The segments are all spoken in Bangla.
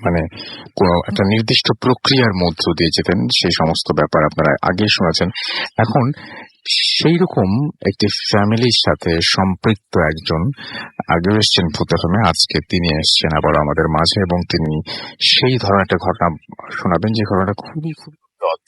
মানে কোনো একটা নির্দিষ্ট প্রক্রিয়ার মধ্য দিয়ে যেতেন, সেই সমস্ত ব্যাপার আপনারা আগে শুনেছেন। এখন সেই রকম একটি ফ্যামিলির সাথে সম্পৃক্ত একজন আগেও এসছেন ভূতফেমে, আজকে তিনি এসছেন আবার আমাদের মাঝে, এবং তিনি সেই ধরনের একটা ঘটনা শোনাবেন যে ঘটনাটা খুবই খুবই অদ্ভুত।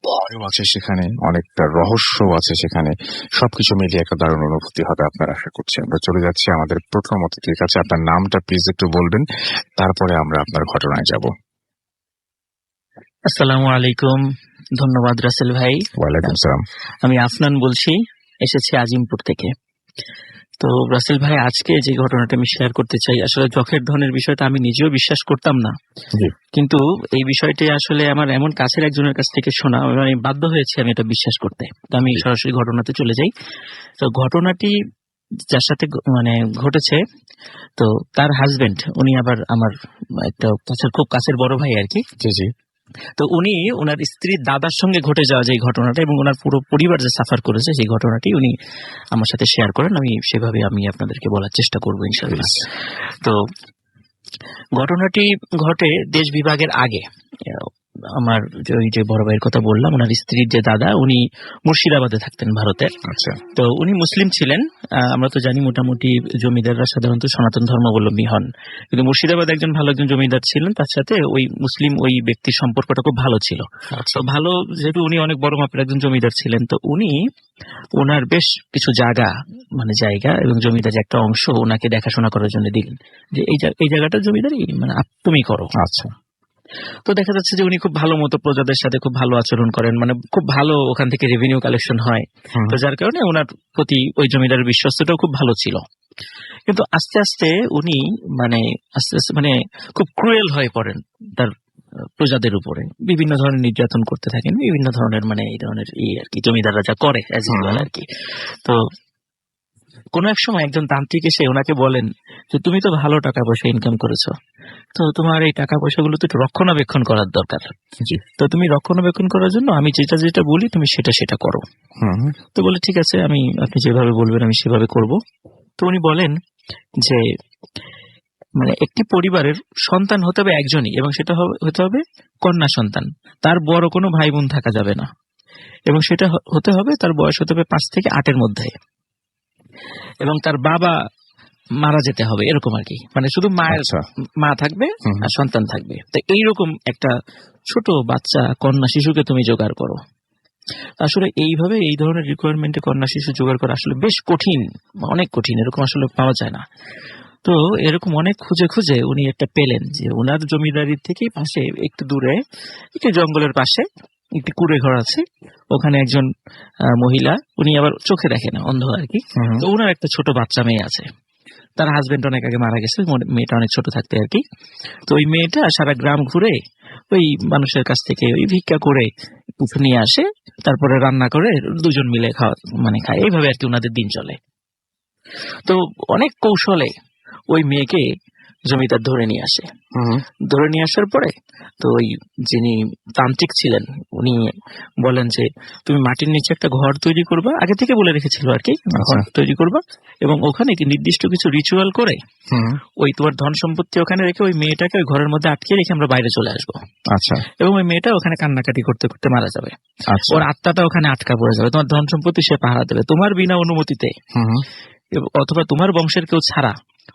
ভয়ও আছে সেখানে, অনেকটা রহস্য আছে সেখানে, সবকিছু মিলিয়ে একটা দারুণ অনুভূতি হবে আপনার আশা করছি। আমরা চলে যাচ্ছি আমাদের প্রথম অতিথির কাছে। আপনার নামটা প্লিজ একটু বলবেন, তারপরে আমরা আপনার ঘটনায় যাব। আসসালামু আলাইকুম, ধন্যবাদ রাসেল ভাই। ওয়ালাইকুম সালাম। আমি আফনান বলছি, এসেছি আজিমপুর থেকে। তো রাসেল ভাই, আজকে যে ঘটনাটা আমি শেয়ার করতে চাই, আসলে যখের ধনের বিষয়টা আমি নিজেও বিশ্বাস করতাম না, কিন্তু এই বিষয়টি আসলে আমার এমন কাছের একজনের কাছ থেকে শোনা, আমি বাধ্য হয়েছি আমি এটা বিশ্বাস করতে। তো আমি সরাসরি ঘটনাতে চলে যাই। তো ঘটনাটি যার সাথে মানে ঘটেছে, তো তার হাজবেন্ড, উনি আবার আমার একটা খুব কাছের বড় ভাই আর কি। জি জি। তো উনি ওনার স্ত্রীর দাদার সঙ্গে ঘটে যাওয়া যে ঘটনাটা এবং ওনার পুরো পরিবার যে সাফার করেছে সেই ঘটনাটি উনি আমার সাথে শেয়ার করেন। আমি সেভাবে আপনাদেরকে বলার চেষ্টা করবো ইনশাআল্লাহ। তো ঘটনাটি ঘটে দেশ বিভাগের আগে। আমার ওই যে বড় ভাইয়ের কথা বললাম, ওনার স্ত্রীর যে দাদা, উনি মুর্শিদাবাদে থাকতেন ভারতের। আচ্ছা। তো উনি মুসলিম ছিলেন। আমরা তো জানি মোটামুটি জমিদাররা সাধারণত সনাতন ধর্মাবলম্বী হন, কিন্তু মুর্শিদাবাদে একজন ভালো একজন জমিদার ছিলেন, তার সাথে ওই মুসলিম ওই ব্যক্তির সম্পর্কটা খুব ভালো ছিল। তো ভালো, যেহেতু উনি অনেক বড় মাপের একজন জমিদার ছিলেন, তো উনি ওনার বেশ কিছু জায়গা এবং জমিদার একটা অংশ ওনাকে দেখাশোনা করার জন্য দিলেন, যে এই জায়গাটা জমিদারি মানে তুমি করো। আচ্ছা। তো দেখা যাচ্ছে যে উনি খুব ভালো মতো প্রজাদের সাথে খুব ভালো আচরণ করেন, মানে খুব ভালো ওখান থেকে রেভিনিউ কালেকশন হয়। তো যার কারণে ওনার প্রতি ওই জমিদারের বিশ্বস্তটাও খুব ভালো ছিল। কিন্তু আস্তে আস্তে উনি মানে খুব ক্রুয়েল হয়ে পড়েন তার প্রজাদের উপরে, বিভিন্ন ধরনের নির্যাতন করতে থাকেন, বিভিন্ন ধরনের মানে এই ধরনের আর কি জমিদাররা যা করে আর কি। তো কোন এক সময় একজন তান্ত্রিক এসে ওনাকে বলেন যে তুমি তো ভালো টাকা পয়সা ইনকাম করেছো, তো তোমার এই টাকা পয়সাগুলো তো একটু রক্ষণাবেক্ষণ করার দরকার। তো তুমি রক্ষণাবেক্ষণ করার জন্য আমি যেটা যেটা বলি তুমি সেটা করো। তো বলে ঠিক আছে, আপনি যেভাবে বলবেন আমি সেভাবে করব। তো উনি বলেন যে মানে একটি পরিবারের সন্তান হতে হবে একজনই, এবং সেটা হতে হবে কন্যা সন্তান, তার বড় কোনো ভাই বোন থাকা যাবে না, এবং সেটা হতে হবে তার বয়স হতে হবে 5 থেকে 8-এর মধ্যে, এবং তার বাবা মারা যেতে হবে, এরকম আর কি। মানে শুধু মা থাকবে আর সন্তান থাকবে। তো এইরকম একটা ছোট বাচ্চা কন্যা শিশুকে তুমি জোগাড় করো। আসলে এইভাবে এই ধরনের রিকোয়ারমেন্টে কন্যা শিশু জোগাড় করা আসলে বেশ কঠিন, অনেক কঠিন, এরকম আসলে পাওয়া যায় না। তো এরকম অনেক খুঁজে খুঁজে উনি একটা পেলেন, যে ওনার জমিদারির থেকে পাশে একটু দূরে, একটু জঙ্গলের পাশে একটি কুড়ে ঘর আছে, ওখানে একজন মহিলা, উনি আবার চোখে দেখে না, অন্ধ আর কি। তো ওনার একটা ছোট বাচ্চা মেয়ে আছে, তার হাজবেন্ড অনেক আগে মারা গেছে, মেয়েটা অনেক ছোট থাকতে আর কি। তো ওই মেয়েটা সারা গ্রাম ঘুরে ওই মানুষের কাছ থেকে ওই ভিক্ষা করে কিছু নিয়ে আসে, তারপরে রান্না করে দুজন মিলে খায়, এইভাবে আর কি ওনাদের দিন চলে। তো অনেক কৌশলে ওই মেয়েকে জমিদার ধরে নিয়ে আসে। ধরে নিয়ে আসার পরে তো ওই যিনি তান্ত্রিক ছিলেন উনি বলেন যে তুমি মাটির নিচে একটা ঘর তৈরি করবা, আগে থেকে বলে রেখেছিল আর কি, ঘর তৈরি করবা, এবং ওখানে নির্দিষ্ট কিছু রিচুয়াল করে ওই তোমার ধন সম্পত্তি ওখানে রেখে ওই মেয়েটাকে ওই ঘরের মধ্যে আটকে রেখে আমরা বাইরে চলে আসবো। আচ্ছা। এবং ওই মেয়েটা ওখানে কান্নাকাটি করতে করতে মারা যাবে, ওর আত্মাটা ওখানে আটকা পড়ে যাবে, তোমার ধন সম্পত্তি সে পাহারা দেবে তোমার বিনা অনুমতিতে, অথবা তোমার বংশের কেউ ছাড়া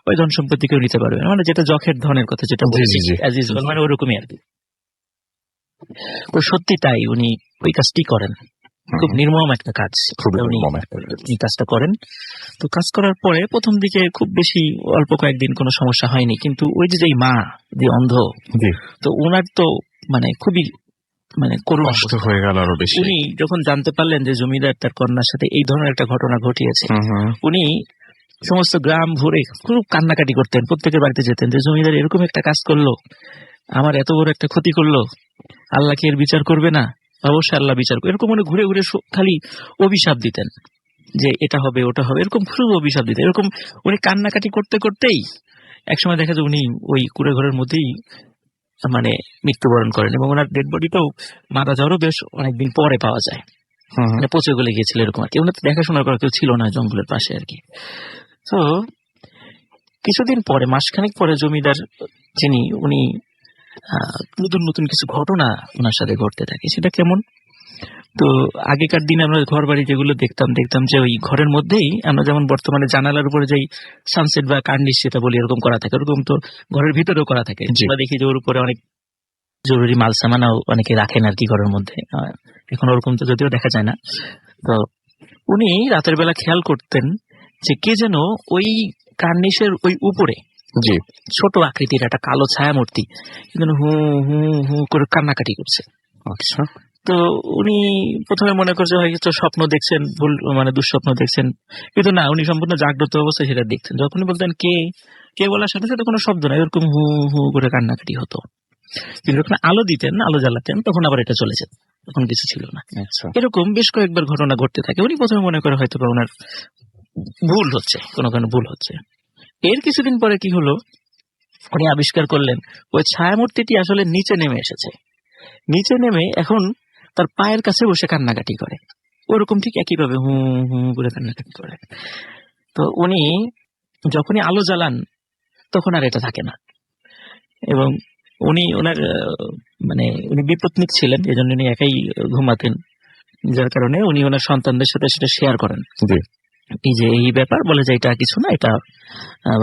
ওই ধন সম্পত্তি কেউ নিতে পারবে না, মানে যেটা যখের ধনের কথা যেটা বলেছি, মানে ওরকমই আর কি। তো সত্যি তাই, উনি ওই কাজটি করেন, খুব নির্মম একটা কাজ, উনি কাজটা করেন। তো কাজ করার পরে প্রথম দিকে খুব বেশি অল্প কয়েকদিন কোনো সমস্যা হয়নি, কিন্তু ওই যে মা যে অন্ধ, তো ওনার তো মানে খুবই করুণ অবস্থা হয়ে গেল আরো বেশি। উনি যখন জানতে পারলেন যে জমিদার তার কন্যার সাথে এই ধরনের একটা ঘটনা ঘটিয়েছে, উনি সমস্ত গ্রাম ঘুরে খুব কান্নাকাটি করতেন, প্রত্যেকের বাড়িতে যেতেন যে জমিদার এরকম একটা কাজ করলো, আমার এত বড় একটা ক্ষতি করলো, আল্লাহ কি এর বিচার করবে না? অবশ্যই আল্লাহ বিচার করবে। এরকম উনি ঘুরে ঘুরে খালি অভিশাপ দিতেন যে এটা হবে ওটা হবে, এরকম খুব অভিশাপ দিতেন। এরকম উনি কান্নাকাটি করতে করতেই একসময় দেখা যায় উনি ওই কুড়ে ঘরের মধ্যেই মানে মৃত্যুবরণ করেন, এবং ওনার ডেড বডিটাও মারা যাওয়ারও বেশ অনেকদিন পরে পাওয়া যায়, পচে গলে গিয়েছিল এরকম আর কি। ওনার দেখাশোনা করা কেউ ছিল না জঙ্গলের পাশে আর কি। তো কিছুদিন পরে, মাসখানেক পরে জমিদার উনি নতুন নতুন কিছু ঘটনা ওনার সাথে ঘটতে থাকে। সেটা কেমন? তো আগেকার দিনে আমরা ঘর বাড়ি যেগুলো দেখতাম যে ওই ঘরের মধ্যেই আমরা যেমন বর্তমানে জানালার উপরে যেই সানসেট বা কার্নিশ যেটা বলি এরকম করা থাকে, ওরকম তো ঘরের ভিতরেও করা থাকে। আমরা দেখি যে ওর উপরে অনেক জরুরি মাল সামানাও অনেকে রাখেন আর কি ঘরের মধ্যে। এখন ওরকম তো যদিও দেখা যায় না। তো উনি রাতের বেলা খেয়াল করতেন যে কে যেন ওই কার্নিশের ওই উপরে ছোট আকৃতির একটা কালো ছায়া মূর্তি কিন্তু হু হু হু করে কান্নাকাটি করছে। আচ্ছা। তো উনি প্রথমে মনে করছে হয়তো স্বপ্ন দেখছেন, ভুল মানে দুঃস্বপ্ন দেখছেন, কিন্তু না, উনি সম্পূর্ণ জাগ্রত অবস্থায় সেটা দেখছেন। যখনই বলতেন কে কে বলার সাথে সাথে কোনো শব্দ নাই, এরকম হু হু করে কান্নাকাটি হতো। কিন্তু যখন আলো দিতেন, আলো জ্বালাতেন, তখন আবার এটা চলে যেত, তখন কিছু ছিল না। এরকম বেশ কয়েকবার ঘটনা ঘটতে থাকে। উনি প্রথমে মনে করে হয়তো ওনার ভুল হচ্ছে, কোনো ভুল হচ্ছে। এর কিছুদিন পরে কি হলো, উনি আবিষ্কার করলেন ওই ছায়ামূর্তিটি আসলে নিচে নেমে এসেছে। নিচে নেমে এখন তার পায়ের কাছে বসে কান্নাকাটি করে, ওরকম ঠিক একইভাবে হু হু করে কান্নাকাটি করে। তো উনি যখনই আলো জ্বালান তখন আর এটা থাকে না। এবং উনি ওনার উনি বিপত্নিক ছিলেন, এই জন্য উনি একাই ঘুমাতেন, যার কারণে উনি ওনার সন্তানদের সাথে সেটা শেয়ার করেন। এই যে এই ব্যাপার, বলে যে এটা কিছু না, এটা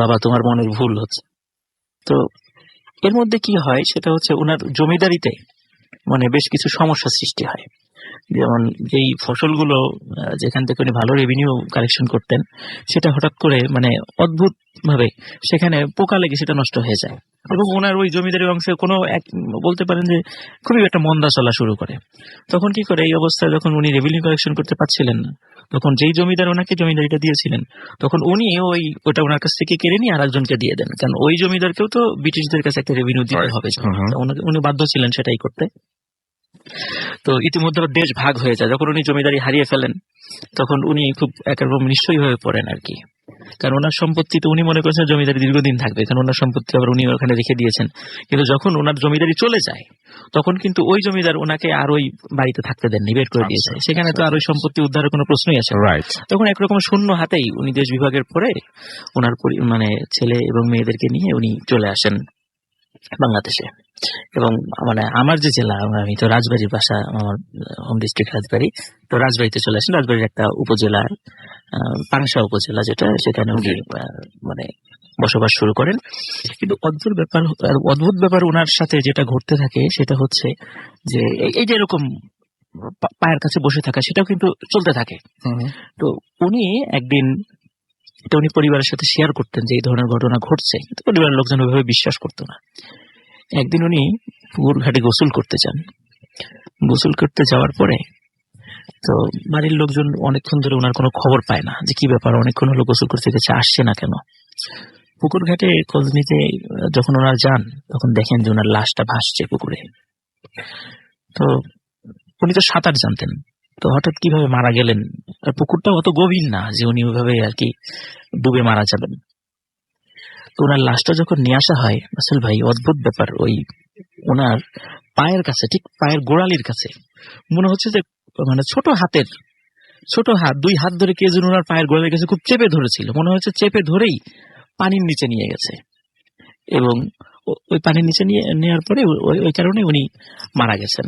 বাবা তোমার মনের ভুল হচ্ছে। তো এর মধ্যে কি হয় সেটা হচ্ছে ওনার জমিদারিতে বেশ কিছু সমস্যা সৃষ্টি হয়। যেমন যেই ফসলগুলো যেখান থেকে উনি ভালো রেভিনিউ কালেকশন করতেন, সেটা হঠাৎ করে অদ্ভুত ভাবে সেখানে পোকা লেগে সেটা নষ্ট হয়ে যায়। এবং ওনার ওই জমিদারি অংশে কোনো বলতে পারেন যে খুবই একটা মন্দা চলা শুরু করে। তখন কি করে, এই অবস্থায় যখন উনি রেভিনিউ কালেকশন করতে পারছিলেন না, তখন যেই জমিদার ওনাকে জমিদারিটা দিয়েছিলেন, তখন উনি ওটা ওনার কাছ থেকে কেড়ে নিয়ে আর একজনকে দিয়ে দেন। কারণ ওই জমিদারকেও তো ব্রিটিশদের কাছে একটা রেভিনিউ দিতে হবে, উনি বাধ্য ছিলেন সেটাই করতে। তো ইতিমধ্যে দেশ ভাগ হয়ে যায়। যখন উনি জমিদারি হারিয়ে ফেলেন, তখন উনি খুব একরকম নিশ্চয়ই হয়ে পড়েন আর কি। কারণ ওনার সম্পত্তি তো উনি মনে করেছেন জমিদারি দীর্ঘদিন থাকবে, কারণ ওনার সম্পত্তি আবার উনি ওখানে রেখে দিয়েছেন। কিন্তু যখন ওনার জমিদারি চলে যায়, তখন কিন্তু ওই জমিদার ওনাকে আর ওই বাড়িতে থাকতে দেননি, বের করে দিয়েছে। সেখানে তো আর ওই সম্পত্তি উদ্ধারের কোনো প্রশ্নই আসে না। তখন একরকম শূন্য হাতেই উনি দেশ বিভাগের পরে ওনার ছেলে এবং মেয়েদেরকে নিয়ে উনি চলে আসেন বাংলাদেশে। এবং আমার যে জেলা, আমি তো রাজবাড়ির বাসা, আমার হোম ডিস্ট্রিক্ট রাজবাড়ি, তো রাজবাড়িতে চলে আসেন। রাজবাড়ির একটা উপজেলা, পাংশা উপজেলা যেটা, সেখানে উনি বসবাস শুরু করেন। কিন্তু অদ্ভুত ব্যাপার ওনার সাথে যেটা ঘটতে থাকে সেটা হচ্ছে যে এই যে এরকম পায়ের কাছে বসে থাকা, সেটাও কিন্তু চলতে থাকে। তো উনি একদিন এটা উনি পরিবারের সাথে শেয়ার করতেন যে এই ধরনের ঘটনা ঘটছে, কিন্তু পরিবারের লোকজন ওইভাবে বিশ্বাস করতো না। একদিন উনি পুকুর ঘাটে গোসল করতে যান। গোসল করতে যাওয়ার পরে তো বাড়ির লোকজন অনেকক্ষণ ধরে ওনার কোনো খবর পায় না, যে কি ব্যাপার, অনেকক্ষণ হলো গোসল করতে গেছে, আসছে না কেন। পুকুর ঘাটে খোঁজ নিতে যখন ওনারা যান, তখন দেখেন যে ওনার লাশটা ভাসছে পুকুরে। তো উনি তো সাঁতার জানতেন, তো হঠাৎ কিভাবে মারা গেলেন, আর পুকুরটা অত গভীর না যে উনি ওইভাবে আর কি ডুবে মারা যাবেন। তো ওনার লাশটা যখন নিয়ে আসা হয়, আসল ভাই অদ্ভুত ব্যাপার, ওই ওনার পায়ের কাছে, ঠিক পায়ের গোড়ালির কাছে মনে হচ্ছে যে ছোট হাত, দুই হাত ধরে কে যেন ওনার পায়ের গোড়ালির কাছে খুব চেপে ধরেছিল। মনে হচ্ছে চেপে ধরেই পানির নিচে নিয়ে গেছে, এবং ওই পানির নিচে নেওয়ার পরে ওই কারণে উনি মারা গেছেন।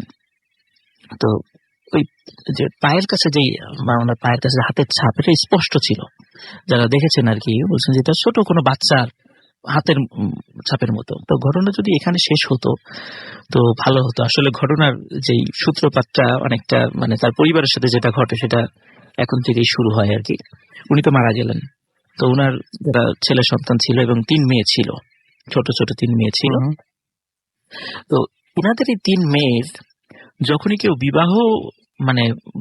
তো ওই যে পায়ের কাছে ওনার পায়ের কাছে হাতের ছাপ, এটা স্পষ্ট ছিল। যারা দেখেছেন আর কি বলছেন যে এটা ছোট কোনো বাচ্চার হাতের ছাপের মতো। তো ঘটনা যদি এখানে শেষ হতো তো ভালো হতো। আসলে ঘটনার যেই সূত্রপাতটা অনেকটা তার পরিবারের সাথে যেটা ঘটে সেটা এখন থেকেই শুরু হয় আর কি। উনি তো মারা গেলেন, তো ওনার যারা ছেলে সন্তান ছিল এবং 3 মেয়ে ছিল, ছোট ছোট 3 মেয়ে ছিল। তো ওনাদের এই 3 মেয়ের যখনই কেউ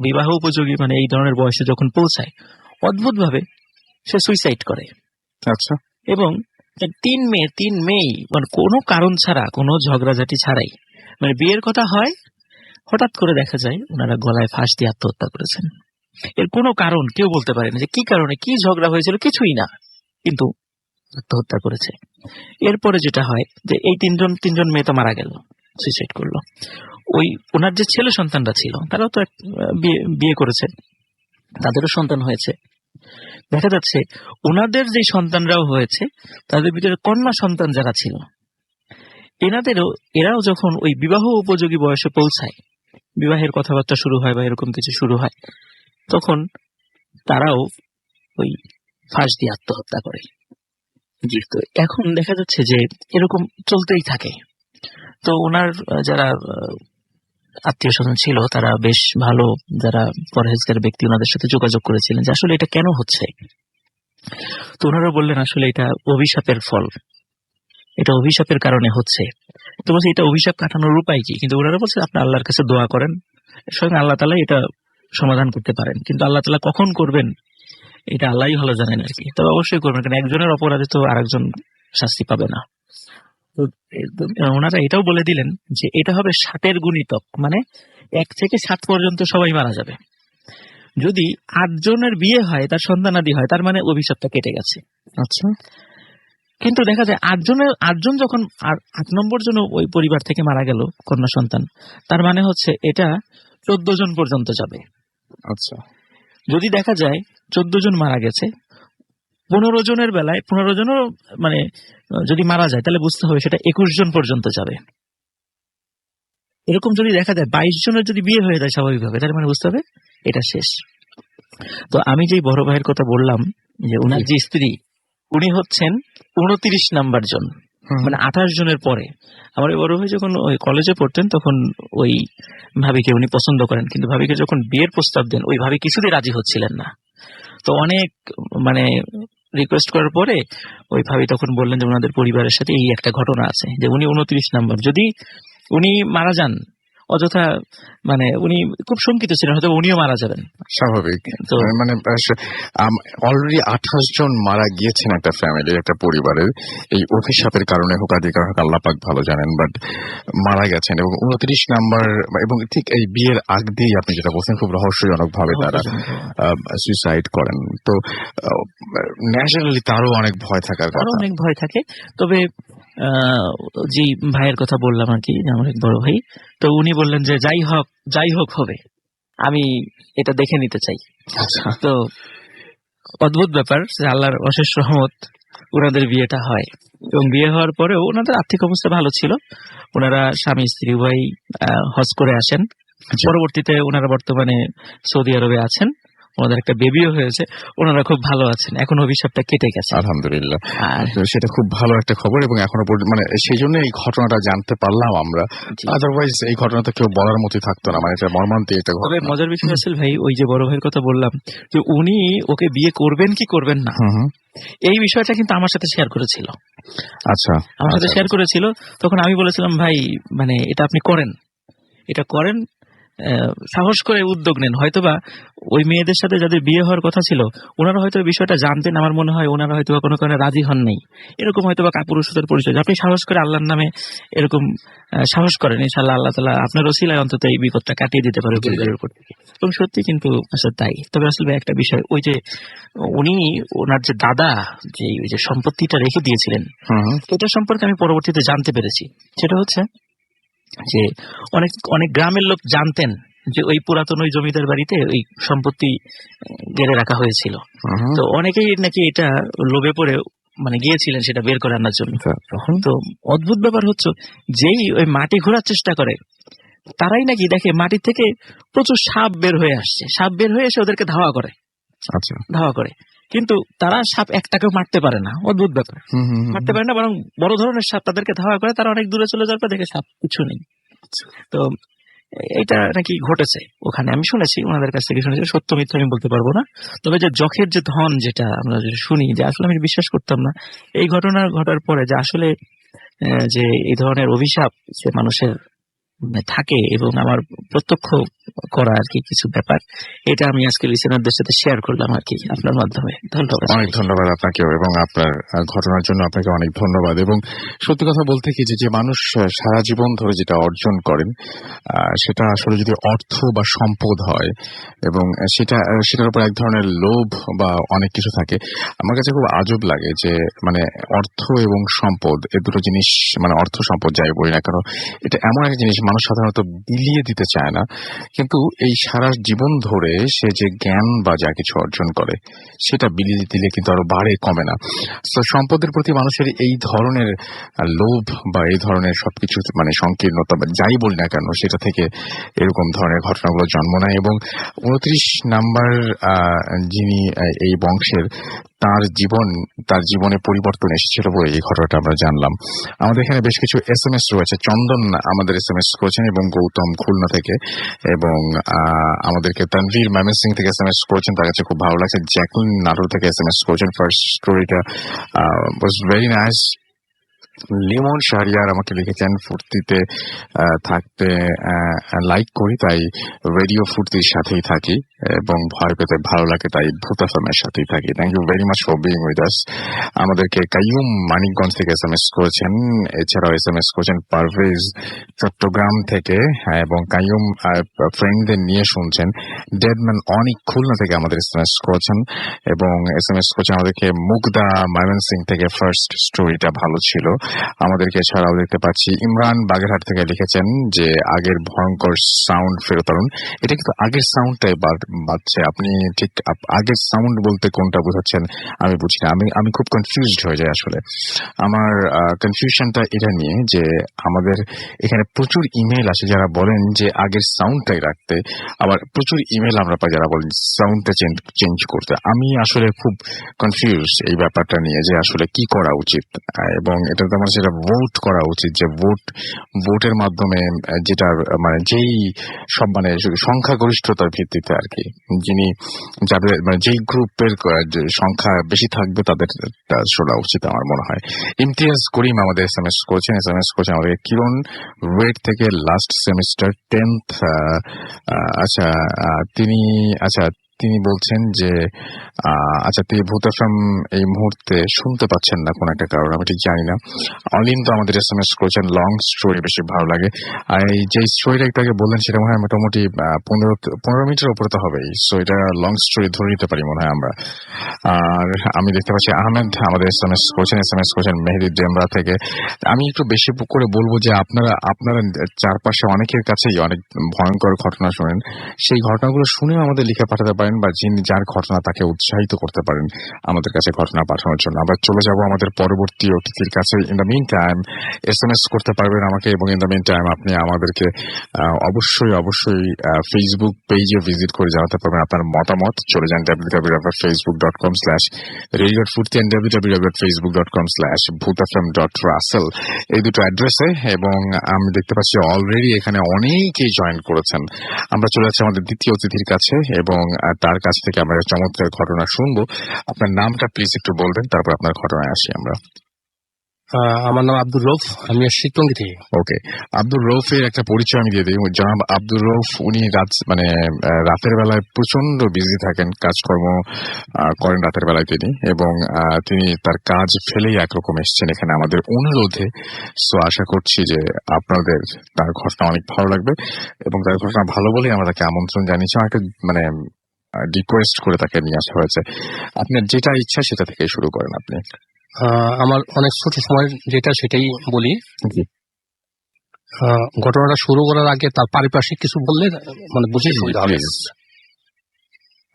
বিবাহ উপযোগী এই ধরনের বয়সে যখন পৌঁছায়, অদ্ভুত ভাবে সে সুইসাইড করে। আচ্ছা। এবং 3 মেয়ে কোনো কারণ ছাড়া, কোনো ঝগড়াঝাটি ছাড়াই বিয়ের কথা হয়, হঠাৎ করে দেখা যায় ওনারা গলায় ফাঁস দিয়ে আত্মহত্যা করেছেন। এর কোনো কারণ কেউ বলতে পারে না, যে কি কারণে, কি ঝগড়া হয়েছিল, কিছুই না, কিন্তু আত্মহত্যা করেছে। এরপরে যেটা হয় যে এই তিনজন মেয়ে তো মারা গেল, সুইসাইড করলো। ওই ওনার যে ছেলে সন্তানরা ছিল, তারাও তো বিয়ে করেছে, তাদেরও সন্তান হয়েছে। দেখা যাচ্ছে ওনাদের যে সন্তানরাও হয়েছে তাদের ভিতরে কন্যা সন্তান যারা ছিল এরাও যখন ওই বিবাহ উপযোগী বয়সে পৌঁছায়, বিবাহের কথাবার্তা শুরু হয় বা এরকম কিছু শুরু হয়, তখন তারাও ওই ফাঁস দিয়ে আত্মহত্যা করে। জি, তো এখন দেখা যাচ্ছে যে এরকম চলতেই থাকে। তো ওনার যারা আত্মীয় স্বজন ছিল তারা বেশ ভালো, যারা পরহেজগার ব্যক্তি, ওনাদের সাথে যোগাযোগ করেছিলেন যে আসলে এটা কেন হচ্ছে। তো ওনারা বললেন আসলে এটা অভিশাপের ফল, এটা অভিশাপের কারণে হচ্ছে। তো বলছে এটা অভিশাপ কাটানোর উপায় কি? কিন্তু ওনারা বলছে আপনি আল্লাহর কাছে দোয়া করেন, স্বয়ং আল্লাহ তাআলা এটা সমাধান করতে পারেন, কিন্তু আল্লাহ তাআলা কখন করবেন এটা আল্লাহই ভালো জানেন আর কি। তবে অবশ্যই করবেন, কারণ একজনের অপরাধে তো আরেকজন শাস্তি পাবে না। তো ওনারা এটাও বলে দিলেন যে এটা হবে 60-এর গুণিতক, মানে 1 থেকে 7 পর্যন্ত সবাই মারা যাবে। যদি 8 জনের বিয়ে হয়, তার সন্তানাদি হয়, তার মানে অভিশাপটা কেটে গেছে। আচ্ছা, কিন্তু দেখা যায় 8জন যখন 8 নম্বর জন ওই পরিবার থেকে মারা গেল, কন্যা সন্তান, তার মানে হচ্ছে এটা 14 জন পর্যন্ত যাবে। আচ্ছা, যদি দেখা যায় 14 জন মারা গেছে, 15 জনের বেলায় 15 জনও মানে যদি মারা যায় তাহলে বুঝতে হবে সেটা 21 জন পর্যন্ত যাবে। এরকম যদি দেখা যায় 22 জনের যদি বিয়ে হয়ে যায় স্বাভাবিকভাবে, তাহলে মানে বুঝতে হবে এটা শেষ। তো আমি যেই বড় ভাইয়ের কথা বললাম যে ওনার যে স্ত্রী, উনি হচ্ছেন 29 নাম্বার জন, মানে 28 জনের পরে। আমার এই বড় ভাই যখন ওই কলেজে পড়তেন তখন ওই ভাবিকে উনি পছন্দ করেন, কিন্তু ভাবিকে যখন বিয়ের প্রস্তাব দেন ওই ভাবি কিছুতেই রাজি হচ্ছিলেন না। তো অনেক মানে রিকোয়েস্ট করার পরে ওই ভাবি তখন বললেন যে ওনাদের পরিবারের সাথে এই একটা ঘটনা আছে, যে উনি 29 নাম্বার, যদি উনি মারা যান অযথা, মানে উনি খুব শঙ্কিত ছিলেন হয়তো উনিও মারা যাবেন, স্বাভাবিক। তো মানে অলরেডি 28 জন মারা গিয়েছেন একটা ফ্যামিলির, একটা পরিবারের, এই অভিশাপের কারণে হোক আদি কারণে হোক, আল্লাহ পাক ভালো জানেন, বাট মারা গেছেন। এবং 29 নাম্বার, এবং ঠিক এই বিয়ের আগ দিয়ে আপনি যেটা বলছেন খুব রহস্যজনক ভাবে তারা সুইসাইড করেন। তো ন্যাচারালি তারও অনেক ভয় থাকার কথা, আরো অনেক ভয় থাকে। তবে যে ভাইয়ের কথা বললাম আর কি, আমার এক বড় ভাই, তো উনি বললেন যে যাই হোক হবে, আমি এটা দেখে নিতে চাই। তো অদ্ভুত ব্যাপার যে আল্লাহর অশেষ রহমত, ওনাদের বিয়েটা হয়। এবং বিয়ে হওয়ার পরেও ওনাদের আর্থিক অবস্থা ভালো ছিল, ওনারা স্বামী স্ত্রী উভয় হজ করে আসেন। পরবর্তীতে ওনারা বর্তমানে সৌদি আরবে আছেন, ওনাদের একটা বেবিও হয়েছে, ওনারা খুব ভালো আছেন, এখন অভিশাপটা কেটে গেছে আলহামদুলিল্লাহ। সেটা খুব ভালো একটা খবর, এবং এখনো পর্যন্ত মানে সেই জন্য এই ঘটনাটা জানতে পারলাম আমরা, আদারওয়াইজ এই ঘটনাটা কেউ বলার মতোই থাকতো না, মানে এটা মর্মান্তিক একটা ঘটনা। তবে মজার বিষয় আসল ভাই, ওই যে বড় ভাইয়ের কথা বললাম যে উনি ওকে বিয়ে করবেন কি করবেন না, এই বিষয়টা কিন্তু আমার সাথে শেয়ার করেছিল। আচ্ছা, আমার সাথে শেয়ার করেছিল, তখন আমি বলেছিলাম ভাই মানে এটা আপনি করেন, এটা করেন, সাহস করে উদ্যোগ নেন। হয়তোবা ওই মেয়েদের সাথে যাদের বিয়ে হওয়ার কথা ছিল ওনারা হয়তো বিষয়টা জানতেন, আমার মনে হয় ওনারা হয়তো কোনো কারণে রাজি হন নাই, এরকম হয়তোবা কাপুরুষতার পরিচয়। আপনি সাহস করে আল্লাহর নামে এরকম সাহস করেন, ইনশাআল্লাহ আল্লাহ তাআলা আপনার ওসিলায় অন্তত এই বিপদটা কাটিয়ে দিতে পারে পরিবারের উপর থেকে। এবং সত্যি কিন্তু আসলে তাই। তবে আসলে একটা বিষয়, ওই যে উনি ওনার যে দাদা যে ওই যে সম্পত্তিটা রেখে দিয়েছিলেন, এটা সম্পর্কে আমি পরবর্তীতে জানতে পেরেছি। সেটা হচ্ছে যে অনেক গ্রামের লোক জানতেন যে ওই পুরাতন ওই জমিদার বাড়িতে ওই সম্পত্তি গেড়ে রাখা হয়েছিল। তো অনেকেই নাকি এটা লোভে পড়ে মানে গিয়েছিলেন সেটা বের করে আনার জন্য। তো অদ্ভুত ব্যাপার হচ্ছে, যেই ওই মাটি ঘোরার চেষ্টা করে তারাই নাকি দেখে মাটি থেকে প্রচুর সাপ বের হয়ে আসছে, সাপ বের হয়ে এসে ওদেরকে ধাওয়া করে, কিন্তু তারা সাপ একটাকেও মারতে পারে না। অদ্ভুত ব্যাপার, মারতে পারে না, বরং বড় ধরনের সাপ তাদেরকে ধাওয়া করে, তারা অনেক দূরে চলে যাওয়ার পর দেখে সাপ কিছু নেই। তো এটা নাকি ঘটেছে ওখানে, আমি শুনেছি ওনাদের কাছ থেকে শুনেছি, সত্য মিথ্যা আমি বলতে পারবো না। তবে যে যখের যে ধন, যেটা আমরা শুনি, যে আসলে আমি বিশ্বাস করতাম না এই ঘটনা ঘটার পরে, যে আসলে যে এই ধরনের অভিশাপ যে মানুষের থাকে, এবং আমার প্রত্যক্ষ করা আর কি কিছু ব্যাপার, এটা আমি আজকে লিসেনারদের সাথে শেয়ার করলাম আর কি আপনার মাধ্যমে। ধন্যবাদ। অনেক ধন্যবাদ আপনাকেও, এবং আপনার ঘটনার জন্য আপনাকে অনেক ধন্যবাদ। এবং সত্যি কথা বলতে কি, যে মানুষ সারা জীবন ধরে যেটা অর্জন করেন সেটা আসলে যদি অর্থ বা সম্পদ হয়, এবং সেটার উপর এক ধরনের লোভ বা অনেক কিছু থাকে, আমার কাছে খুব আজব লাগে যে মানে অর্থ এবং সম্পদ, এই দুটো জিনিস, মানে অর্থ সম্পদ যাই বলি না কেন, এটা এমন একটা জিনিস মানুষ সাধারণত বিলিয়ে দিতে চায় না, কিন্তু এই সারা জীবন ধরে সে যে জ্ঞান বা যা কিছু অর্জন করে সেটা বিলিয়ে দিলে কিন্তু আরো বাড়ে, কমে না। তো সম্পদের প্রতি মানুষের এই ধরনের লোভ বা এই ধরনের সবকিছু মানে সংকীর্ণতা বা যাই বলি না কেন, সেটা থেকে এরকম ধরনের ঘটনাগুলো জন্ম নেয়। এবং 29 নাম্বার যিনি এই বংশের, তার জীবনে পরিবর্তন এসেছিল বলে এই ঘটনাটা আমরা জানলাম। আমাদের এখানে বেশ কিছু SMS রয়েছে। চন্দন আমাদের SMS করেছেন এবং গৌতম খুলনা থেকে, এবং আমাদেরকে তানভীর ময়মনসিংহ থেকে SMS করেছেন, তার কাছে খুব ভালো লাগছে। জ্যাকলিন নাটোর থেকে SMS করেছেন, ফার্স্ট স্টোরিটা was very nice. Limon Shahriar আমাকে লিখেছেন, ফুর্তিতে থাকতে লাইক করি, তাই রেডিও ফুর্তির সাথেই থাকি, এবং ভয় পেতে ভালো লাগে তাই ভূত এফএমের সাথেই থাকি। Thank you very much for being with us. আমাদেরকে কাইয়ুম মানিকগঞ্জ থেকে SMS করেছেন, এছাড়াও SMS করেছেন পারভেজ চট্টগ্রাম থেকে, এবং কাইয়ুম ফ্রেন্ডদের নিয়ে শুনছেন। ডেডম্যান অনিক খুলনা থেকে আমাদের SMS করেছেন, এবং SMS করেছেন আমাদেরকে মুগদা ময়মনসিংহ থেকে, ফার্স্ট স্টোরিটা ভালো ছিল। আমাদেরকে এছাড়াও দেখতে পাচ্ছি ইমরান বাগেরহাট থেকে লিখেছেন যে আগের ভয়ঙ্কর সাউন্ড ফেরত আনুন। এটা কিন্তু আগের সাউন্ডটাই বাজছে, আপনি ঠিক আগের সাউন্ড বলতে কোনটা বোঝাচ্ছেন আমি বুঝি না, আমি খুব কনফিউজড হয়ে যাই আসলে। আমার কনফিউশনটা এটা নিয়ে যে আমাদের এখানে প্রচুর ইমেল আসে যারা বলেন যে আগের সাউন্ডটাই রাখতে, আবার প্রচুর ইমেল আমরা পাই যারা বলেন সাউন্ডটা চেঞ্জ করতে। আমি আসলে খুব কনফিউজ এই ব্যাপারটা নিয়ে যে আসলে কি করা উচিত, এবং এটা তো আমার সেটা ভোট করা উচিত, যে ভোটের মাধ্যমে যেটা মানে যেই সব মানে সংখ্যাগরিষ্ঠতার ভিত্তিতে আর কি, যিনি যাদের মানে যেই গ্রুপের সংখ্যা বেশি থাকবে তাদের শোনা উচিত আমার মনে হয়। ইমতিয়াজ করিম আমাদের SMS করেছেন আমাদের কিরণ ওয়েট থেকে, লাস্ট সেমিস্টার 10th। তিনি বলছেন যে তিনি ভূত এফএম এই মুহূর্তে শুনতে পাচ্ছেন না কোন একটা কারণ, আমি ঠিক জানি না। অলিন তো আমাদের SMS করেছেন, লং স্টোরি বেশি ভালো লাগে। আর এই যে স্টোরিটা একটু আগে বললেন সেটা মনে হয় মোটামুটি 15 মিনিটের উপরে তো হবেই, সো এটা লং স্টোরি ধরে নিতে পারি মনে হয় আমরা। আর আমি দেখতে পাচ্ছি আহমেদ আমাদের SMS করেছেন মেহেদি ডেমরা থেকে। আমি একটু বেশি করে বলবো যে আপনারা চারপাশে অনেকের কাছেই অনেক ভয়ঙ্কর ঘটনা শোনেন, সেই ঘটনাগুলো শুনেও আমাদের লিখে পাঠাতে পারেন, বা যিনি যার ঘটনা তাকে উৎসাহিত করতে পারেন আমাদের কাছে ঘটনা পাঠানোর জন্য। আমরা চলে যাব আমাদের পরবর্তী অতিথির কাছে। In the mean time SMS করতে পারবেন আমাকে, এবং ইন দ্য মিন টাইম আপনি আমাদেরকে অবশ্যই ফেসবুক পেজে ভিজিট করে জানাতে পারবেন আপনার মতামত। চলে যান www.facebook.com/radio.furti and www.facebook.com/bhutfm.russell এই দুটো অ্যাড্রেসে, এবং আমি দেখতে পাচ্ছি অলরেডি এখানে অনেকেই জয়েন করেছেন। আমরা চলে যাচ্ছি আমাদের দ্বিতীয় অতিথির কাছে, এবং তার কাছ থেকে আমরা চমৎকার ঘটনা শুনবো। আপনার নামটা প্লিজ একটু বলবেন, তারপর আপনার ঘটনায় আসি আমরা। আমার নাম আব্দুর রৌফ, আমি আসছি টঙ্গী থেকে। ওকে, আব্দুর রৌফের একটা পরিচয় আমি দিয়ে দিই। জনাব আব্দুর রৌফ উনি রাতের বেলায় প্রচন্ড বিজি থাকেন, কাজকর্ম করেন রাতের বেলায় তিনি, এবং তিনি তার কাজ ফেলেই একরকম এসছেন এখানে আমাদের অনুরোধে। সো আশা করছি যে আপনাদের তার ঘটনা অনেক ভালো লাগবে, এবং তার ঘটনা ভালো বলেই আমরা তাকে আমন্ত্রণ জানিয়েছি। আমাকে রিকোয়েস্ট করে তাকে নিয়ে আসা হয়েছে। আপনার যেটা ইচ্ছা সেটা থেকে শুরু করেন আপনি। আমার অনেক ছোট সময় যেটা সেটাই বলি। ঘটনাটা শুরু করার আগে তার পারিপার্শ্বিক কিছু বললে মানে বুঝে সুবিধা হবে।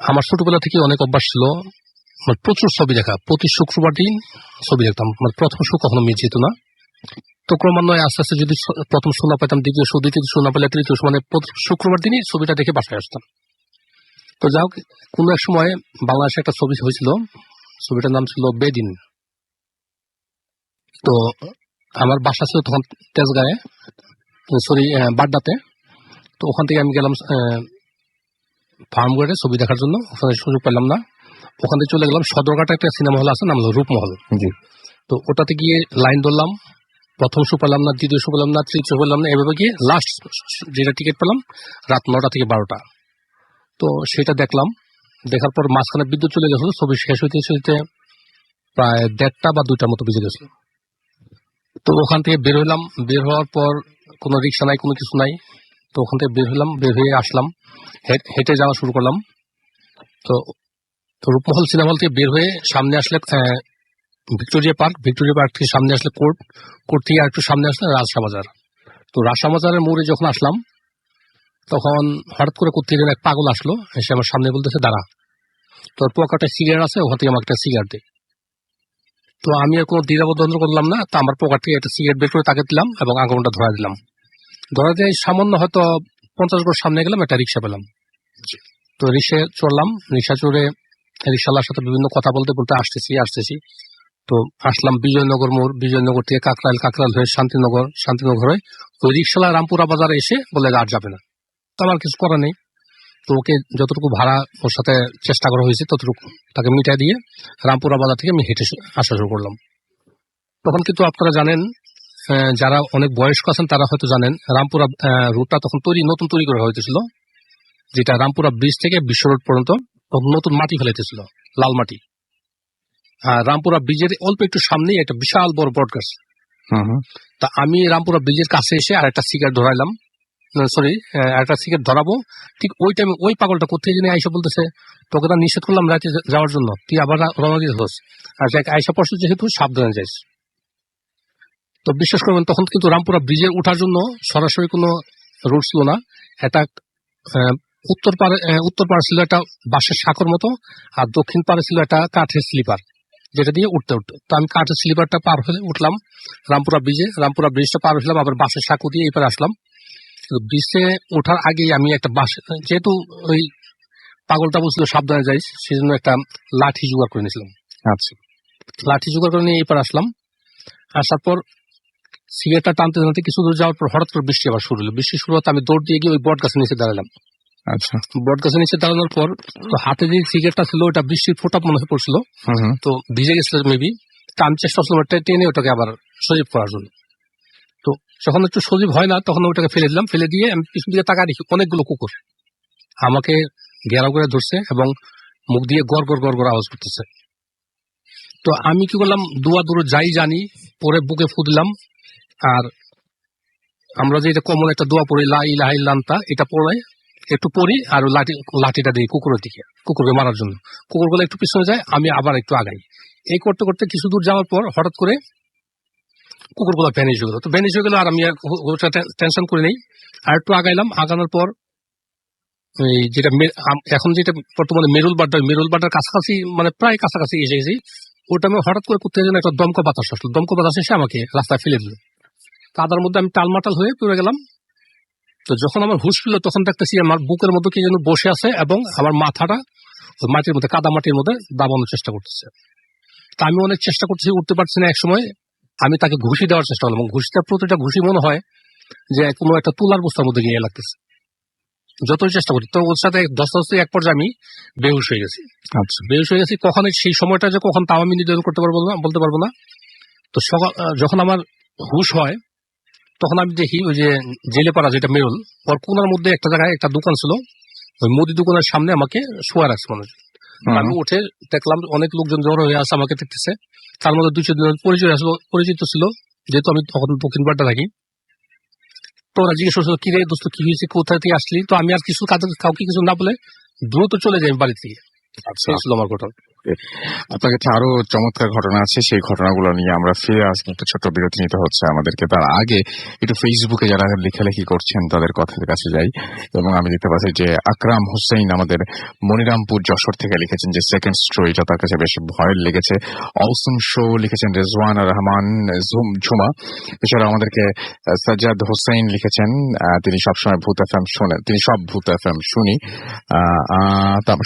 আমার ছোটবেলা থেকে অনেক অভ্যাস ছিল প্রচুর ছবি দেখা, প্রতি শুক্রবার দিন ছবি দেখতাম। প্রথম শো কখনো মিস যেত না, তো ক্রমান্বয়ে আস্তে আস্তে যদি প্রথম শো না পেতাম, দ্বিতীয় শো না পেলে তৃতীয় শো, প্রতি শুক্রবার দিনই ছবিটা দেখে বাসায় আসতাম। তো যাই হোক, কোন এক সময় বাংলাদেশে একটা ছবি হয়েছিল, ছবিটার নাম ছিল বেদিন। তো আমার বাসা ছিল তখন তেজগাঁয়ে, বাড্ডাতে। তো ওখান থেকে আমি গেলাম ফার্মগেটে ছবি দেখার জন্য, ওখানে সুযোগ পেলাম না। ওখান থেকে চলে গেলাম সদরঘাটে একটা সিনেমা হল আছে, নাম হলো রূপমহল। তো ওটাতে গিয়ে লাইন ধরলাম, প্রথম শো পেলাম না, দ্বিতীয় শো পেলাম না, তৃতীয় শো পেলাম না, এভাবে গিয়ে লাস্ট যেটা টিকিট পেলাম রাত 9টা থেকে 12টা। তো সেটা দেখলাম, দেখার পর মাঝখানে বিদ্যুৎ চলে গেছিল, ছবি শেষ হইতে প্রায় 1:30 বা 2টার মতো বেজে গেছিল। তো ওখান থেকে বের হইলাম, বের হওয়ার পর কোনো রিক্সা নাই, কোনো কিছু নাই। তো ওখান থেকে বের হয়ে আসলাম, হেঁটে যাওয়া শুরু করলাম। তো রূপমহল সিনেমা হল থেকে বের হয়ে সামনে আসলে ভিক্টোরিয়া পার্ক থেকে সামনে আসলে কোর্ট থেকে আর একটু সামনে আসলে রাজশাহ বাজার। তো রাসামাজারের মোড়ে যখন আসলাম তখন হঠাৎ করে কোথা থেকে এক পাগল আসলো, এসে আমার সামনে বলতেছে দাঁড়া, তোর পকেটে সিগারেট আছে, ওখান থেকে আমাকে একটা সিগারেট দে। তো আমি আর কোনো দ্বিধাবোধ করলাম না, তো আমার পকেট থেকে একটা সিগারেট বের করে তাকে দিলাম এবং আগুনটা ধরা দিলাম। ধরা দিয়ে সামান্য হয়তো 50 গজ সামনে গেলাম, একটা রিক্সা পেলাম। তো রিক্সায় চড়লাম, রিক্সা চড়ে রিক্সাওয়ালার সাথে বিভিন্ন কথা বলতে বলতে আসতেছি। তো আসলাম বিজয়নগর মোড়, বিজয়নগর থেকে কাকরাইল হয়ে শান্তিনগর হয়ে ওই রিক্সাওয়ালা রামপুরা বাজারে এসে বলে আর যাবে না। তো আমার কিছু করার নেই, তো ওকে যতটুকু ভাড়া ওর সাথে চেষ্টা করা হয়েছে ততটুকু তাকে মিটাই দিয়ে রামপুরা বাজার থেকে আমি হেঁটে আসা শুরু করলাম। তখন কিন্তু আপনারা জানেন, যারা অনেক বয়স্ক আছেন তারা হয়তো জানেন, রামপুরা রুটটা তখন নতুন তৈরি করা হইতেছিল, যেটা রামপুরা ব্রিজ থেকে বিশ্ব রোড পর্যন্ত তখন নতুন মাটি ফেলাইতেছিল, লাল মাটি। আর রামপুরা ব্রিজের অল্প একটু সামনেই একটা বিশাল বড় বট গাছ। তা আমি রামপুরা ব্রিজের কাছে এসে আর একটা সিগারেট ধরাইলাম, একটা সিগারেট ধরাবো, ঠিক ওই টাইমে ওই পাগলটা কোথায় জেনে আইসা বলতেছে, তোকে তো নিষেধ করলাম রাতে যাওয়ার জন্য, তুই আবার রওনা দিতে হোস, আর আইসা পড়ছো যেহেতু সাবধানে যাইস। তো বিশ্বাস করবেন তখন কিন্তু রামপুরা ব্রিজে ওঠার জন্য সরাসরি কোনো রোড ছিল না। এটা উত্তর পাড়ে ছিল একটা বাঁশের সাঁকোর মতো, আর দক্ষিণ পাড়ে ছিল একটা কাঠের স্লিপার, যেটা দিয়ে উঠতে তো আমি কাঠের স্লিপারটা পার হয়ে উঠলাম রামপুরা ব্রিজটা পার হলাম, আবার বাঁশের সাঁকো দিয়ে এপারে আসলাম। ব্রিজে ওঠার আগেই আমি একটা যেহেতু ওই পাগলটা বলছিল সাবধানে যাইস, সেই জন্য একটা লাঠি জোগাড় করে নিয়েছিলাম। আচ্ছা, লাঠি জোগাড় করে নিয়ে এপারে আসলাম। আসার পর সিগারেটটা টানতে কিছু দূর যাওয়ার পর হঠাৎ করে বৃষ্টি আবার শুরু হলো। বৃষ্টি শুরু হতে আমি দৌড় দিয়ে গিয়ে ওই বট গাছের নিচে দাঁড়ালাম। আচ্ছা, বট গাছের নিচে দাঁড়ানোর পর তো হাতে যে সিগারেটটা ছিল ওটা বৃষ্টির ফোঁটা মনে হয়ে পড়ছিল, তো ভিজে গেছিল মেবি। তা আমি চেষ্টা করছিলাম টেনে ওটাকে আবার সজীব করার জন্য। তো যখন একটু সজীব হয় না তখন ওটাকে ফেলে দিলাম। ফেলে দিয়ে আমি পিছন দিকে তাকায় দেখি অনেকগুলো কুকুর আমাকে ঘেরাও করে ধরছে এবং মুখ দিয়ে গড় গড় আওয়াজ করতেছে। তো আমি কি করলাম, দূরে যাই জানি পরে বুকে ফু দিলাম, আর আমরা যে এটা কমন একটা দোয়া পড়ি লা ইলাহা ইল্লাল্লাহ, এটা পড়ে একটু পড়ি, আর লাঠিটা দিই কুকুরের দিকে, কুকুরকে মারার জন্য। কুকুরগুলো একটু পিছনে যায়, আমি আবার একটু আগাই। এই করতে করতে কিছু দূর যাওয়ার পর হঠাৎ করে কুকুরগুলো ভ্যানিশ হয়ে গেল। তো ভ্যানিশ হয়ে গেল আর আমি টেনশন করে নেই, আর একটু আগানোর পর যেটা এখন যেটা বর্তমানে মেরুল বাড্ডার কাছাকাছি, মানে প্রায় কাছাকাছি এসে গেছি। ওটা আমি হঠাৎ করে কোথায় যেন একটা দমকা বাতাস আসলো, দমকা বাতাস এসে আমাকে রাস্তায় ফেলে দিল। কাদার মধ্যে আমি টালমাটাল হয়ে পড়ে গেলাম। তো যখন আমার হুঁশ ফিরল তখন দেখতেছি আমার বুকের মধ্যে কি যেন বসে আছে এবং আমার মাথাটা মাটির মধ্যে, কাদা মাটির মধ্যে দাবানোর চেষ্টা করতেছে। তা আমি অনেক চেষ্টা করতেছি, উঠতে পারছি না। এক সময় আমি তাকে ঘুষি দেওয়ার চেষ্টা করলাম, ঘুষিটা প্রতিটা ঘুষি মনে হয় যে কোনো একটা তুলার বস্তার মধ্যে গিয়ে লাগতেছে। যতই চেষ্টা করি তো ওর সাথে ধস্তে এক পর্যায়ে আমি বেহুশ হয়ে গেছি। আচ্ছা, বেহুশ হয়ে গেছি। কখন সেই সময়টা যে কখন তাও আমি নির্ধারণ বলতে পারবো না। তো যখন আমার হুশ হয় তখন আমি দেখি ওই যে জেলেপাড়া, যেটা মেরুল, ওর কোনার মধ্যে একটা জায়গায় একটা দোকান ছিল, ওই মুদি দোকানের সামনে আমাকে শোয়া রাখছে মানুষ। আমি উঠে দেখলাম অনেক লোকজন জড়ো হয়ে আছে, আমাকে দেখতেছে। তার মধ্যে 2-4 পরিচিত ছিল, যেহেতু আমি তখন দক্ষিণ পাড়টা থাকি। তো ওরা জিজ্ঞেস করছিল, কি রে দোস্ত, কি হয়েছে, কোথা থেকে আসলি? তো আমি আর কাউকে কিছু না বলে দ্রুত চলে যাই বাড়ি থেকে। আচ্ছা, ছিল আমার ঘটনা। আপনার কাছে আরো চমৎকার ঘটনা আছে, সেই ঘটনাগুলো নিয়ে আমরা ফিরে আসবো। একটা ছোট্ট বিরতি নিতে হচ্ছে আমাদেরকে। তার আগে একটু ফেসবুকে যারা লেখালেখি করছেন তাদের কথার কাছে যাই, এবং আমি দেখতে পাচ্ছি যে আকরাম হোসেন আমাদের মনিরামপুর যশোর থেকে লিখেছেন যে সেকেন্ড স্টোরিটা তার কাছে বেশ ভয়ের লেগেছে। অসম শো লিখেছেন রেজওয়ান রহমান ঝুমা। এছাড়া আমাদেরকে সাজ্জাদ হোসেন লিখেছেন তিনি সবসময় ভূত এফএম শোনেন, তিনি সব ভূত এফএম শুনি,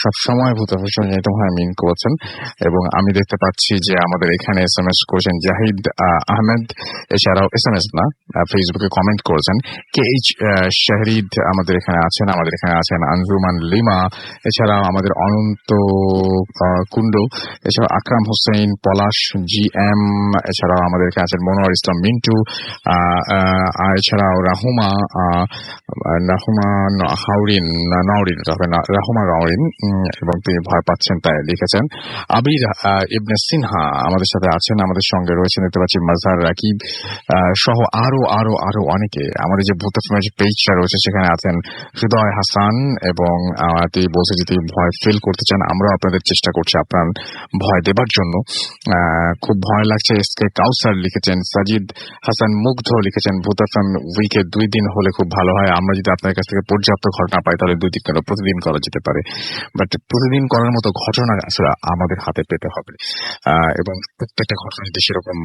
সবসময় ভূত এফএম শুনে যেতে হয় মিন করছেন। এবং আমি দেখতে পাচ্ছি যে আমাদের এখানে SMS করেছেন জাহিদ আহমেদ, এছাড়াও SMS না, ফেসবুকে কমেন্ট করেছেন KH শাহরিদ আমাদের এখানে আছেন আঞ্জুমান লিমা, এছাড়াও আমাদের অনন্ত কুন্ডু, এছাড়াও আকরাম হোসেন, পলাশ GM, এছাড়াও আমাদের এখানে আছেন মনোয়ার ইসলাম মিন্টু, এছাড়াও রাহুমা হাউরিন, রাহুমা রাউরিন, এবং তিনি ভয় পাচ্ছেন তাই লিখেছেন। আবির ইবনে সিনহা আমাদের সাথে আছেন, আমাদের সঙ্গে রয়েছেন দেখতে পাচ্ছি মাজহার রাকিব সহ আরো আরো আরো অনেকে। আমাদের যে ভূত এফএম যে পেজটা রয়েছে সেখানে আছেন হৃদয় হাসান, এবং তিনি বলছে যে তিনি ভয় ফিল করতে চান। আমরাও আপনাদের চেষ্টা করছি আপনার ভয় দেবার জন্য। খুব ভয় লাগছে এসকে কাউসার লিখেছেন, সাজিদ হাসান মুগ্ধ লিখেছেন ভূত এফএম উইকে 2 দিন হলে খুব ভালো হয়। আমরা যদি আপনার কাছ থেকে পর্যাপ্ত ঘটনা পাই তাহলে 2 দিন কেন, প্রতিদিন করা যেতে পারে, বাট প্রতিদিন করার মতো ঘটনা আসলে আমাদের হাতে পেতে হবে, এবং প্রত্যেকটা ঘটনা যদি সেরকম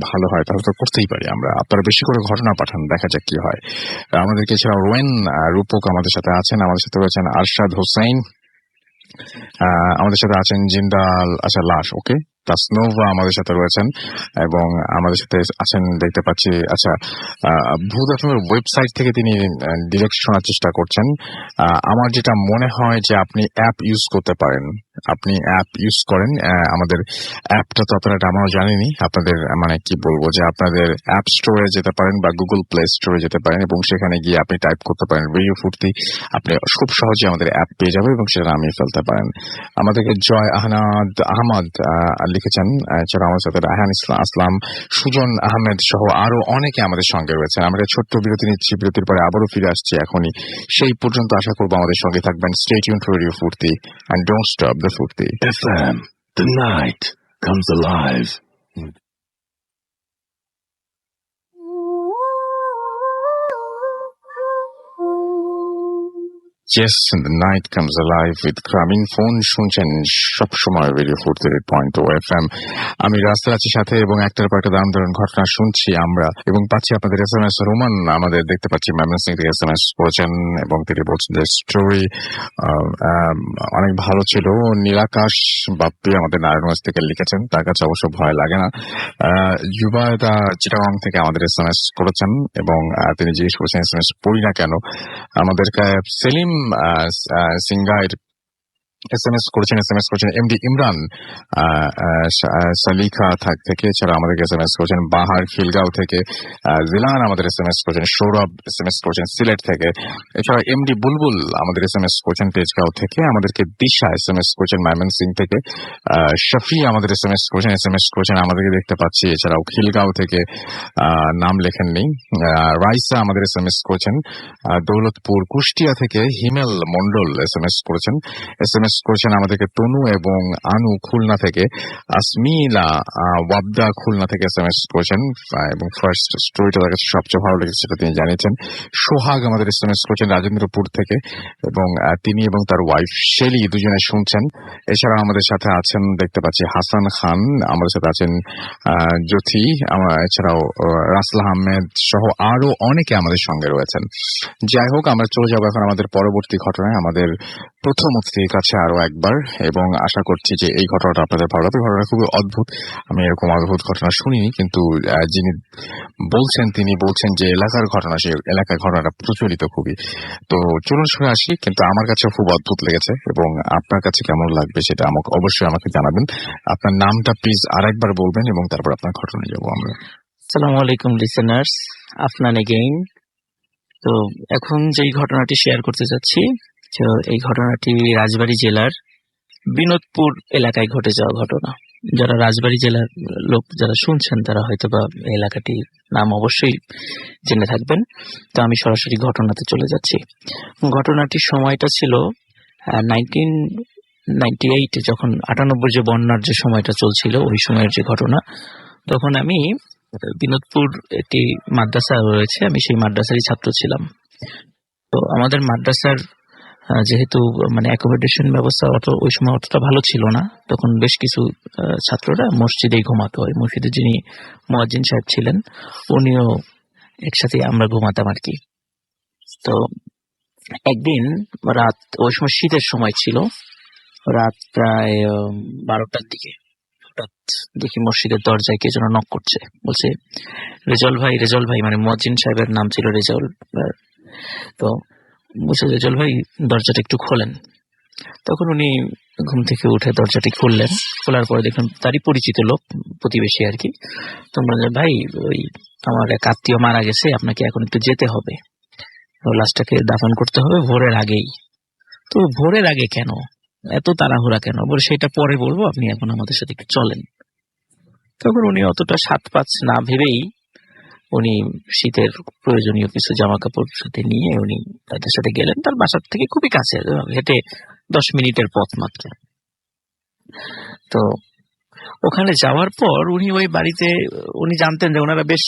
ভালো হয় তাহলে তো করতেই পারি আমরা। আপনারা বেশি করে ঘটনা পাঠান, দেখা যাক কি হয়। আমাদেরকে এছাড়া রোয়েন রূপক আমাদের সাথে আছেন, আমাদের সাথে রয়েছেন আরশাদ হোসেন, আমাদের সাথে আছেন জিন্দাল আচ্ছা লাশ ওকে তাসনোভা আমাদের সাথে রয়েছেন, এবং আমাদের সাথে আছেন দেখতে পাচ্ছি আচ্ছা ভূত এফএমের ওয়েবসাইট থেকে তিনি ডিরেক্ট শোনার চেষ্টা করছেন। আমার যেটা মনে হয় যে আপনি অ্যাপ ইউজ করতে পারেন, আপনি অ্যাপ ইউজ করেন। আমাদের অ্যাপটা তো আপনারা আমরাও জানিনি, আপনাদের মানে কি বলবো যে আপনাদের অ্যাপ স্টোরে যেতে পারেন বা গুগল প্লে স্টোরে যেতে পারেন, এবং সেখানে গিয়ে আপনি টাইপ করতে পারেন রেডিও ফুর্তি, আপনি খুব সহজে আমাদের অ্যাপ পেয়ে যাবেন এবং সেটা নামিয়ে ফেলতে পারেন। আমাদেরকে জয় আহমদ লিখেছেন, এছাড়া আমার সাথে রায়হান আসলাম, সুজন আহমেদ সহ আরো অনেকে আমাদের সঙ্গে রয়েছেন। আমরা ছোট্ট বিরতি নিচ্ছি, বিরতির পরে আবারও ফিরে আসছি এখনই। সেই পর্যন্ত আশা করবো আমাদের সঙ্গে থাকবেন। স্টে টিউনড ফর রেডিও ফুর্তি and don't stop the Furti. FM, the night comes alive. Yes, and the night comes alive with Gramin Phone শুনছেন সবসময় রেডিও 43.0 FM। আমি রাস্তায় আছি সাথে, এবং একটার পর একটা দারুণ দারুণ ঘটনা শুনছি আমরা, এবং পাচ্ছি আপনাদের SMS। রোমান আমাদের দেখতে পাচ্ছি ময়মনসিংহ থেকে SMS করেছেন, এবং তিনি বলছেন যে স্টোরি অনেক ভালো ছিল। নীলাকাশ বাপ্পি আমাদের নারায়ণগঞ্জ থেকে লিখেছেন, তার কাছে অবশ্য ভয় লাগে না। যুবায়দা চিটাগং থেকে আমাদের SMS করেছেন, এবং তিনি জিজ্ঞেস করেছেন SMS পড়ি না কেন। আমাদের সেলিম সিঙ্গাইর SMS করেছেন এমডি ইমরান সালিখা থেকে, এছাড়া আমাদেরকে SMS করেছেন বাহার খিলগাঁও থেকে, জিলান আমাদের SMS করেছেন, সৌরভ SMS করেছেন সিলেট থেকে, এছাড়া এমডি বুলবুল আমাদের SMS করেছেন তেজগাঁও থেকে, আমাদেরকে দিশা SMS করেছেন ময়মনসিংহ থেকে, শফি আমাদের SMS করেছেন আমাদেরকে দেখতে পাচ্ছি, এছাড়াও খিলগাঁও থেকে নাম লেখেননি। রাইসা আমাদের SMS করেছেন দৌলতপুর কুষ্টিয়া থেকে, হিমেল মন্ডল SMS করেছেন আমাদেরকে তনু এবং আনু খুলনা থেকে, আসমিলা ওয়াবদা খুলনা থেকে SMS করেছেন, এবং ফার্স্ট স্টোরিটা তার কাছে সবচেয়ে ভালো লেগেছে সেটা তিনি জানিয়েছেন। সোহাগ আমাদের SMS করেছেন রাজেন্দ্রপুর থেকে, এবং তিনি এবং তার ওয়াইফ শেলি দুজনে শুনছেন। এছাড়া আমাদের সাথে আছেন দেখতে পাচ্ছি হাসান খান, আমাদের সাথে আছেন জ্যোতি, এছাড়াও রাসেল আহমেদ সহ আরো অনেকে আমাদের সঙ্গে রয়েছেন। যাই হোক, আমরা চলে যাবো এখন আমাদের পরবর্তী ঘটনায়, আমাদের প্রথম অতিথির কাছে আরো একবার, এবং আশা করছি যে এই ঘটনাটা আপনাদের ভালো লাগবে। ঘটনাটা খুবই অদ্ভুত, আমি এরকম অদ্ভুত ঘটনা শুনিনি, কিন্তু যিনি বলছেন তিনি বলছেন যে এলাকার ঘটনা, সেই এলাকার ঘটনাটা প্রচলিত খুবই। তো চলুন শুনে আসি, কিন্তু আমার কাছে খুব অদ্ভুত লেগেছে, এবং আপনার কাছে কেমন লাগবে সেটা আমাকে অবশ্যই আমাকে জানাবেন। আপনার নামটা প্লিজ আরেকবার বলবেন, এবং তারপর আপনার ঘটনায় যাবো আমরা। আসসালামু আলাইকুম লিসেনার্স, আফনান এগেইন। তো এখন যেই ঘটনাটি শেয়ার করতে যাচ্ছি, তো এই ঘটনাটি রাজবাড়ী জেলার বিনোদপুর এলাকায় ঘটে যাওয়া ঘটনা। যারা রাজবাড়ী জেলার লোক যারা শুনছেন তারা হয়তো বা এলাকাটি নাম অবশ্যই জেনে থাকবেন। তো আমি সরাসরি ঘটনাতে চলে যাচ্ছি। ঘটনাটির সময়টা ছিল 1998, যখন 98 যে বন্যার যে সময়টা চলছিল ওই সময়ের যে ঘটনা। তখন আমি বিনোদপুর একটি মাদ্রাসা রয়েছে, আমি সেই মাদ্রাসারই ছাত্র ছিলাম। তো আমাদের মাদ্রাসার যেহেতু মানে অ্যাকোমোডেশন ব্যবস্থা ওই সময় অতটা ভালো ছিল না, তখন বেশ কিছু ছাত্ররা মসজিদেই ঘুমাতো হয়। মসজিদে যিনি মুয়াজ্জিন সাহেব ছিলেন উনিও একসাথে আমরা ঘুমাতাম আর কি। তো একদিন রাত, ওই সময় শীতের সময় ছিল, রাত প্রায় 12টার দিকে হঠাৎ দেখি মসজিদের দরজায় কে যেন নক করছে। বলছে রেজাউল ভাই, মানে মুয়াজ্জিন সাহেবের নাম ছিল রেজাউল। তো বলছে রেজাউল ভাই দরজাটা একটু খোলেন। তখন উনি ঘুম থেকে উঠে দরজাটি খুললেন। খোলার পরে দেখুন তারই পরিচিত লোক, প্রতিবেশী আর কি। তো বললেন ভাই, ওই আমার এক আত্মীয় মারা গেছে, আপনাকে এখন একটু যেতে হবে, লাশটাকে দাফন করতে হবে ভোরের আগেই। তো ভোরের আগে কেন? এত তাড়াহুড়া কেন? বলে সেটা পরে বলবো, আপনি এখন আমাদের সাথে একটু চলেন। তখন উনি অতটা সাত পাঁচ না ভেবেই উনি শীতের প্রয়োজনীয় কিছু জামা কাপড় সাথে নিয়ে উনি তাদের সাথে গেলেন। তার বাসার থেকে খুবই কাছে, হেঁটে 10 মিনিটের পথ মাত্র। তো ওখানে যাওয়ার পর উনি ওই বাড়িতে, উনি জানতেন যে ওনারা বেশ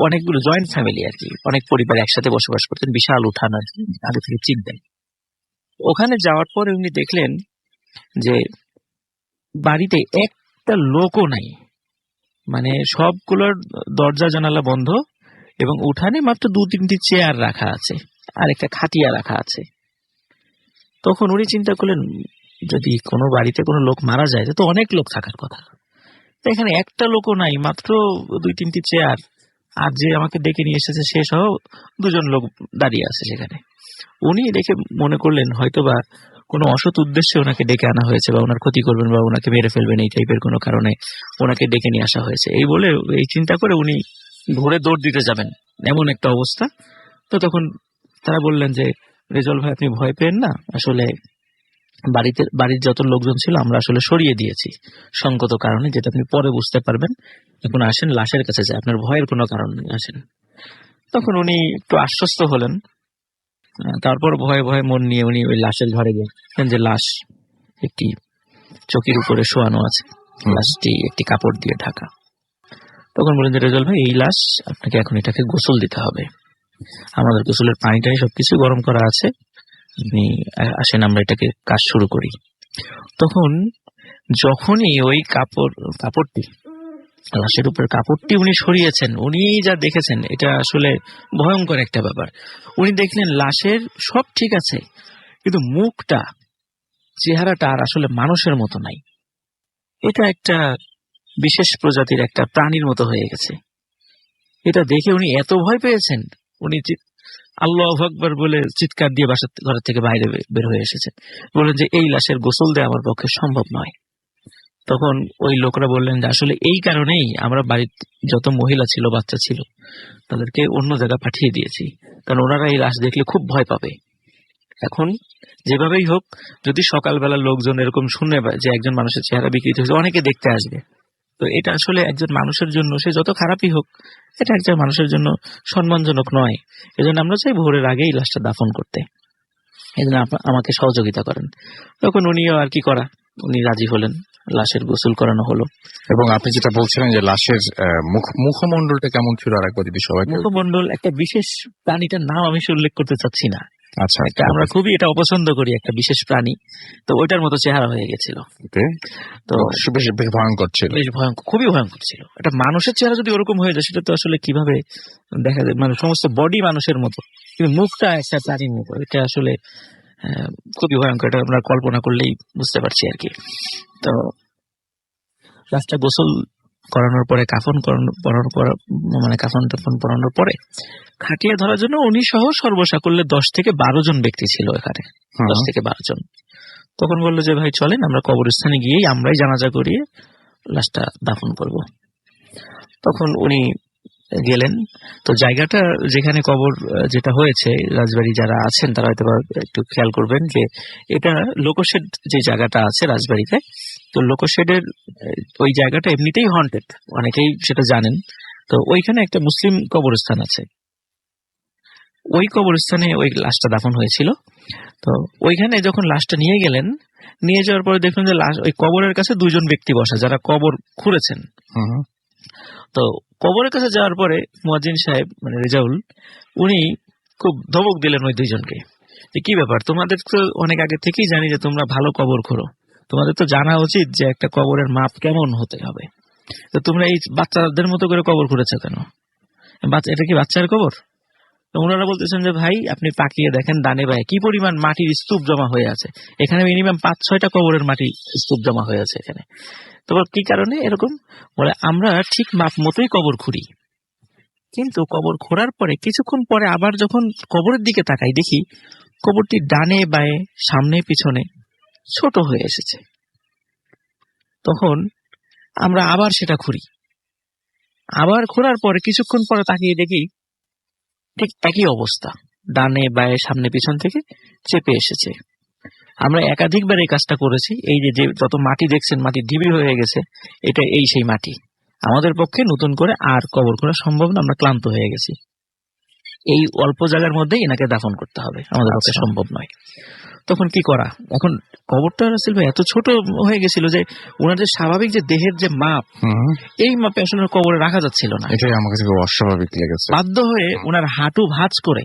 অনেকগুলো জয়েন্ট ফ্যামিলি আর কি, অনেক পরিবার একসাথে বসবাস করতেন, বিশাল উঠান আর কি, আগে থেকে চিনতেন। ওখানে যাওয়ার পরে উনি দেখলেন যে বাড়িতে একটা লোকও নাই, মানে সবগুলোর দরজা জানালা বন্ধ, এবং উঠানে মাত্র 2-3টি চেয়ার রাখা আছে আর একটা খাটিয়া রাখা আছে। তখন উনি চিন্তা করলেন, যদি কোনো বাড়িতে কোনো লোক মারা যায় তো অনেক লোক থাকার কথা, তো এখানে একটা লোকও নাই, মাত্র 2-3টি চেয়ার, আর যে আমাকে ডেকে নিয়ে এসেছে সে সহ 2জন লোক দাঁড়িয়ে আছে সেখানে। উনি দেখে মনে করলেন হয়তোবা কোনো অসৎ উদ্দেশ্যে ওনাকে ডেকে আনা হয়েছে, বা ওনার ক্ষতি করবেন বা ওনাকে মেরে ফেলবেন, এই টাইপের কোনো কারণে ওনাকে ডেকে নিয়ে আসা হয়েছে। এই বলে, এই চিন্তা করে উনি ঘুরে দৌড় দিতে যাবেন, এমন একটা অবস্থা। তো তখন তারা বললেন যে, রেজাউল ভাই আপনি ভয় পেন না, আসলে বাড়ির যত লোকজন ছিল আমরা আসলে সরিয়ে দিয়েছি সঙ্গত কারণে, যেটা আপনি পরে বুঝতে পারবেন। এখন আসেন লাশের কাছে যায়, আপনার ভয়ের কোনো কারণ নেই, আসেন। তখন উনি একটু আশ্বস্ত হলেন। তারপর ভয়ে ভয়ে মন নিয়ে উনি ওই লাশের ঘরে গেলেন, যে লাশ একটি চকির উপরে শোয়ানো আছে, লাশটি একটি কাপড় দিয়ে ঢাকা। তখন বলেন যে, রেজাউল ভাই এই লাশ আপনাকে এখন এটাকে গোসল দিতে হবে, আমাদের গোসলের পানিটাই সবকিছু গরম করা আছে, আপনি আসেন আমরা এটাকে কাজ শুরু করি। তখন যখনই ওই কাপড়টি লাশের উপর কাপড়টি উনি সরিয়েছেন, উনি যা দেখেছেন এটা আসলে ভয়ঙ্কর একটা ব্যাপার। উনি দেখলেন লাশের সব ঠিক আছে, কিন্তু মুখটা, চেহারাটা আর আসলে মানুষের মতো নাই, এটা একটা বিশেষ প্রজাতির একটা প্রাণীর মতো হয়ে গেছে। এটা দেখে উনি এত ভয় পেয়েছেন, উনি আল্লাহু আকবার বলে চিৎকার দিয়ে ঘর থেকে বাইরে বের হয়ে এসেছেন। বললেন যে এই লাশের গোসল দেওয়া আমার পক্ষে সম্ভব নয়। তখন ওই লোকরা বললেন যে আসলে এই কারণেই আমরা বাড়ির যত মহিলা ছিল, বাচ্চা ছিল, তাদেরকে অন্য জায়গা পাঠিয়ে দিয়েছি, কারণ ওনারা এই লাশ দেখলে খুব ভয় পাবে। এখন যেভাবেই হোক, যদি সকালবেলা লোকজন এরকম শুনে যে একজন মানুষের চেহারা বিকৃত হয়েছে, অনেকে দেখতে আসবে। তো এটা আসলে একজন মানুষের জন্য, সে যত খারাপই হোক, এটা একজন মানুষের জন্য সম্মানজনক নয়। এজন্য আমরা চাই ভোরের আগেই লাশটা দাফন করতে, এজন্য আমাকে সহযোগিতা করেন। তখন উনিও আর কি করা, উনি রাজি হলেন, লাশের গোসল করানো হলো। এবং আপনি যেটা বলছিলেন যে লাশের মুখমণ্ডলটা কেমন ছিল, আর একবার যদি সবাই। মুখমণ্ডল একটা বিশেষ প্রাণীটার নাম আমি উল্লেখ করতে চাচ্ছি না, আচ্ছা, আমরা খুবই এটা অপছন্দ করি, একটা বিশেষ প্রাণী, তো ওইটার মতো চেহারা হয়ে গেছিল। তো বেশ ভয়ঙ্কর ছিল, বেশ ভয়ঙ্কর, খুবই ভয়ঙ্কর ছিল। একটা মানুষের চেহারা যদি ওরকম হয়ে যায়, সেটা তো আসলে কিভাবে দেখা যায়, মানে সমস্ত বডি মানুষের মতো, কিন্তু মুখটা একটা প্রাণীর মতো, এটা আসলে খুবই ভয়ঙ্কর। এটা আমরা কল্পনা করলেই বুঝতে পারছি আর কি। তো লাশটা গোসল করানোর পরে, কাফন টাফন পরানোর পরে খাটিয়ে ধরার জন্য উনি সহ সর্বসাকুল্যে 10 থেকে 12 জন ব্যক্তি ছিল এখানে, 10 থেকে 12 জন। তখন বললো যে ভাই চলেন আমরা কবরস্থানে গিয়েই আমরাই জানাজা করিয়ে লাশটা দাফন করব। তখন উনি গেলেন। তো জায়গাটা যেখানে কবর যেটা হয়েছে, রাজবাড়ি যারা আছেন তারা হয়তো একটু খেয়াল করবেন যে এটা লোকশেড যে জায়গাটা আছে রাজবাড়িতে, তো লোকশেডের ওই জায়গাটা এমনিতেই হন্টেড, অনেকেই সেটা জানেন। তো ওইখানে একটা মুসলিম কবরস্থান আছে, ওই কবরস্থানে ওই লাশটা দাফন হয়েছিল। তো ওইখানে যখন লাশটা নিয়ে গেলেন, নিয়ে যাওয়ার পরে দেখলেন যে লাশ ওই কবরের কাছে 2 জন ব্যক্তি বসা, যারা কবর খুঁড়েছেন। তো কবরের কাছে যাওয়ার পরে মুয়াজ্জিন সাহেব, মানে রেজাউল, উনি খুব ধমক দিলেন ওই 2 জনকে, যে কি ব্যাপার, তোমাদের তো অনেক আগে থেকেই জানি যে তোমরা ভালো কবর খোঁড়ো, তোমাদের তো জানা উচিত যে একটা কবরের মাপ কেমন হতে হবে, তো তোমরা এই বাচ্চাদের মতো করে কবর খুঁড়েছো কেন? এটা কি বাচ্চার কবর? ওনারা বলতেছেন যে ভাই আপনি তাকিয়ে দেখেন ডানে বায়ে কি পরিমাণ মাটির স্তূপ জমা হয়ে আছে, এখানে মিনিমাম 5-6টা কবরের মাটির স্তূপ জমা হয়ে আছে এখানে। তো কি কারণে এরকম? বলে আমরা ঠিক মাপ মতোই কবর খুঁড়ি, কিন্তু কবর খোঁড়ার পরে কিছুক্ষণ পরে আবার যখন কবরের দিকে তাকাই, দেখি কবরটি ডানে বায়ে সামনে পিছনে ছোট হয়ে এসেছে। তখন আমরা আবার সেটা খুঁড়ি, আবার খোঁড়ার পরে কিছুক্ষণ পরে তাকিয়ে দেখি ঠিক একই অবস্থা, ডানে বায়ে সামনে পিছন থেকে চেপে এসেছে। আমরা একাধিকবার এই কাজটা করেছি। এই যে যত মাটি দেখছেন, মাটি ঢিবি হয়ে গেছে, এটা সেই মাটি। আমাদের পক্ষে নতুন করে আর কবর করা সম্ভব না, আমরা ক্লান্ত হয়ে গেছি। এই অল্প জায়গার মধ্যেই এনাকে দাফন করতে হবে, আমাদের পক্ষে সম্ভব নয়। তখন কি করা? এখন কবরটা রাসেল ভাই এত ছোট হয়ে গেছিল যে ওনার যে স্বাভাবিক যে দেহের যে মাপ, এই মাপে আসলে কবরে রাখা যাচ্ছিল না। এটাই আমার কাছে খুব অস্বাভাবিক লেগেছে। বাধ্য হয়ে ওনার হাঁটু ভাঁজ করে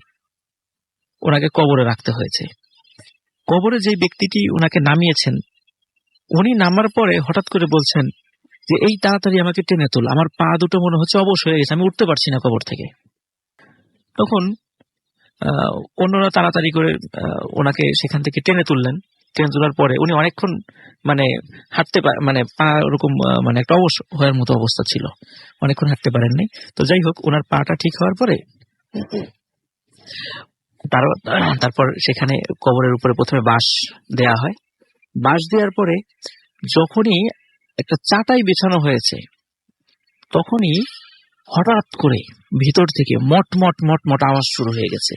ওনাকে কবরে রাখতে হয়েছে। কবরে যে ব্যক্তিটি ওনাকে নামিয়েছেন, উনি নামার পরে হঠাৎ করে বলছেন যে এই তাড়াতাড়ি আমাকে টেনে তোল, আমার পা দুটো মনে হচ্ছে অবশ হয়ে গেছে, আমি উঠতে পারছি না কবর থেকে। তখন অন্যরা তাড়াতাড়ি করে ওনাকে সেখান থেকে টেনে তুললেন। টেনে তোলার পরে উনি অনেকক্ষণ মানে হাঁটতে মানে পা ওরকম মানে একটা অবশ হওয়ার মতো অবস্থা ছিল, অনেকক্ষণ হাঁটতে পারেননি। তো যাই হোক, ওনার পাটা ঠিক হওয়ার পরে তারপর সেখানে কবরের উপরে প্রথমে বাঁশ দেয়া হয়। বাঁশ দেওয়ার পরে যখনই একটা চাটাই বিছানো হয়েছে, তখনই হঠাৎ করে ভিতর থেকে মট মট মট মট আওয়াজ শুরু হয়ে গেছে,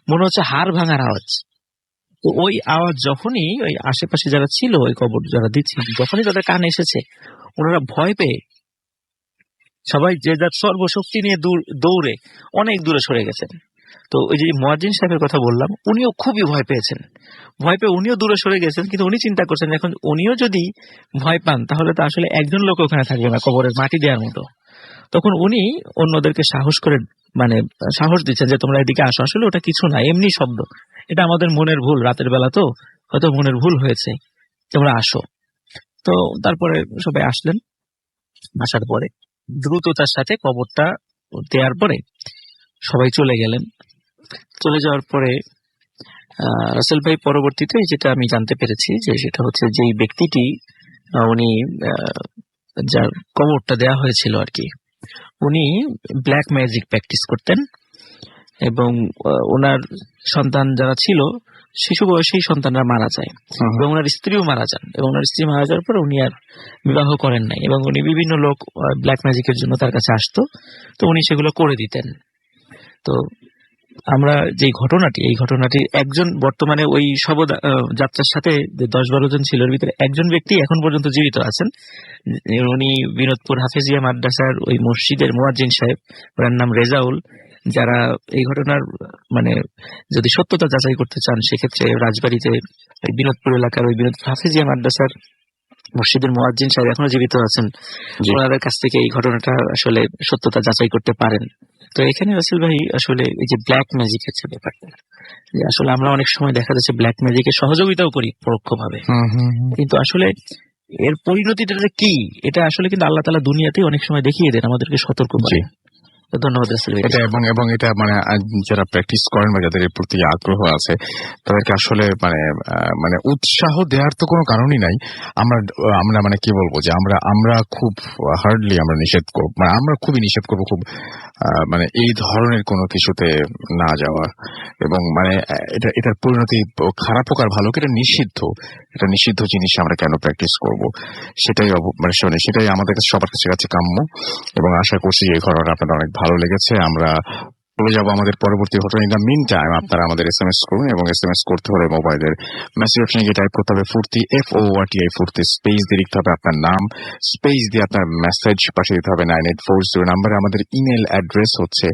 মনে হচ্ছে হাড় ভাঙার আওয়াজ। তো ওই আওয়াজ যখনই ওই আশেপাশে যারা ছিল, ওই কবর যারা দিচ্ছিল, যখনই তাদের কানে এসেছে, ওনারা ভয় পেয়ে সবাই যে যার সর্বশক্তি নিয়ে দৌড়ে অনেক দূরে সরে গেছেন। তো ওই যে মুয়াজ্জিন সাহেবের কথা বললাম, উনিও খুবই ভয় পেয়েছেন। ভয় পেয়ে উনিও দূরে সরে গেছেন, কিন্তু উনি চিন্তা করছেন এখন উনিও যদি ভয় পান তাহলে তো আসলে একজন লোক ওখানে থাকবে না কবরের মাটি দেওয়ার মতো। তখন উনি অন্যদেরকে সাহস করে মানে সাহস দিচ্ছেন যে তোমরা এদিকে আসো, আসলে ওটা কিছু না, এমনি শব্দ, এটা আমাদের মনের ভুল, রাতের বেলা তো হয়তো মনের ভুল হয়েছে, তোমরা আসো। তো তারপরে সবাই আসলেন। আসার পরে দ্রুততার সাথে কবরটা দেওয়ার পরে সবাই চলে গেলেন। চলে যাওয়ার পরে রাসেল ভাই পরবর্তীতে যেটা আমি জানতে পেরেছি যে সেটা হচ্ছে যে ব্যক্তিটি উনি যার কবরটা দেয়া হয়েছিল আর কি, উনি ব্ল্যাক ম্যাজিক প্র্যাকটিস করতেন এবং ওনার সন্তান যারা ছিল শিশু বয়সেই সন্তানরা মারা যায় এবং ওনার স্ত্রীও মারা যান, এবং ওনার স্ত্রী মারা যাওয়ার পর উনি আর বিবাহ করেন নাই, এবং উনি বিভিন্ন লোক ব্ল্যাক ম্যাজিকের জন্য তার কাছে আসতো, তো উনি সেগুলো করে দিতেন। তো আমরা যে ঘটনাটি, এই ঘটনাটি একজন বর্তমানে ওই শবযাত্রার সাথে যে 10-12 জন ছিল, এর ভিতরে একজন ব্যক্তি এখন পর্যন্ত জীবিত আছেন। উনি বিনোদপুর হাফেজিয়া মাদ্রাসার ওই মসজিদের মুয়াজ্জিন সাহেব, ওনার নাম রেজাউল। যারা এই ঘটনার মানে যদি সত্যতা যাচাই করতে চান, সেক্ষেত্রে রাজবাড়িতে বিনোদপুর এলাকার ওই বিনোদপুর হাফেজিয়া মাদ্রাসার মসজিদের মুয়াজ্জিন সাহেব এখনো জীবিত আছেন, ওনাদের কাছ থেকে এই ঘটনাটা আসলে সত্যতা যাচাই করতে পারেন। তো এখানে রাসেল ভাই আসলে এই যে ব্ল্যাক ম্যাজিক আছে ব্যাপারটা, যে আসলে আমরা অনেক সময় দেখা যাচ্ছে ব্ল্যাক ম্যাজিকের সহযোগিতাও করি পরোক্ষভাবে, কিন্তু আসলে এর পরিণতিটা কি, এটা আসলে কিন্তু আল্লাহ তাআলা দুনিয়াতেই অনেক সময় দেখিয়ে দেন, আমাদেরকে সতর্ক করে। ধন্যবাদ রাসেল ভাই। এটা এবং এটা মানে যারা প্র্যাকটিস করেন বা যাদের এর প্রতি আগ্রহ আছে তাদেরকে আসলে মানে উৎসাহ দেওয়ার তো কোনো কারণই নাই। আমরা মানে কি বলবো যে আমরা খুব হার্ডলি আমরা নিষেধ করব, মানে আমরা খুবই নিষেধ করবো খুব মানে এই ধরনের কোনো কিছুতে না যাওয়া, এবং মানে এটার পরিণতি খারাপ হোক আর ভালো হোক, এটা নিষিদ্ধ জিনিস আমরা কেন প্র্যাকটিস করব, সেটাই মানে সেটাই আমাদের কাছে সবার কাছে কাম্য। এবং আশা করছি এই ঘটনা আপনাদের অনেক ভালো লেগেছে। আমরা চলে যাবো আমাদের পরবর্তী ঘটনা। ইন দ্য মিন টাইম আপনারা আমাদের SMS করুন, এবং SMS করতে হলে মোবাইলের মেসেজ অপশনে গিয়ে টাইপ করতে হবে ফুর্তি, FORTI ফুর্তি, স্পেস দিয়ে লিখতে হবে আপনার নাম, স্পেস দিয়ে আপনার মেসেজ পাঠিয়ে দিতে হবে 9840 নাম্বারে। আমাদের ইমেল অ্যাড্রেস হচ্ছে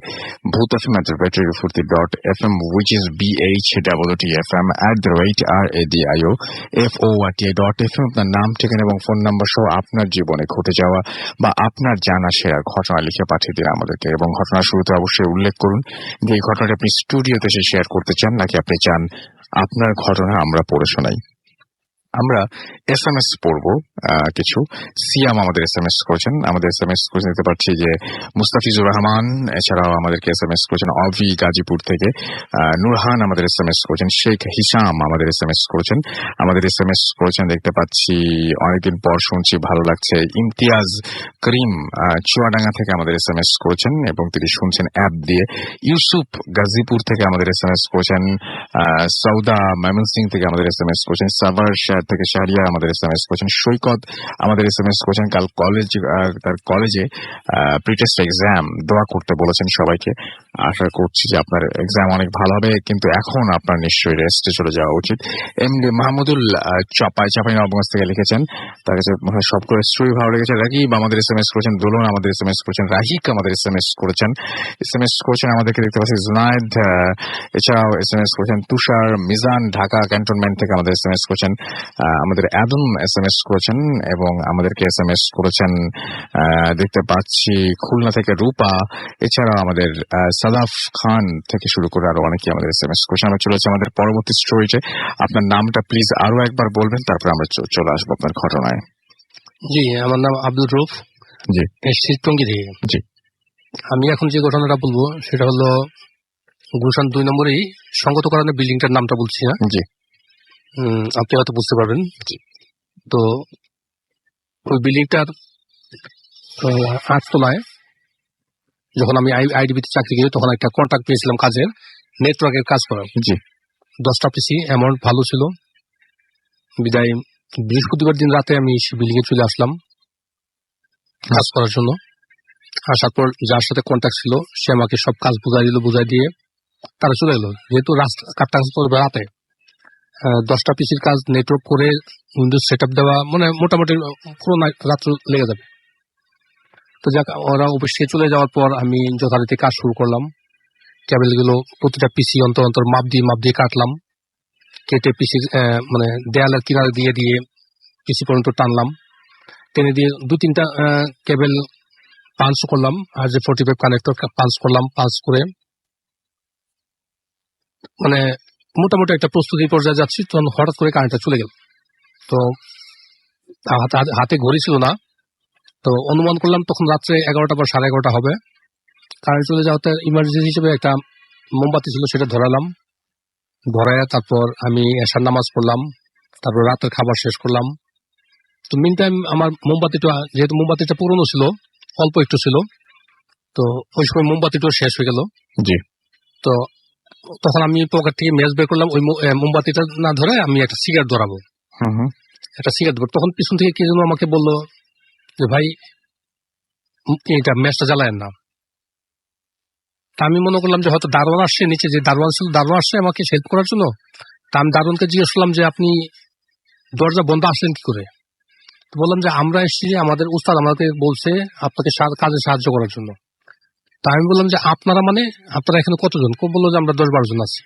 bhutfm@radiofuርቲ.fm which is BHWTFM@radio.FORTI.FM। আপনার নাম, ঠিকানা এবং ফোন নাম্বার সহ আপনার জীবনে ঘটে যাওয়া বা আপনার জানা সেরা ঘটনা লিখে পাঠিয়ে দিন আমাদেরকে, এবং ঘটনার শুরুতে অবশ্যই উল্লেখ করুন যে এই ঘটনাটা আপনি স্টুডিওতে এসে শেয়ার করতে চান নাকি আপনি চান আপনার ঘটনা আমরা পড়ে শোনাই। আমরা SMS পড়বো কিছু। সিয়াম আমাদের SMS করেছেন, আমাদের SMS করে নিতে পারছি যে মুস্তাফিজুর রহমান, এছাড়াও আমাদেরকে SMS করেছেন অভি গাজীপুর থেকে, নুরহান আমাদের SMS করেছেন, শেখ হিসাম আমাদের SMS করেছেন, আমাদের SMS করেছেন দেখতে পাচ্ছি অনেকদিন পর শুনছি ভালো লাগছে, ইমতিয়াজ করিম চুয়াডাঙ্গা থেকে আমাদের SMS করেছেন এবং তিনি শুনছেন অ্যাপ দিয়ে, ইউসুফ গাজীপুর থেকে আমাদের SMS করেছেন, সৌদা ময়মনসিং থেকে আমাদের SMS করেছেন, সাভার শাহরিয়ার থেকে শাহরিয়ার আমাদের SMS করেছেন। সৈকত আমাদের SMS করেছেন কাল তার কলেজে প্রিটেস্ট এক্সাম দোয়া করতে বলেছেন সবাইকে। আশা করছি যে আপনার এক্সাম অনেক ভালো হবে, কিন্তু এখন আপনার নিশ্চয়ই রেস্টে চলে যাওয়া উচিত। এমডি মাহমুদুল চাপাই নবগঞ্জ থেকে লিখেছেন, তার কাছে সবগুলো স্টোরি ভালো লেগেছে। রাকিব আমাদের SMS করেছেন, দোলন আমাদের SMS করেছেন, রাহিক আমাদের SMS করেছেন আমাদেরকে দেখতে পাচ্ছি, জুনায়েদ এছাড়াও SMS করেছেন, তুষার, মিজান ঢাকা ক্যান্টনমেন্ট থেকে আমাদের SMS করেছেন, আমাদের আদম SMS করেছেন এবং আমাদেরকে SMS করেছেন দেখতে পাচ্ছি খুলনা থেকে রূপা, এছাড়াও আমাদের সাদাফ খান থেকে শুরু করে আরো অনেকে আমাদের SMS করেছেন। আমরা চলে যাচ্ছি আমাদের পরবর্তী স্টোরিতে। আপনার নামটা প্লিজ আরো একবার বলবেন, তারপরে আমরা চলে আসবো আপনার ঘটনায়। জি, আমার নাম আব্দুল রউফ। জি, এসছি টঙ্গী থেকে। জি, আমি এখন যে ঘটনাটা বলবো সেটা হলো গুলশান 2 নম্বরেই সঙ্গত কারণে বিল্ডিংটার নামটা বলছি না, জি, আপনি হয়তো বুঝতে পারবেন। তো ওই বিল্ডিংটার 8 তলায় যখন আমি আইডিবিতে চাকরি করি তখন একটা কন্ট্রাক্ট পেয়েছিলাম কাজের, নেটওয়ার্কের কাজ করার। জি, 10টা পিসি, অ্যামাউন্ট ভালো ছিল। বিদায় বৃহস্পতিবার দিন রাতে আমি বিল্ডিং এ চলে আসলাম কাজ করার জন্য। আসার পর যার সাথে কন্ট্যাক্ট ছিল সে আমাকে সব কাজ বুঝাই দিয়ে তারা চলে গেল। যেহেতু কাজ করবে রাতে, 10টা পিসির কাজ নেটওয়ার্ক করে উইন্ডোজ সেট আপ দেওয়া, মানে মোটামুটি পুরো রাত্র লেগে যাবে। তো যাক, ওরা অফিসে চলে যাওয়ার পর আমি যথারীতি কাজ শুরু করলাম। কেবল গুলো প্রতিটা পিসি অন্তর অন্তর মাপ দিয়ে কাটলাম, কেটে পিসির মানে দেয়ালের কিনারে দিয়ে পিসি পর্যন্ত টানলাম। টেনে দিয়ে 2-3টা কেবল পাঞ্চ করলাম, আর যে 45 কানেক্টর পাঞ্চ করলাম। পাঞ্চ করে মানে মোটামুটি একটা প্রস্তুতি পর্যায়ে যাচ্ছি, তখন হঠাৎ করে কারেন্টটা চলে গেল। তো হাতে ঘড়ি ছিল না, তো অনুমান করলাম তখন রাত্রে 11টা বা 11:30 হবে। কারেন্ট চলে যাওয়াতে ইমার্জেন্সি হিসেবে একটা মোমবাতি ছিল, সেটা ধরালাম। ধরায় তারপর আমি এশার নামাজ পড়লাম, তারপর রাতের খাবার শেষ করলাম। তো মিন টাইম আমার মোমবাতিটা, যেহেতু মোমবাতিটা পুরনো ছিল, অল্প একটু ছিল, তো ওই সময় মোমবাতিটাও শেষ হয়ে গেল। জি। তো তখন আমি পকেট থেকে ম্যাচ বের করলাম, ওই মোমবাতিটা না ধরে আমি একটা সিগারেট ধরাবো। একটা সিগারেট ধরবো, তখন পিছন থেকে কে যেন আমাকে বললো যে ভাই এটা ম্যাচটা জ্বালায়েন না। তা আমি মনে করলাম যে হয়তো দারোয়ান আসছে, নিচে যে দারোয়ান ছিল দারোয়ান আসছে আমাকে হেল্প করার জন্য। তা আমি দারোয়ানকে জিজ্ঞেস করলাম যে আপনি দরজা বন্ধ আসলেন কি করে? তো বললাম যে আমরা এসেছি, আমাদের উস্তাদ আমাকে বলছে আপনাকে কাজে সাহায্য করার জন্য। তা আমি বললাম যে আপনারা এখানে কতজন? বললো যে আমরা 10-12 জন আছি।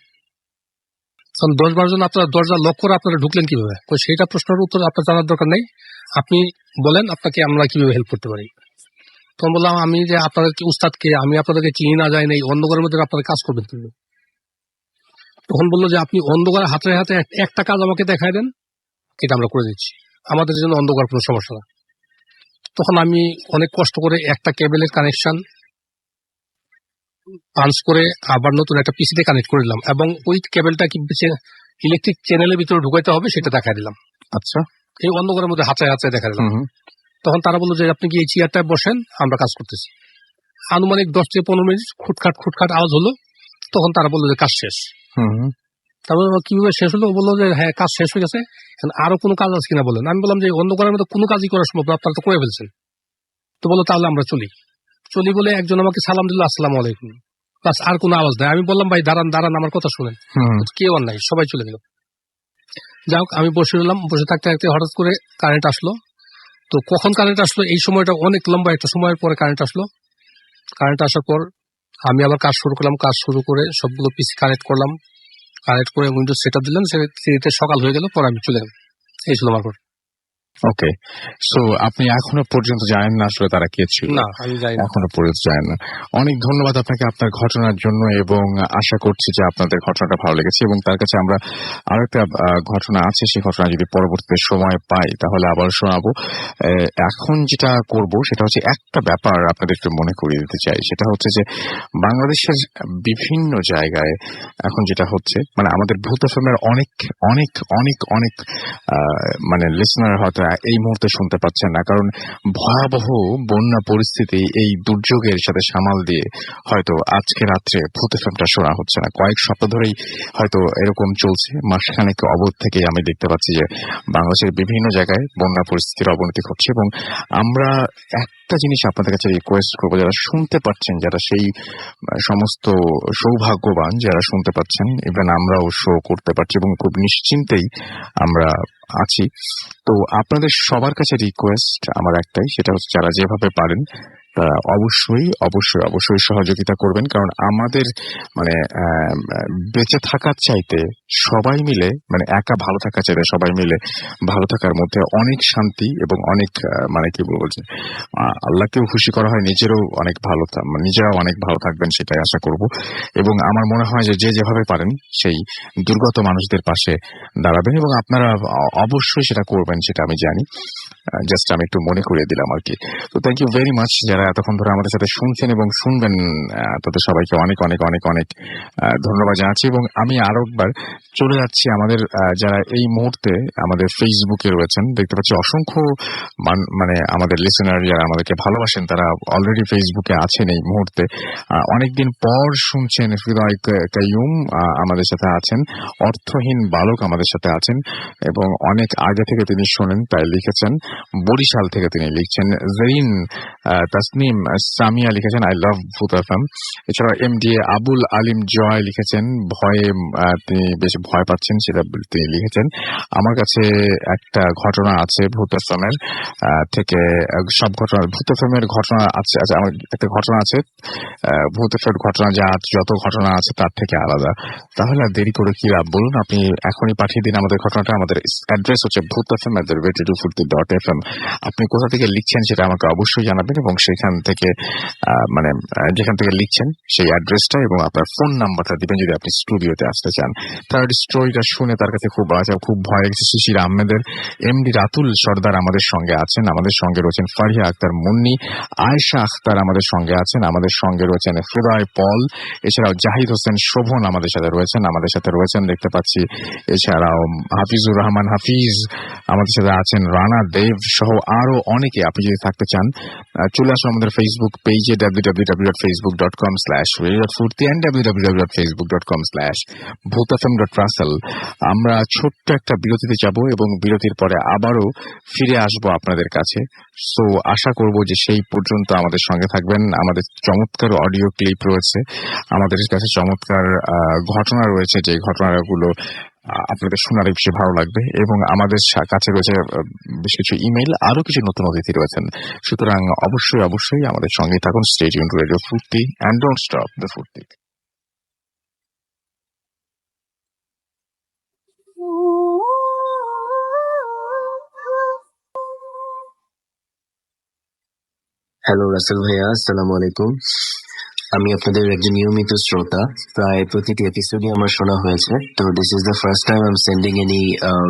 10-12 জন আপনারা দরজা লক করে আপনারা ঢুকলেন কিভাবে? সেইটা প্রশ্নের উত্তর আপনার জানার দরকার নেই, আপনি বলেন আপনাকে আমরা কিভাবে হেল্প করতে পারি। তখন বললাম আমি যে আপনাদের কি উস্তাদকে আমি আপনাদেরকে চিনি না যাই নাই, অন্ধকারের মধ্যে আপনারা কাজ করবেন কিন্তু। তখন বললো যে আপনি অন্ধকারে হাতে হাতে একটা কাজ আমাকে দেখায় দেন, এটা আমরা করে দিচ্ছি, আমাদের জন্য অন্ধকার কোনো সমস্যা না। তখন আমি অনেক কষ্ট করে একটা কেবলের কানেকশন পাঞ্চ করে আবার নতুন একটা পিসিতে কানেক্ট করে দিলাম, এবং ওই কেবলটা কি ইলেকট্রিক চ্যানেলের ভিতরে ঢুকাইতে হবে সেটা দেখা দিলাম। আচ্ছা, এই অন্ধকারের মধ্যে হাতে দেখা দিলাম। তখন তারা বললো যে আপনি কি এই চেয়ারটায় বসেন, আমরা কাজ করতেছি। আনুমানিক 10-15 মিনিট খুটখাট আওয়াজ হলো, তখন তারা বললো যে কাজ শেষ। তারপর কিভাবে শেষ হলো? বললো যে হ্যাঁ কাজ শেষ হয়ে গেছে, আরো কোনো কাজ আছে কিনা বলেন। আমি বললাম যে অন্ধকারের মধ্যে কোনো কাজই করা সম্ভব না, আপনারা তো করে ফেলছেন। তো বললো তাহলে আমরা চলি বলে একজন আমাকে সালাম দিল, আসসালামু আলাইকুম, বাস, আর কোনো আওয়াজ নাই। আমি বললাম ভাই দাঁড়ান আমার কথা শুনেন। কেউ আর নাই, সবাই চলে গেল। যাই হোক, আমি বসে রইলাম, বসে থাকতে হঠাৎ করে কারেন্ট আসলো। তো কখন কারেন্ট আসলো? এই সময়টা অনেক লম্বা একটা সময়ের পরে কারেন্ট আসলো। কারেন্ট আসার পর আমি আবার কাজ শুরু করলাম। কাজ শুরু করে সবগুলো পিসি কানেক্ট করলাম, কানেক্ট করে উইন্ডোজ সেট আপ দিলাম। সেটা সকাল হয়ে গেল, পরে আমি চলে গেলাম। এই ছিল আমার। ওকে, সো আপনি এখনো পর্যন্ত জানেন না আসলে তারা কে ছিল? না, আমি জানি না, এখনো পর্যন্ত জানেন না। অনেক ধন্যবাদ আপনাকে আপনার ঘটনার জন্য, এবং আশা করছি যে আপনাদের ঘটনাটা ভালো লেগেছে। এবং তার কাছে আমরা আরো একটা ঘটনা আছে, সেই ঘটনা যদি পরবর্তীতে সময় পাই তাহলে আবার শোনাবো। এখন যেটা করব সেটা হচ্ছে একটা ব্যাপার আপনাদের একটু মনে করিয়ে দিতে চাই। সেটা হচ্ছে যে বাংলাদেশের বিভিন্ন জায়গায় এখন যেটা হচ্ছে, মানে আমাদের ভূত এফএমের অনেক অনেক অনেক অনেক মানে লিসনার হয়তো হয়তো এই মুহূর্তে শুনতে পাচ্ছেন না, কারণ ভয়াবহ বন্যা পরিস্থিতি, এই দুর্যোগের সাথে সামাল দিয়ে হয়তো আজকে রাত্রে ভূত এফএমটা শোনা হচ্ছে না। কয়েক সপ্তাহ ধরেই হয়তো এরকম চলছে। মাসখানেক অবধ থেকে আমি দেখতে পাচ্ছি যে বাংলাদেশের বিভিন্ন জায়গায় বন্যা পরিস্থিতির অবনতি ঘটছে, এবং আমরা একটা জিনিস আপনাদের কাছে রিকোয়েস্ট করবো, যারা শুনতে পাচ্ছেন, যারা সেই সমস্ত সৌভাগ্যবান যারা শুনতে পাচ্ছেন, ইভেন আমরাও শো করতে পারছি এবং খুব নিশ্চিন্তেই আমরা আছি, তো আপনাদের সবার কাছে রিকোয়েস্ট আমার একটাই, সেটা হচ্ছে যারা যেভাবে পারেন তারা অবশ্যই অবশ্যই অবশ্যই সহযোগিতা করবেন। কারণ আমাদের মানে বেঁচে থাকার চাইতে সবাই মিলে, মানে একা ভালো থাকার চাইতে সবাই মিলে ভালো থাকার মধ্যে অনেক শান্তি এবং অনেক মানে কি বলবো যে আল্লাহকেও খুশি করা হয়, নিজেরাও অনেক নিজেরাও অনেক ভালো থাকবেন সেটাই আশা করব। এবং আমার মনে হয় যে যেভাবে পারেন সেই দুর্গত মানুষদের পাশে দাঁড়াবেন, এবং আপনারা অবশ্যই সেটা করবেন, সেটা আমি জানি। জাস্ট আমি একটু মনে করিয়ে দিলাম আর কি। তো থ্যাংক ইউ ভেরি মাচ যারা এতক্ষণ ধরে আমাদের সাথে শুনছেন এবং শুনবেন, তাদের সবাইকে অনেক অনেক অনেক অনেক ধন্যবাদ জানাচ্ছি। এবং আমি আরো একবার চলে যাচ্ছি আমাদের যারা এই মুহূর্তে আমাদের ফেসবুকে রয়েছেন, দেখতে পাচ্ছি অসংখ্য মানে আমাদের লিসেনার যারা আমাদেরকে ভালোবাসেন তারা অলরেডি ফেসবুকে আছেন এই মুহূর্তে। অনেকদিন পর শুনছেন হৃদয় কাইয়ুম আমাদের সাথে আছেন, অর্থহীন বালক আমাদের সাথে আছেন, এবং অনেক আগে থেকে তিনি শোনেন তাই লিখেছেন। বরিশাল থেকে তিনি লিখছেন। জরিন তাসনিম সামিয়া লিখেছেন আই লাভ ভূত এফএম। এছাড়া এমডিএ আবুল আলিম জয় লিখেছেন ভয়ে তিনি বেশ ভয় পাচ্ছেন, সেটা তিনি লিখেছেন। আমার কাছে একটা ঘটনা আছে ভূত এফএমের থেকে, সব ঘটনা ভূত এফএমের ঘটনা আছে, আমার একটা ঘটনা আছে ভূত এফএমের ঘটনা যা যত ঘটনা আছে তার থেকে আলাদা। তাহলে আর দেরি করে কি বলুন, আপনি এখনই পাঠিয়ে দিন আমাদের ঘটনাটা। আমাদের অ্যাড্রেস হচ্ছে bhuthfm@radio240.fm। আপনি কোথা থেকে লিখছেন সেটা আমাকে অবশ্যই জানাবেন, এবং সেখান থেকে মানে যেখান থেকে লিখছেন সেই অ্যাড্রেসটা এবং আপনার ফোন নাম্বারটা দিবেন যদি আপনি স্টুডিওতে আসতে চান। তার স্টোরিটা শুনে তার কাছে খুব ভয় লেগেছে। শিশির আহমেদের এমডি রাতুল সর্দার আমাদের সঙ্গে আছেন, আমাদের সঙ্গে রয়েছেন ফারিয়া আক্তার মুন্নি, আয়েশা আখতার আমাদের সঙ্গে আছেন, আমাদের সঙ্গে রয়েছেন হৃদয় পল, এছাড়াও জাহিদ হোসেন শোভন আমাদের সাথে রয়েছেন দেখতে পাচ্ছি। এছাড়াও হাফিজুর রহমান হাফিজ আমাদের সাথে আছেন, রানা দেব সহ আরো অনেকে। আপনি যদি থাকতে চান চলে আসুন আমাদের ফেসবুক পেজে www.facebook.com/radio.furti and www.facebook.com/bhuthfm.russell। আমরা ছোট্ট একটা বিরতিতে যাব এবং বিরতির পরে আবারও ফিরে আসবো আপনাদের কাছে। সো আশা করব যে সেই পর্যন্ত আমাদের সঙ্গে থাকবেন। আমাদের চমৎকার অডিও ক্লিপ রয়েছে, আমাদের কাছে চমৎকার ঘটনা রয়েছে, যে ঘটনাগুলো আপনাদের শোনার বেশি ভালো লাগবে, এবং আমাদের কাছে রয়েছে বেশ কিছু ইমেল, আরো কিছু নতুন অতিথি রয়েছেন। সুতরাং অবশ্যই অবশ্যই আমাদের সঙ্গে থাকুন। স্টে টিউনড টু রেডিও ফুর্তি এন্ড ডোন্ট স্টপ দ্য ফুর্তি। হ্যালো রাসেল ভাইয়া, আসসালামু আলাইকুম। আমি আপনাদের একজন নিয়মিত শ্রোতা, প্রায় প্রতিটি এপিসোডই আমার শোনা হয়েছে। তো this is the first time I am sending any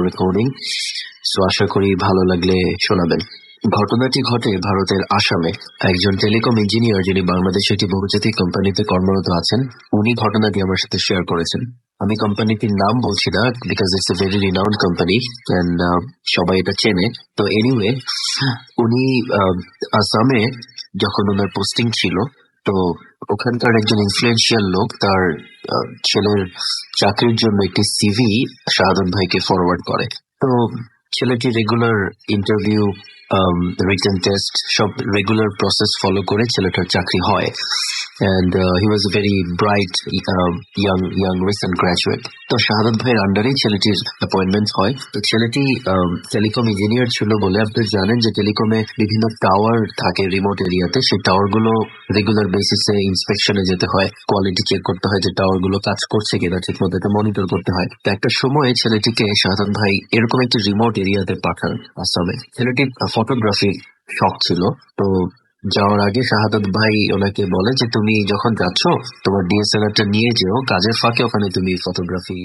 recording, so আশা করি ভালো লাগলে শোনাবেন। ঘটনাটি ঘটে ভারতের আসামে। একজন টেলিকম ইঞ্জিনিয়ার যিনি বাংলাদেশে একটি বহুজাতিক কোম্পানিতে কর্মরত আছেন, উনি ঘটনাটি আমার সাথে শেয়ার করেছেন। আমি কোম্পানিটির নাম বলছি না, because it's a very renowned company and সবাই এটা চেনে। তো এনিওয়ে, উনি আসামে যখন ওনার পোস্টিং ছিল, তো ওখানকার একজন ইনফ্লুয়েন্সিয়াল লোক তার ছেলের চাকরির জন্য একটি সিভি শাহাদাত ভাইকে ফরওয়ার্ড করে। তো ছেলেটি রেগুলার ইন্টারভিউ, রিটেন টেস্ট, সব রেগুলার প্রসেস ফলো করে ছেলেটার চাকরি হয়। And he was a very bright young recent graduate. তো শাহাদাত ভাইয়ের আন্ডারেই ছেলেটির অ্যাপয়েন্টমেন্ট হয়। তো ছেলেটি টেলিকম ইঞ্জিনিয়ার ছিল বলে আপনি জানেন যে টেলিকমে বিভিন্ন টাওয়ার থাকে রিমোট এরিয়াতে, সেই টাওয়ারগুলো রেগুলার বেসিসে ইন্সপেকশনে যেতে হয়, কোয়ালিটি চেক করতে হয় যে টাওয়ারগুলো কাজ করছে কিনা ঠিক মতো, এটা মনিটর করতে হয়। তো একটা সময়ে ছেলেটিকে শাহাদাত ভাই এরকম একটি রিমোট এরিয়াতে পাঠান আসামে। ছেলেটির ফটোগ্রাফির শখ ছিল। তো যাওয়ার আগে শাহাদাত ভাই ওনাকে বলে যে তুমি যখন যাচ্ছ তোমার ডিএসএলআরটা নিয়ে যেও, কাজের ফাঁকে ওখানে তুমি ফটোগ্রাফি।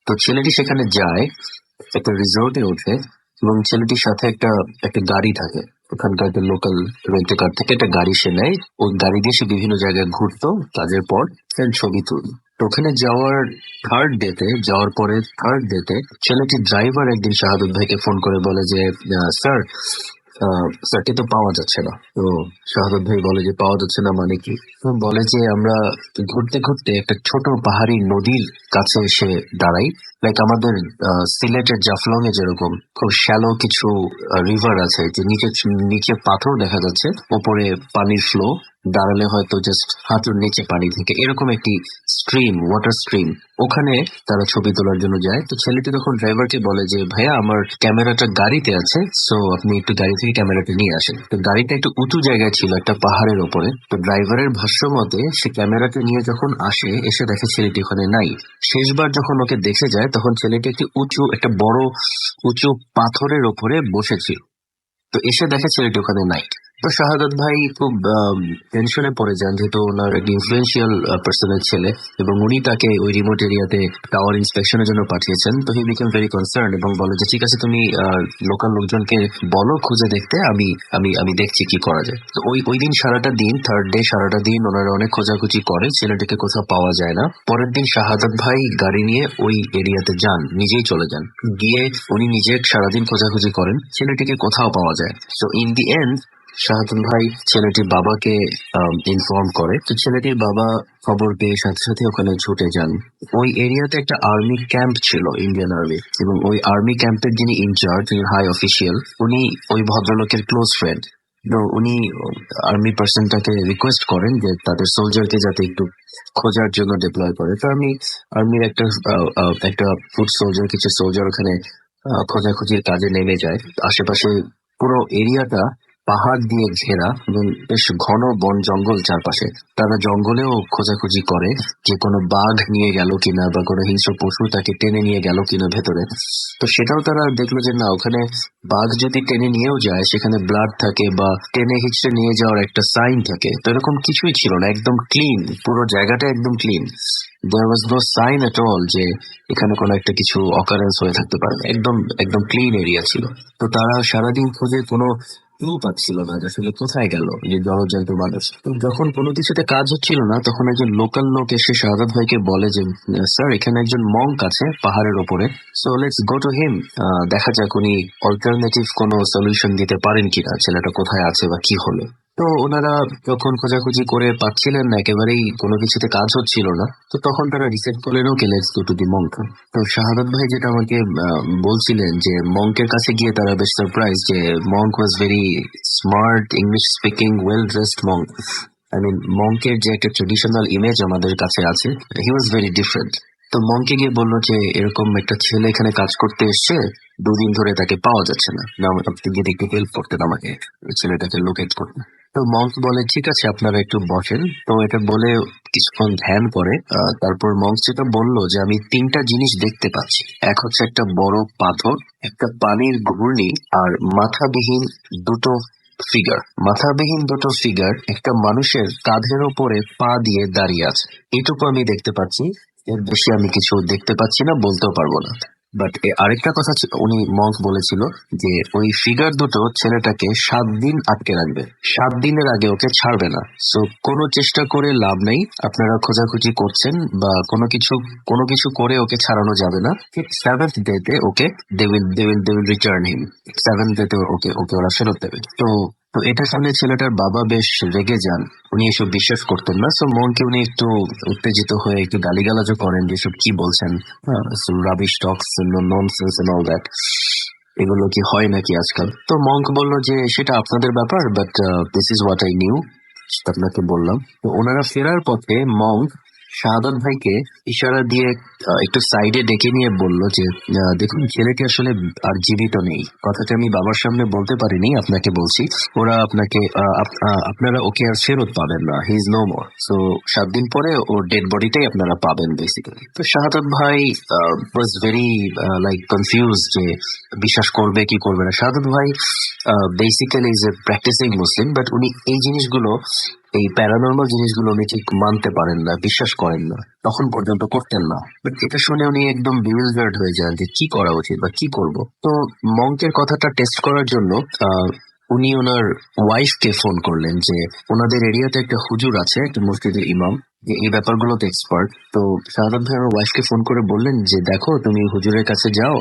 তো ছেলেটি সেখানে যায়, একটা রিসোর্টে ওঠে, এবং ছেলেটির সাথে একটা গাড়ি থাকে। ওখানকার একটা লোকাল রেন্টে কার থেকে একটা গাড়ি সে নেয়। ওই গাড়ি দিয়ে সে বিভিন্ন জায়গায় ঘুরতো কাজের পর, ছবি তুলতো। তো ওখানে যাওয়ার পরে থার্ড ডেতে ছেলেটির ড্রাইভার একদিন শাহাদত ভাইকে ফোন করে বলে যে স্যার, স্যারকে তো পাওয়া যাচ্ছে না। তো শাহাদত ভাই বলে যে পাওয়া যাচ্ছে না মানে কি? তো বলে যে আমরা ঘুরতে ঘুরতে একটা ছোট পাহাড়ি নদীর কাছে এসে দাঁড়াই, লাইক আমাদের সিলেটের জাফলং এ যেরকম খুব শ্যালো কিছু রিভার আছে, যে নিচে পাথর দেখা যাচ্ছে, উপরে পানির ফ্লো, দাঁড়ালে হয়তো জাস্ট হাঁটুর নিচে পানি থেকে, এরকম একটি ওয়াটার স্ট্রিম, ওখানে তারা ছবি তোলার জন্য যায়। তো ছেলেটি তখন ড্রাইভারকে বলে যে ভাইয়া, আমার ক্যামেরাটা গাড়িতে আছে, সো আপনি একটু গাড়ি থেকে ক্যামেরাটা নিয়ে আসেন। তো গাড়িটা একটু উঁচু জায়গায় ছিল, একটা পাহাড়ের ওপরে। তো ড্রাইভারের ভাষ্য মতে সে ক্যামেরাটা নিয়ে যখন এসে দেখে ছেলেটি ওখানে নাই। শেষবার যখন ওকে দেখে যায় তখন ছেলেটি একটা বড় উঁচু পাথরের ওপরে বসেছিল। তো এসে দেখে ছেলেটি ওখানে নাই। তো শাহাদাত ভাই খুব টেনশনে পড়ে যান, যেহেতু ওনার একটি ইনফ্লুয়েন্সিয়াল পার্সনের ছেলে, এবং উনি তাকে ওই রিমোট এরিয়াতে টাওয়ার ইন্সপেকশনের জন্য পাঠিয়েছেন। তো হি বিকেম ভেরি কনসার্ন এবং বলে যে ঠিক আছে, তুমি লোকাল লোকজনকে বলো খুঁজে দেখতে, আমি আমি আমি দেখছি কি করা যায়। তো ওই দিন সারাটা দিন, থার্ড ডে সারাটা দিন ওনারা অনেক খোঁজাখুঁজি করে, ছেলেটিকে কোথাও পাওয়া যায় না। পরের দিন শাহাদাত ভাই গাড়ি নিয়ে ওই এরিয়াতে যান, নিজেই চলে যান। গিয়ে উনি নিজে সারাদিন খোঁজাখুঁজি করেন, ছেলেটিকে কোথাও পাওয়া যায়। So in the end Shahadul ভাই ছেলেটির বাবাকে ইনফর্ম করে। তো ছেলেটির বাবা খবর পেয়ে সাথে সাথে ওখানে ছুটে যান। ওই এরিয়াতে একটা আর্মি ক্যাম্প ছিল, ইন্ডিয়ান আর্মি, এবং ওই আর্মি ক্যাম্পের যিনি ইনচার্জ, হাই অফিসিয়াল, উনি ওই ভদ্রলোকের ক্লোজ ফ্রেন্ড। তো উনি আর্মি পার্সনটাকে রিকোয়েস্ট করেন যে তাদের সোলজারকে যাতে একটু খোঁজার জন্য ডিপ্লয় করে। তো আর্মির একটা ফুড সোলজার, কিছু সোলজার ওখানে খোঁজাখুঁজির কাজে নেমে যায়। আশেপাশে পুরো এরিয়াটা পাহাড় দিয়ে ঘেরা এবং বেশ ঘন বন জঙ্গল চারপাশে। তারা জঙ্গলেও খোঁজাখুঁজি করে যে কোনো বাঘ নিয়ে গেল কিনা বা কোনো হিংস্র পশু তাকে টেনে নিয়ে গেল কিনা ভেতরে। তো সেটাও তারা দেখলো যে না, ওখানে বাঘ যদি টেনে নিয়েও যায় সেখানে ব্লাড থাকে বা টেনে হিচড়ে নিয়ে যাওয়ার একটা সাইন থাকে। তো এরকম কিছুই ছিল না, একদম ক্লিন, পুরো জায়গাটা একদম clean. There was no sign at all যে এখানে কোনো একটা কিছু অকারেন্স হয়ে থাকতে পারে। একদম একদম ক্লিন এরিয়া ছিল। তো তারা সারাদিন খোঁজে কোনো ক্লু পাচ্ছিল না যে আসলে কোথায় গেল যে জলজন্ত মানুষ। তো যখন কোনো কিছুতে কাজ হচ্ছিল না তখন একজন লোকাল লোক এসে শাহাদাত ভাইকে বলে যে স্যার, এখানে একজন মঙ্ক আছে পাহাড়ের ওপরে, so let's go to him, দেখা যাক উনি অল্টারনেটিভ কোনো সলিউশন দিতে পারেন কিনা, ছেলেটা কোথায় আছে বা কি হলো। তো ওনারা যখন খোঁজাখুঁজি করে পাচ্ছিলেন না, একেবারেই কোনো কিছুতে কাজ হচ্ছিল না, তো তখন তারা ডিসাইড করলেন okay let's go to the Monk. তো শাহাদাত ভাই যেটা আমাকে বলছিলেন যে মঙ্কের কাছে গিয়ে তারা বেশ সারপ্রাইজ যে monk was very smart, English speaking, well dressed monk. I mean, মঙ্কের যে একটা ট্রেডিশনাল ইমেজ আমাদের কাছে আছে, হি ওয়াজ ভেরি ডিফারেন্ট। তো মঙ্কে গিয়ে বললো যে এরকম একটা ছেলে এখানে কাজ করতে এসছে, 2 দিন ধরে তাকে পাওয়া যাচ্ছে না, আপনি গিয়ে একটু হেল্প করতেন আমাকে ছেলেটাকে লোকেট করতে। তো মঙ্ক বলে ঠিক আছে, আপনারা একটু বসেন। তো এটা বলে কিছুক্ষণ ধ্যান করে তারপর মঙ্ক যেটা বললো যে আমি 3টা জিনিস দেখতে পাচ্ছি। এক হচ্ছে একটা বড় পাথর, একটা পানির ঘূর্ণি, আর মাথাবিহীন দুটো ফিগার একটা মানুষের কাঁধের ওপরে পা দিয়ে দাঁড়িয়ে আছে। এটুকু আমি দেখতে পাচ্ছি, এর বেশি আমি কিছু দেখতে পাচ্ছি না, বলতেও পারবো না। বাট আরেকটা কথা উনি মঙ্ক বলেছিল যে ওই ফিগার দুটো ছেলেটাকে 7 দিন আটকে রাখবে, 7 দিনের আগে ওকে ছাড়বে না। সো কোনো চেষ্টা করে লাভ নেই, আপনারা খোঁজাখুঁজি করছেন বা কোনো কিছু করে ওকে ছাড়ানো যাবে না। ঠিক 7th ডেতে ওকে they will return him, 7th ডেতে ওকে ওরা ফেরত দেবে। তো এটা শুনে ছেলেটার বাবা বেশ রেগে যান, উনি এসব বিশ্বাস করতেন না। সো মনকে উনি একটু উত্তেজিত হয়ে একটু গালিগালাজও করেন যে সব কি বলছেন, rubbish talks, nonsense and all that, এগুলো কি হয় নাকি আজকাল। তো মঙ্ক বলল যে সেটা আপনাদের ব্যাপার, but this is what I knew, আপনাকে বললাম। তো ওনারা ফেরার পথে মঙ্ক শাহাদাত ভাইকে ইশারা দিয়ে একটু সাইডে ডেকে নিয়ে বলল যে দেখুন, ছেলেটি আসলে আর জীবিত নেই। কথাটা আমি বাবার সামনে বলতে পারিনি, আপনাকে বলছি। আপনারা ওকে আর ফেরত পাবেন না, he is no more. So 7 দিন পরে ওর ডেড বডিটাই আপনারা পাবেন বেসিক্যালি। তো শাহাদাত ভাই ওয়াজ ভেরি লাইক কনফিউজ যে বিশ্বাস করবে কি করবে না। শাহাদাত ভাই basically is a practising Muslim, but উনি এই জিনিসগুলো, এই প্যারানর্মাল জিনিসগুলো উনি ঠিক মানতে পারেন না, বিশ্বাস করেন না, তখন পর্যন্ত করতেন না। বাট এটা শুনে উনি একদম বিউলজার্ড হয়ে যান যে কি করা উচিত বা কি করব। তো মঙ্কের কথাটা টেস্ট করার জন্য উনি ওনার ওয়াইফকে ফোন করলেন যে ওনাদের এরিয়াতে একটা হুজুর আছে, একটা মসজিদের ইমাম, যে এই ব্যাপারগুলোতে এক্সপার্ট। তো শাহাদাত ভাই ওনার ওয়াইফকে ফোন করে বললেন যে দেখো, তুমি হুজুরের কাছে যাও,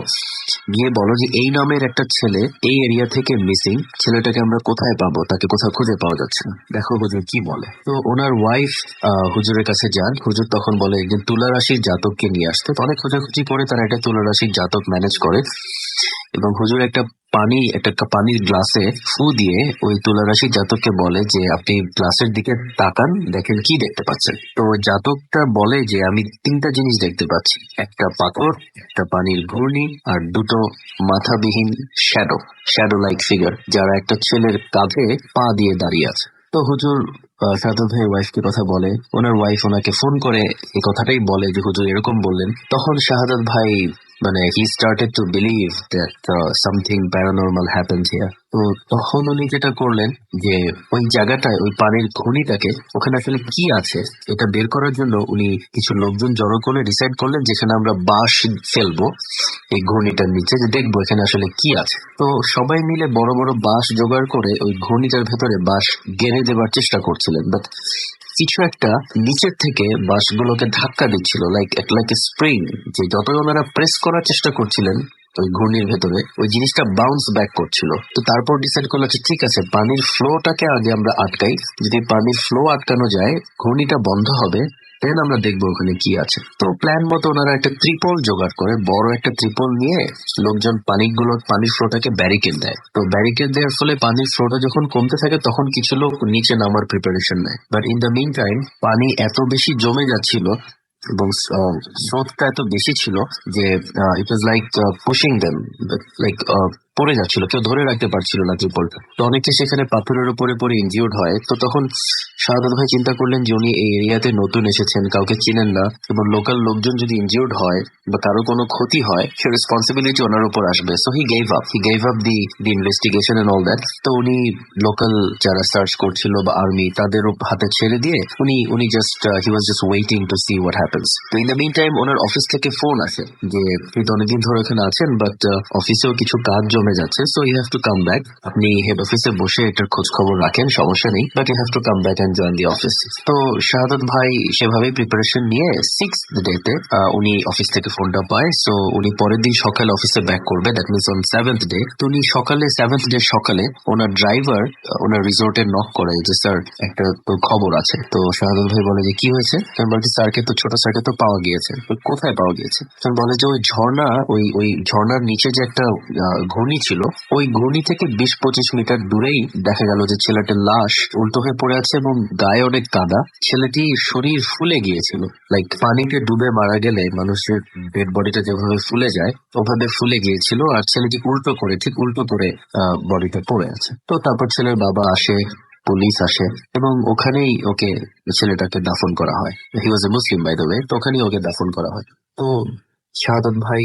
গিয়ে বলো যে এই নামের একটা ছেলে এই এরিয়া থেকে মিসিং, ছেলেটাকে আমরা কোথায় পাবো, তাকে কোথাও খুঁজে পাওয়া যাচ্ছে না, দেখো হুজুর কি বলে। তো ওনার ওয়াইফ হুজুরের কাছে যান। হুজুর তখন বলে একজন তুলা রাশির জাতককে নিয়ে আসতে। তো অনেক খোঁজাখুঁজি করে তারা একটা তুলা রাশির জাতক ম্যানেজ করে, এবং হুজুর একটা পানির গ্লাসে ফু দিয়ে ওই তুলারাশি জাতককে বলে যে আপনি গ্লাসের দিকে তাকান, দেখেন কি দেখতে পাচ্ছেন। তো জাতকটা বলে যে আমি 3টা জিনিস দেখতে পাচ্ছি, একটা পাথর, একটা পানির ঘূর্ণি, আর 2টো মাথাবিহীন শ্যাডো লাইক ফিগার, যারা একটা ছেলের কাঁধে পা দিয়ে দাঁড়িয়ে আছে। তো হুজুর শাহাদাত ভাই ওয়াইফকে কথা বলে, ওনার ওয়াইফ ওনাকে ফোন করে এই কথাটাই বলে যে হুজুর এরকম বললেন। তখন শাহাদাত ভাই মানে he started to believe that something paranormal happens here. তো তখন উনি যেটা করলেন যে ওই জায়গাটায় ওই পানির খনিটাকে, ওখানে আসলে কি আছে এটা বের করার জন্য উনি কিছু লোকজন জড়ো করে ডিসাইড করলেন যেখানে আমরা বাঁশ ফেলবো এই ঘূর্ণিটার নিচে, যে দেখবো এখানে আসলে কি আছে। তো সবাই মিলে বড় বড় বাঁশ জোগাড় করে ওই ঘূর্ণিটার ভেতরে বাঁশ গেড়ে দেবার চেষ্টা করছিলেন, বাট কিছু একটা নিচের থেকে বাঁশগুলোকে ধাক্কা দিচ্ছিল, লাইক স্প্রিং, যে যতই ওনারা প্রেস করার চেষ্টা করছিলেন ওই ঘূর্ণির ভেতরে, ওই জিনিসটা বাউন্স ব্যাক করছিল। তো তারপর ডিসাইড করলো যে ঠিক আছে, পানির ফ্লোটাকে আগে আমরা আটকাই, যদি পানির ফ্লো আটকানো যায় ঘূর্ণিটা বন্ধ হবে, দেন আমরা দেখবো ওখানে কি আছে। তো প্ল্যান মতো ওনারা একটা ত্রিপল জোগাড় করে, বড় একটা ত্রিপল নিয়ে লোকজন পানির ফ্লোটাকে ব্যারিকেড দেয়। তো ব্যারিকেড দেওয়ার ফলে পানির ফ্লোটা যখন কমতে থাকে তখন কিছু লোক নিচে নামার প্রিপারেশন নেয়। But in the mean time পানি এত বেশি জমে যাচ্ছিল এবং স্রোতটা এত বেশি ছিল যে it was like pushing them, like পড়ে যাচ্ছিল, কেউ ধরে রাখতে পারছিল না ত্রিপলটা। তো অনেকে সেখানে পাথরের উপরে পড়ে ইনজিউর্ড হয়। তো তখন শাহাদাত ভাই চিন্তা করলেন যে উনি এই এরিয়াতে নতুন এসেছেন, কাউকে চিনেন না, এবং লোকাল লোকজন যদি ইনজিউর্ড হয় বা কারো কোনো ক্ষতি হয় সে রেসপন্সিবিলিটি ওনার উপর আসবে। So he gave up the investigation and all that. তো উনি লোকাল যারা সার্চ করছিল বা আর্মি তাদের হাতে ছেড়ে দিয়ে উনি just he was just waiting to see what happens. তো ইন দ্য মিন টাইম ওনার অফিস থেকে ফোন আসে যে আপনি তো অনেকদিন ধরে এখানে আছেন, বাট অফিসেও কিছু কাজ জমে যাচ্ছে, so you have to come back. আপনি হেড অফিসে বসে এটার খোঁজ খবর রাখেন, সমস্যা নেই, but you have to come back and join the office. তো শাহাদাত ভাই সেভাবেই প্রিপারেশন নিয়ে 6th ডেতে উনি অফিস থেকে ফোনটা পায়। সো উনি পরের দিন সকালে অফিসে ব্যাক করবে, that means on 7th day. তো উনি 7th ডে সকালে ওনার ড্রাইভার ওনার রিসোর্টে নক করে যে স্যার একটা তো খবর আছে। তো শাহাদাত ভাই বলে যে কি হয়েছে? আমি বলছি ছোট স্যারকে তো পাওয়া গিয়েছে। কোথায় পাওয়া গিয়েছে? বলে যে ওই ঝর্ণা, ওই ঝর্ণার নিচে যে একটা ঘূর্ণি ছিল, ওই ঘূর্ণি থেকে 20-25 মিটার দূরেই দেখা গেল যে ছেলেটার লাশ উল্টো হয়ে পড়ে আছে এবং গায়ে অনেক কাদা। ছেলেটির শরীর ফুলে গিয়েছিল, লাইক পানিতে ডুবে মারা গেলে মানুষের ডেড বডিটা যেভাবে ফুলে যায় ওভাবে ফুলে গিয়েছিল, আর ছেলেটি ঠিক উল্টো করে বডিটা পড়ে আছে। তো তারপর ছেলের বাবা আসে, পুলিশ আসে, এবং ওখানেই ওকে ছেলেটাকে দাফন করা হয়। হি ওয়াজ এ মুসলিম বাই দ্য ওয়ে। তো ওখানেই ওকে দাফন করা হয়। তো শাহাদাত ভাই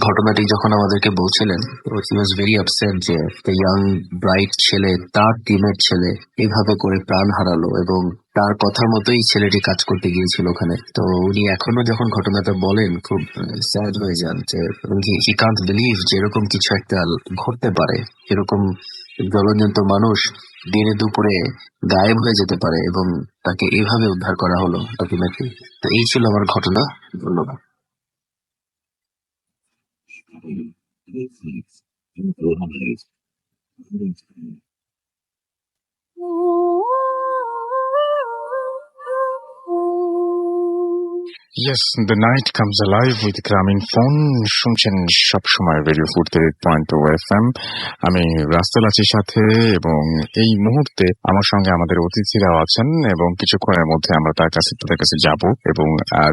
ঘটনাটি যখন আমাদেরকে বলছিলেন, হি ওয়াজ ভেরি আপসেট যে ইয়াং ব্রাইট ছেলে, তার টিমের ছেলে এভাবে করে প্রাণ হারালো, এবং তার কথার মতোই ছেলেটি কাজ করতে গিয়েছিল ওখানে। তো উনি এখনো যখন ঘটনাটা বলেন খুব স্যাড হয়ে যান, যে হি কান্ট বিলিভ যে এরকম কিছু একটা ঘটতে পারে, এরকম জলজন্ত মানুষ দিনে দুপুরে গায়েব হয়ে যেতে পারে এবং তাকে এভাবে উদ্ধার করা হলো আলটিমেটলি। তো এই ছিল আমার ঘটনা। ধন্যবাদ। Yes, the night comes alive with গ্রামীণ ফোন। শুনছেন সবসময় রেডিও ফুর্তি 8.2 FM। আমি রাস্তাল আছি সাথে, এবং এই মুহূর্তে আমার সঙ্গে আমাদের অতিথিরাও আছেন, এবং কিছুক্ষণের মধ্যে আমরা তাদের কাছে যাব এবং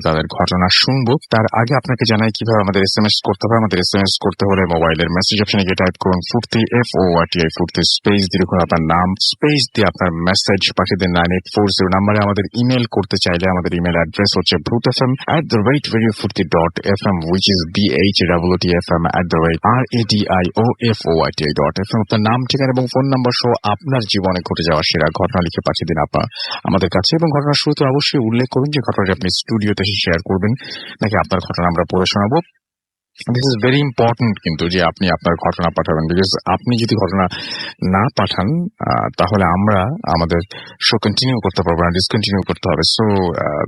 তাদের ঘটনা শুনবো। তার আগে আপনাকে জানাই কিভাবে আমাদের SMS করতে হবে। আমাদের SMS করতে হলে মোবাইলের মেসেজ অপশনে গিয়ে টাইপ করুন ফুর্তি, FORTI ফুর্তি, স্পেস দিয়ে লিখুন আপনার নাম, স্পেস দিয়ে আপনার মেসেজ পাঠিয়ে দিন 9840 নাম্বারে। আমাদের ইমেল করতে চাইলে আমাদের ইমেল অ্যাড্রেস হচ্ছে bhutfm@radiofurti.fm, which is BHWTFM@radioforti.fm। আপনার নাম, ঠিকানা এবং ফোন নাম্বার সহ আপনার জীবনে ঘটে যাওয়া সেরা ঘটনা লিখে পাঠিয়ে দিন আমাদের কাছে। এবং ঘটনার শুরুতে অবশ্যই উল্লেখ করুন যে ঘটনাটি আপনি স্টুডিওতে এসে শেয়ার করবেন নাকি আপনার ঘটনা আমরা পড়ে শোনাবো। দিস ইজ ভেরি ইম্পর্টেন্ট কিন্তু যে আপনি আপনার ঘটনা পাঠাবেন, বিকজ আপনি যদি ঘটনা না পাঠান তাহলে আমরা আমাদের শো কন্টিনিউ করতে পারবো না, ডিসকন্টিনিউ করতে হবে। So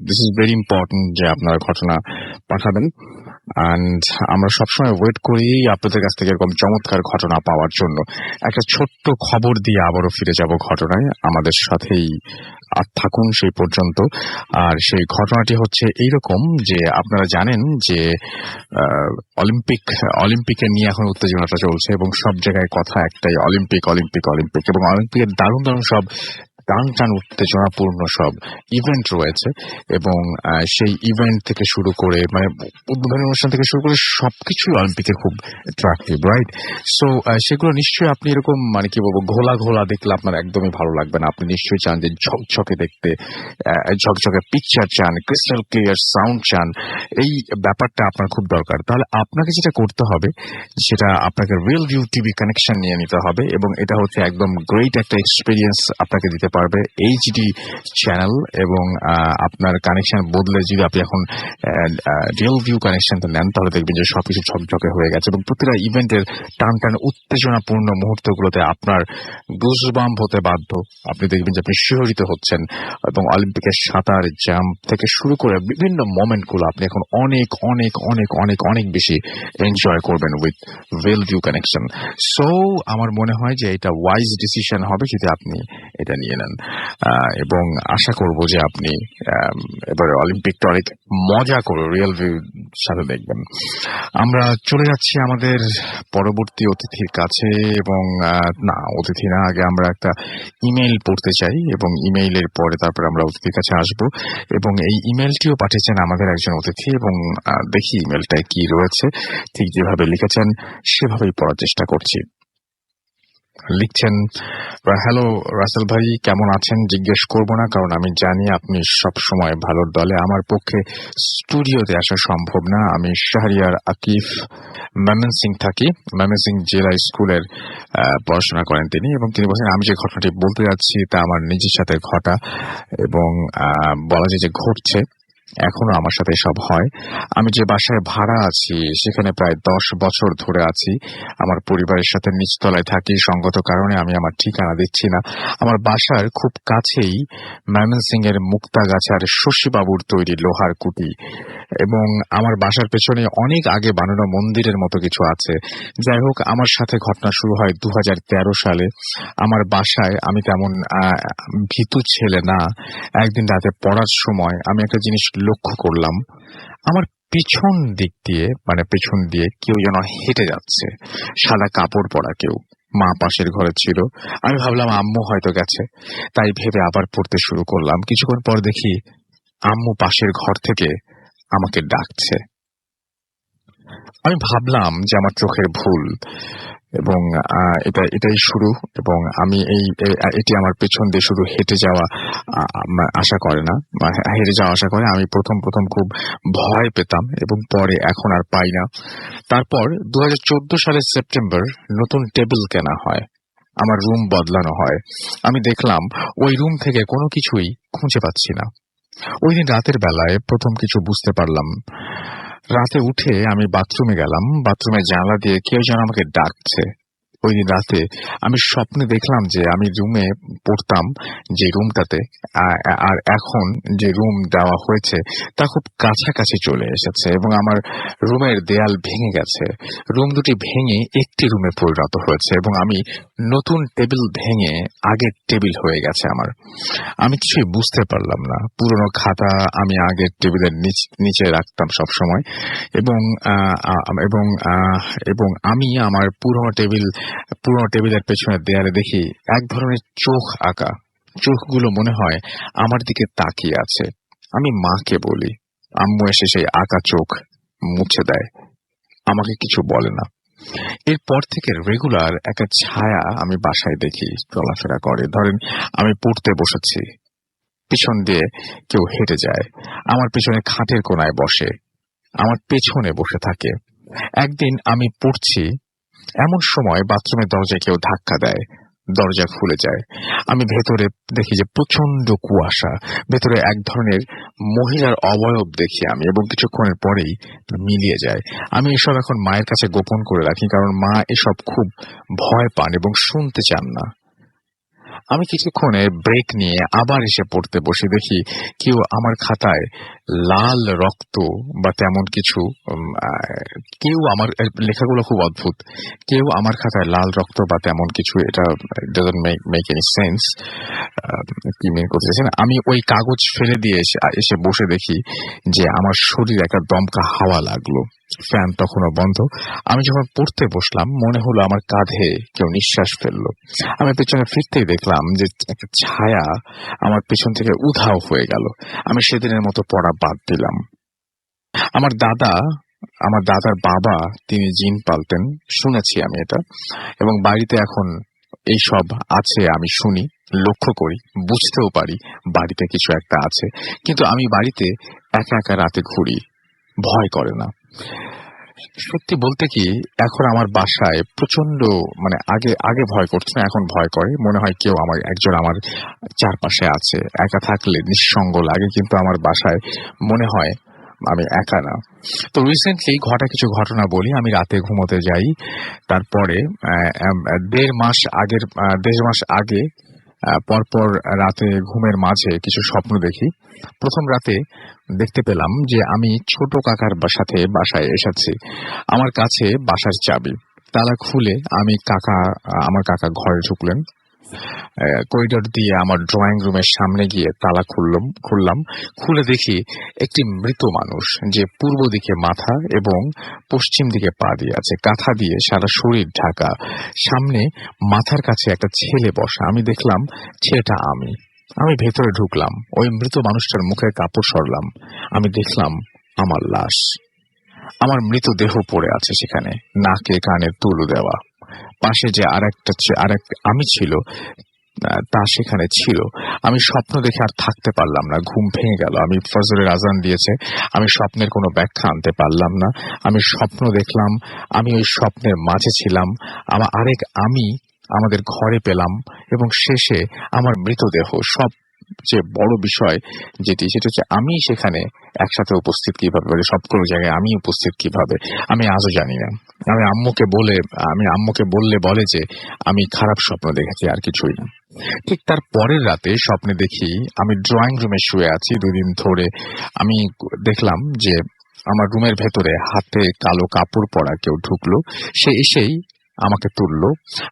this is very important যে আপনারা ঘটনা পাঠাবেন। অ্যান্ড আমরা সবসময় ওয়েট করি আপনাদের কাছ থেকে এরকম চমৎকার ঘটনা পাওয়ার জন্য। একটা ছোট্ট খবর দিয়ে আবারও ফিরে যাব ঘটনায়, আমাদের সাথেই আর থাকুন সেই পর্যন্ত। আর সেই ঘটনাটি হচ্ছে এইরকম যে আপনারা জানেন যে অলিম্পিকে নিয়ে এখন উত্তেজনাটা চলছে এবং সব জায়গায় কথা একটাই, অলিম্পিক অলিম্পিক অলিম্পিক। এবং অলিম্পিকের দারুণ দারুণ সব টান উত্তেজনাপূর্ণ সব ইভেন্ট রয়েছে এবং সেই ইভেন্ট থেকে শুরু করে মানে উদ্বোধনী অনুষ্ঠান থেকে শুরু করে সবকিছুই অলিম্পিকে খুব অ্যাট্রাক্টিভ, রাইট? সো সেগুলো নিশ্চয়ই আপনি এরকম মানে কি বলবো ঘোলা দেখলে আপনার একদমই ভালো লাগবে না। আপনি নিশ্চয়ই চান যে ঝকঝকে দেখতে, ঝকঝকে পিকচার চান, ক্রিস্টাল ক্লিয়ার সাউন্ড চান। এই ব্যাপারটা আপনার খুব দরকার। তাহলে আপনাকে যেটা করতে হবে সেটা আপনাকে রিয়েল ভিউ টিভি কানেকশন নিয়ে নিতে হবে এবং এটা হচ্ছে একদম গ্রেট একটা এক্সপিরিয়েন্স আপনাকে দিতে পারবে এইচডি চ্যানেল। এবং আপনার কানেকশন বদলে যদি আপনি এখন রিয়েল ভিউ কানেকশনটা নেন তাহলে দেখবেন যে সবকিছু ঝকঝকে হয়ে গেছে এবং প্রতিটা ইভেন্টের টান উত্তেজনাপূর্ণ মুহূর্তগুলোতে আপনার গুজবাম্প হতে বাধ্য। আপনি দেখবেন যে আপনি শিহরিত হচ্ছেন এবং অলিম্পিকের সাঁতার জাম্প থেকে শুরু করে বিভিন্ন মোমেন্টগুলো আপনি এখন অনেক অনেক অনেক অনেক অনেক বেশি এনজয় করবেন with real view connection. So আমার মনে হয় যে এটা ওয়াইজ ডিসিশন হবে যদি আপনি এটা নিয়ে নেন এবং আশা করব যে আপনি এবারে অলিম্পিকটা অনেক মজা করে রিয়েল ভিউ সাথে দেখবেন। আমরা চলে যাচ্ছি আমাদের পরবর্তী অতিথির কাছে এবং না অতিথি না, আগে আমরা একটা ইমেইল পড়তে চাই এবং ইমেইলের পরে তারপরে আমরা অতিথির কাছে আসব। এবং এই ইমেইলটিও পাঠিয়েছেন আমাদের একজন অতিথি এবং দেখি ইমেইলটায় কি রয়েছে। ঠিক যেভাবে লিখেছেন সেভাবেই পড়ার চেষ্টা করছি। লিখছেন, হ্যালো রাসেল ভাই, কেমন আছেন জিজ্ঞেস করবো না, কারণ আমি জানি আপনি সব সময় ভালোর দলে। আমার পক্ষে স্টুডিওতে আসা সম্ভব না। আমি শাহরিয়ার আকিফ, ময়মনসিংহ থাকি। ময়মনসিংহ জেলা স্কুলের পড়াশোনা করেন তিনি এবং তিনি বলছেন আমি যে ঘটনাটি বলতে যাচ্ছি তা আমার নিজের সাথে ঘটা এবং বলা যায় যে ঘটছে, এখনো আমার সাথে সব হয়। আমি যে বাসায় ভাড়া আছি সেখানে প্রায় 10 বছর ধরে আছি। আমার পরিবারের সাথে নিচতলায় থাকি, সঙ্গত কারণে আমি আমার ঠিকানা দিচ্ছি না। আমার বাসার খুব কাছেই ময়মনসিংহের মুক্তাগাছার শশীবাবুর তৈরি লোহার কুটি এবং আমার বাসার পেছনে অনেক আগে বানানো মন্দিরের মতো কিছু আছে। যাই হোক, আমার সাথে ঘটনা শুরু হয় 2013 সালে। আমার বাসায় আমি তেমন ভীতু ছেলে না। একদিন রাতে পড়ার সময় আমি একটা জিনিস লক্ষ্য করলাম, আমার পিছন দিক দিয়ে মানে পেছন দিয়ে কেউ যেন হেঁটে যাচ্ছে, সাদা কাপড় পরা কেউ। মা পাশের ঘরে ছিল। আমি ভাবলাম আম্মু হয়তো গেছে, তাই ভেবে আবার পড়তে শুরু করলাম। কিছুক্ষণ পর দেখি আম্মু পাশের ঘর থেকে আমাকে ডাকছে। আমি ভাবলাম যে আমার চোখের ভুল এবং এটাই শুরু এবং আমি এটি আমার পেছন দিয়ে শুধু হেঁটে যাওয়া আশা করে না, হেঁটে যাওয়া আশা করে। আমি প্রথম খুব ভয় পেতাম এবং পরে এখন আর পাই না। তারপর 2014 সালের সেপ্টেম্বর নতুন টেবিল কেনা হয়, আমার রুম বদলানো হয়। আমি দেখলাম ওই রুম থেকে কোনো কিছুই খুঁজে পাচ্ছি না। ওই দিন রাতের বেলায় প্রথম কিছু বুঝতে পারলাম। রাতে উঠে আমি বাথরুমে গেলাম, বাথরুমে জানলা দিয়ে কেউ যেন আমাকে ডাকছে। ওই দিন রাতে আমি স্বপ্নে দেখলাম যে আমি রুমে পড়তাম যে রুমটাতে, আর এখন যে রুম দেওয়া হয়েছে তা খুব কাছাকাছি চলে এসেছে এবং আমার রুমের দেয়াল ভেঙে গেছে। রুম দুটি ভেঙে একটি রুমে পরিণত হয়েছে এবং আমি নতুন টেবিল ভেঙে আগের টেবিল হয়ে গেছে আমার। আমি কিছুই বুঝতে পারলাম না। পুরনো খাতা আমি আগের টেবিলের নিচে রাখতাম সব সময় এবং আমি আমার পুরনো টেবিলের পেছনে দেয়ালে দেখি এক ধরনের চোখ আঁকা। চোখগুলো মনে হয় আমার দিকে তাকিয়ে আছে। আমি মাকে বলি, আম্মু এসে সেই আঁকা চোখ মুছে দেয়, আমাকে কিছু বলে না। এরপর থেকে রেগুলার একটা ছায়া আমি বাসায় দেখি চলাফেরা করে। ধরেন আমি পড়তে বসেছি, পিছন দিয়ে কেউ হেঁটে যায়, আমার পেছনে খাটের কোনায় বসে, আমার পেছনে বসে থাকে। একদিন আমি পড়ছি, এমন সময় বাথরুমের দরজায় কেউ ধাক্কা দেয়। দরজা খুলে যায়। আমি ভেতরে দেখি যে প্রচন্ড কুয়াশা, ভেতরে এক ধরনের মহিলার অবয়ব দেখি আমি, এবং কিছুক্ষণের পরেই তা মিলিয়ে যায়। আমি এসব এখন মায়ের কাছে গোপন করে রাখি, কারণ মা এসব খুব ভয় পান এবং শুনতে চান না। আমি কিছুক্ষণের ব্রেক নিয়ে আবার এসে পড়তে বসে, দেখি কেউ আমার খাতায় লাল রক্ত বা তেমন কিছু, কেউ আমার লেখাগুলো খুব অদ্ভুত, কেউ আমার খাতায় লাল রক্ত বা তেমন কিছু, এটা ডাজন্ট মেক এনি সেন্স। কি মেন করতে চাইছেন? আমি ওই কাগজ ফেলে দিয়ে এসে বসে দেখি যে আমার শরীরে একটা দমকা হাওয়া লাগলো। ফ্যান তখনও বন্ধ। আমি যখন পড়তে বসলাম মনে হলো আমার কাঁধে কেউ নিঃশ্বাস ফেললো। আমি পেছনে ফিরতেই দেখলাম যে একটা ছায়া আমার পেছন থেকে উধাও হয়ে গেল। আমি সেদিনের মতো পড়া বাদ দিলাম। আমার দাদার বাবা, তিনি জিন পালতেন, শুনেছি আমি এটা, এবং বাড়িতে এখন এই সব আছে আমি শুনি, লক্ষ্য করি, বুঝতেও পারি বাড়িতে কিছু একটা আছে। কিন্তু আমি বাড়িতে একা একা রাতে ঘুরি, ভয় করে না। সত্যি বলতে কি, এখন আমার বাসায় প্রচন্ড, মানে আগে ভয় করছে না, এখন ভয় করে। মনে হয় কেউ একজন আমার চারপাশে আছে। একা থাকলে নিঃসঙ্গ লাগে, কিন্তু আমার বাসায় মনে হয় আমি একা না। তো রিসেন্টলি কিছু ঘটনা বলি। আমি রাতে ঘুমোতে যাই, তারপরে 1.5 মাস আগে পরপর রাতে ঘুমের মাঝে কিছু স্বপ্ন দেখি। প্রথম রাতে দেখতে পেলাম যে আমি ছোট কাকার সাথে বাসায় এসেছি। আমার কাছে বাসার চাবি, তালা খুলে আমার কাকা ঘরে ঢুকলেন। করিডোর দিয়ে আমার ড্রয়িং রুমের সামনে গিয়ে তালা খুললাম। খুলে দেখি একটি মৃত মানুষ, যে পূর্ব দিকে মাথা এবং পশ্চিম দিকে পা দিয়ে আছে, কাঁথা দিয়ে সারা শরীর ঢাকা। সামনে মাথার কাছে একটা ছেলে বসা। আমি দেখলাম ছেলেটা আমি ভেতরে ঢুকলাম, ওই মৃত মানুষটার মুখের কাপড় সরলাম। আমি দেখলাম আমার লাশ, আমার মৃতদেহ পড়ে আছে সেখানে, নাকে কানে তুলো দেওয়া। পাশে যে আরেক আমি ছিল, তা সেখানে ছিল। আমি স্বপ্ন দেখে আর থাকতে পারলাম না, ঘুম ভেঙে গেল। আমি ফজরের আজান দিয়েছে, আমি স্বপ্নের কোনো ব্যাখ্যা আনতে পারলাম না। আমি স্বপ্ন দেখলাম, আমি ওই স্বপ্নের মাঝে ছিলাম, আমি আমাদের ঘরে পেলাম, এবং শেষে আমার মৃতদেহ। সবচেয়ে বড় বিষয় সেটা হচ্ছে আমি সেখানে একসাথে উপস্থিত কিভাবে, সবগুলো জায়গায় আমি উপস্থিত কিভাবে, আমি আজও জানি না। আমি আম্মুকে বলে যে আমি খারাপ স্বপ্ন দেখেছি, আর কিছুই না। ঠিক তার পরের রাতে স্বপ্নে দেখি আমি ড্রয়িং রুমে শুয়ে আছি। 2 দিন ধরে আমি দেখলাম যে আমার রুমের ভেতরে হাতে কালো কাপড় পরা কেউ ঢুকলো। সে এসেই আমাকে তুললো।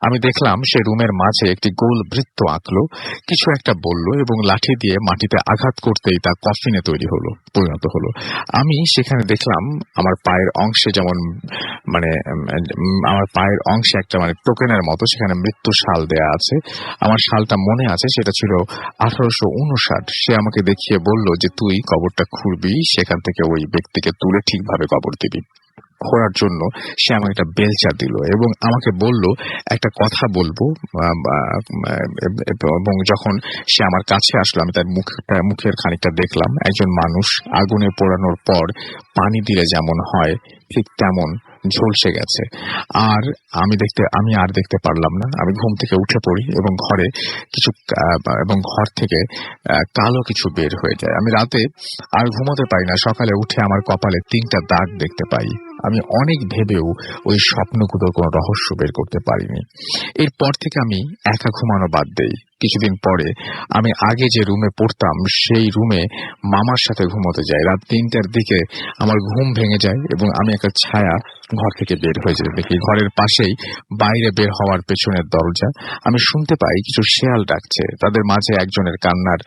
আমি দেখলাম সে রুমের মাঝে একটি গোল বৃত্ত আঁকলো, কিছু একটা বলল, এবং লাঠি দিয়ে মাটিতে আঘাত করতেই তা কফিনে পরিণত হলো। আমি সেখানে দেখলাম আমার পায়ের অংশে আমার পায়ের অংশে একটা টোকেনের মতো সেখানে মৃত্যু শাল দেয়া আছে। আমার শালটা মনে আছে, সেটা ছিল 1859। সে আমাকে দেখিয়ে বলল যে তুই কবরটা খুঁড়বি, সেখান থেকে ওই ব্যক্তিকে তুলে ঠিকভাবে কবর দিবি। খোঁড়ার জন্য সে আমাকে একটা বেলচা দিল এবং আমাকে বলল একটা কথা বলবো। এবং যখন সে আমার কাছে আসলো, আমি তার মুখের খানিকটা দেখলাম। একজন মানুষ আগুনে পোড়ানোর পর পানি দিলে যেমন হয় ঠিক তেমন ঝলসে গেছে। আর আমি আর দেখতে পারলাম না। আমি ঘুম থেকে উঠে পড়ি এবং ঘর থেকে কালো কিছু বের হয়ে যায়। আমি রাতে আর ঘুমোতে পারি না। সকালে উঠে আমার কপালে 3টা দাগ দেখতে পাই। আমি অনেক ভেবেও ওই স্বপ্নগুলোর কোনো রহস্য বের করতে পারিনি। এরপর থেকে আমি একা ঘুমানো বাদ দেই। কিছুদিন পরে আমি আগে যে রুমে পড়তাম সেই রুমে মামার সাথে ঘুমোতে যাই। রাত 3টার দিকে আমার ঘুম ভেঙে যায় এবং আমি একটা ছায়া ঘর থেকে বের হয়ে যেতে দেখি। ঘরের পাশেই বাইরে বের হওয়ার পেছনের দরজা। আমি শুনতে পাই কিছু শেয়াল ডাকছে, তাদের মাঝে একজনের কান্নার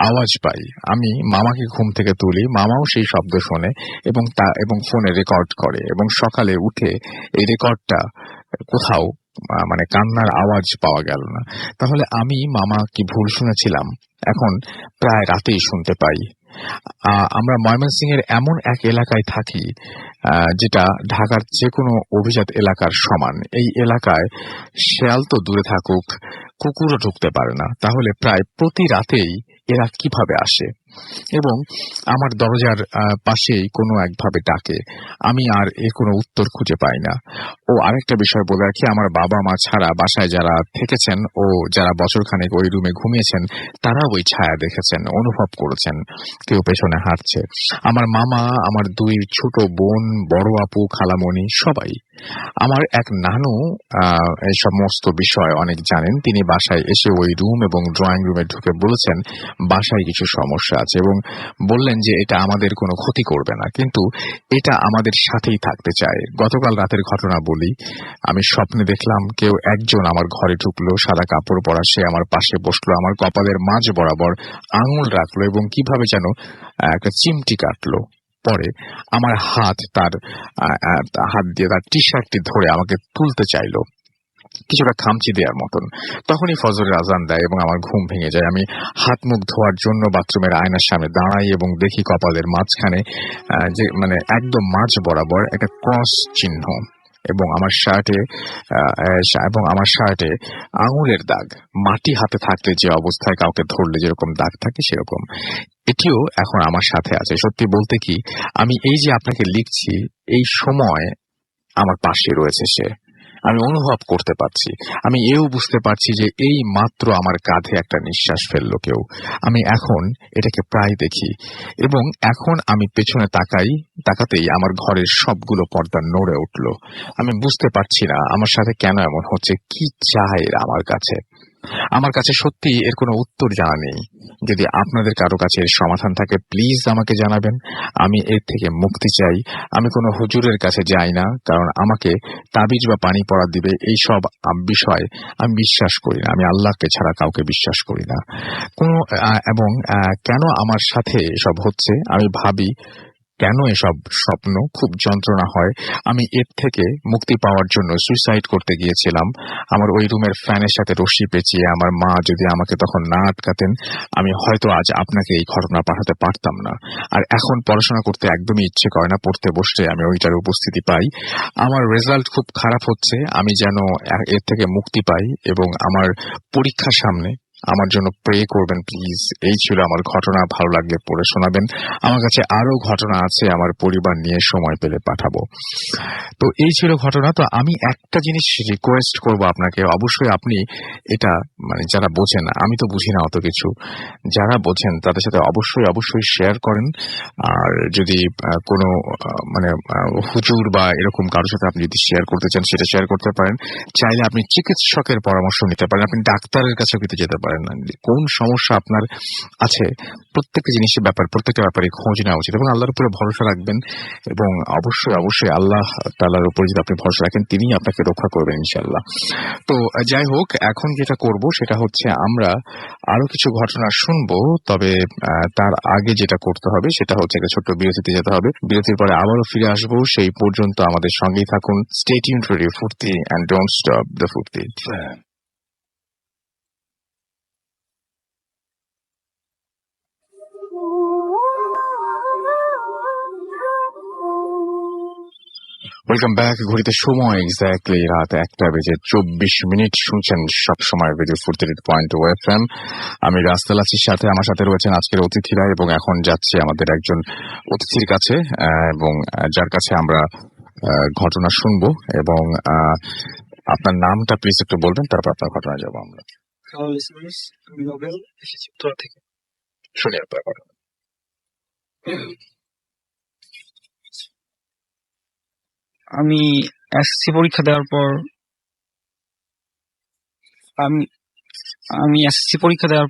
আওয়াজ পাই। আমি মামাকে ঘুম থেকে তুলি, মামাও সেই শব্দ শোনে এবং ফোনে রেকর্ড করে, এবং সকালে উঠে এই রেকর্ডটা কোথাও কান্নার আওয়াজ পাওয়া গেল না। তাহলে মামা কি ভুল শুনেছিলাম? এখন প্রায় রাতেই শুনতে পাই। আমরা ময়মনসিংহের এমন এক এলাকায় থাকি যেটা ঢাকার যে কোনো অভিজাত এলাকার সমান। এই এলাকায় শেয়াল তো দূরে থাকুক, কুকুরও ঢুকতে পারে না। তাহলে প্রায় প্রতি রাতেই এরা কিভাবে আসে? এবং আমার দরজার পাশেই কোনো একভাবে ডাকে। আমি আর এর কোনো উত্তর খুঁজে পাই না। ও আরেকটা বিষয় বলে রাখি, আমার বাবা মা ছাড়া বাসায় যারা থেকেছেন ও যারা বছরখানেক ওই রুমে ঘুমিয়েছেন তারা ওই ছায়া দেখেছেন, অনুভব করেছেন কেউ পেছনে হাঁটছে। আমার মামা, আমার 2 ছোট বোন, বড় আপু, খালামণি সবাই। আমার এক নানু এই সমস্ত বিষয় অনেক জানেন। তিনি বাসায় এসে ওই রুম এবং ড্রয়িং রুমে ঢুকে বলেছেন বাসায় কিছু সমস্যা আছে এবং বললেন যে এটা আমাদের কোনো ক্ষতি করবে না, কিন্তু এটা আমাদের সাথেই থাকতে চায়। গতকাল রাতের ঘটনা বলি। আমি স্বপ্নে দেখলাম কেউ একজন আমার ঘরে ঢুকলো, সাদা কাপড় পরা, সে আমার পাশে বসলো, আমার কপালের মাঝ বরাবর আঙুল রাখলো এবং কিভাবে যেন একটা চিমটি কাটলো। পরে আমার হাত দিয়ে তার টি শার্টটি ধরে আমাকে তুলতে চাইলো, কিছুটা খামচি দেওয়ার মতন। তখনই ফজরের আজান দেয় এবং আমার ঘুম ভেঙে যায়। আমি হাত মুখ ধোয়ার জন্য বাথরুমের আয়নার সামনে দাঁড়াই এবং দেখি কপালের মাঝখানে যে মানে একদম মাঝ বরাবর একটা ক্রস চিহ্ন এবং আমার শার্টে আঙুলের দাগ। মাটি হাতে থাকলে যে অবস্থায় কাউকে ধরলে যেরকম দাগ থাকে সেরকম এটিও এখন আমার সাথে আছে। সত্যি বলতে কি, আমি এই যে আপনাকে লিখছি এই সময় আমার পাশে রয়েছে সে। আমি অনুভব করতে পারছি, আমি এও বুঝতে পারছি যে এই মাত্র আমার কাঁধে একটা নিঃশ্বাস ফেললো কেউ। আমি এখন এটাকে প্রায় দেখি এবং এখন আমি পেছনে তাকাতেই আমার ঘরের সবগুলো পর্দা নড়ে উঠলো। আমি বুঝতে পারছি না আমার সাথে কেন এমন হচ্ছে, কি চায় এরা আমার কাছে সত্যি এর কোনো উত্তর জানা নেই। যদি আপনাদের কারো কাছে এর সমাধান থাকে প্লিজ আমাকে জানাবেন। আমি এর থেকে মুক্তি চাই। আমি কোনো হুজুরের কাছে যাই না, কারণ আমাকে তাবিজ বা পানি পড়া দিবে এই সব বিষয় আমি বিশ্বাস করি না। আমি আল্লাহকে ছাড়া কাউকে বিশ্বাস করি না। এবং কেন আমার সাথে এসব হচ্ছে আমি ভাবি, কেন এসব স্বপ্ন, খুব যন্ত্রণা হয়। আমি এর থেকে মুক্তি পাওয়ার জন্য সুইসাইড করতে গিয়েছিলাম। আমার ওই রুমের ফ্যানের সাথে রশি পেঁচিয়ে আমার মা যদি আমাকে তখন না আটকাতেন, আমি হয়তো আজ আপনাকে এই ঘটনা পাঠাতে পারতাম না। আর এখন পড়াশোনা করতে একদমই ইচ্ছে করে না, পড়তে বসলে আমি ওইটার উপস্থিতি পাই। আমার রেজাল্ট খুব খারাপ হচ্ছে, আমি যেন এর থেকে মুক্তি পাই এবং আমার পরীক্ষার সামনে আমার জন্য প্রে করবেন প্লিজ। এই ছিল আমার ঘটনা, ভালো লাগলে পড়ে শোনাবেন। আমার কাছে আরো ঘটনা আছে, আমার পরিবার নিয়ে সময় পেলে পাঠাবো। তো এই ছিল ঘটনা। তো আমি একটা জিনিস রিকোয়েস্ট করব আপনাকে, অবশ্যই আপনি এটা মানে যারা বোঝেন, আমি তো বুঝি না অত কিছু, যারা বোঝেন তাদের সাথে অবশ্যই শেয়ার করেন। আর যদি কোনো মানে হুজুর বা এরকম কারোর সাথে আপনি যদি শেয়ার করতে চান সেটা শেয়ার করতে পারেন। চাইলে আপনি চিকিৎসকের পরামর্শ নিতে পারেন, আপনি ডাক্তারের কাছেও কিন্তু যেতে পারেন। কোন সমস্যা আপনার আছে প্রত্যেকটা জিনিসের প্রত্যেকটা ব্যাপারে খোঁজ নেওয়া উচিত এবং আল্লাহর উপরে ভরসা রাখবেন। এবং অবশ্যই আল্লাহ তাআলার উপর যদি আপনি ভরসা রাখেন তিনি আপনাকে রক্ষা করবেন ইনশাআল্লাহ। তো যাই হোক, এখন যেটা করব সেটা হচ্ছে আমরা আরো কিছু ঘটনা শুনবো, তবে তার আগে যেটা করতে হবে সেটা হচ্ছে একটা ছোট্ট বিরতিতে যেতে হবে। বিরতির পরে আবারও ফিরে আসবো। সেই পর্যন্ত আমাদের সঙ্গেই থাকুন। স্টে টিউনড ফর রেডিও ফুর্তি এন্ড ডোন্ট স্টপ দ্য ফুর্তি। Welcome back. ঘড়িতে সময় এক্স্যাক্টলি রাত 1:24 শুনছেন সবসময় রেডিও ফুর্তি 100.2 FM। আমি রাস্তাল আছি, সাথে আমার সাথে রয়েছেন আজকের অতিথিরা এবং এখন যাচ্ছি আমাদের একজন অতিথির কাছে এবং যার কাছে আমরা ঘটনা শুনবো। এবং আপনার নামটা প্লিজ একটু বলবেন, তারপর আপনার ঘটনা যাবো আমরা। আমি নোবেল, এসেছি উত্তরা থেকে। শুনি আপনার ঘটনা। আমি এসএসসি পরীক্ষা দেওয়ার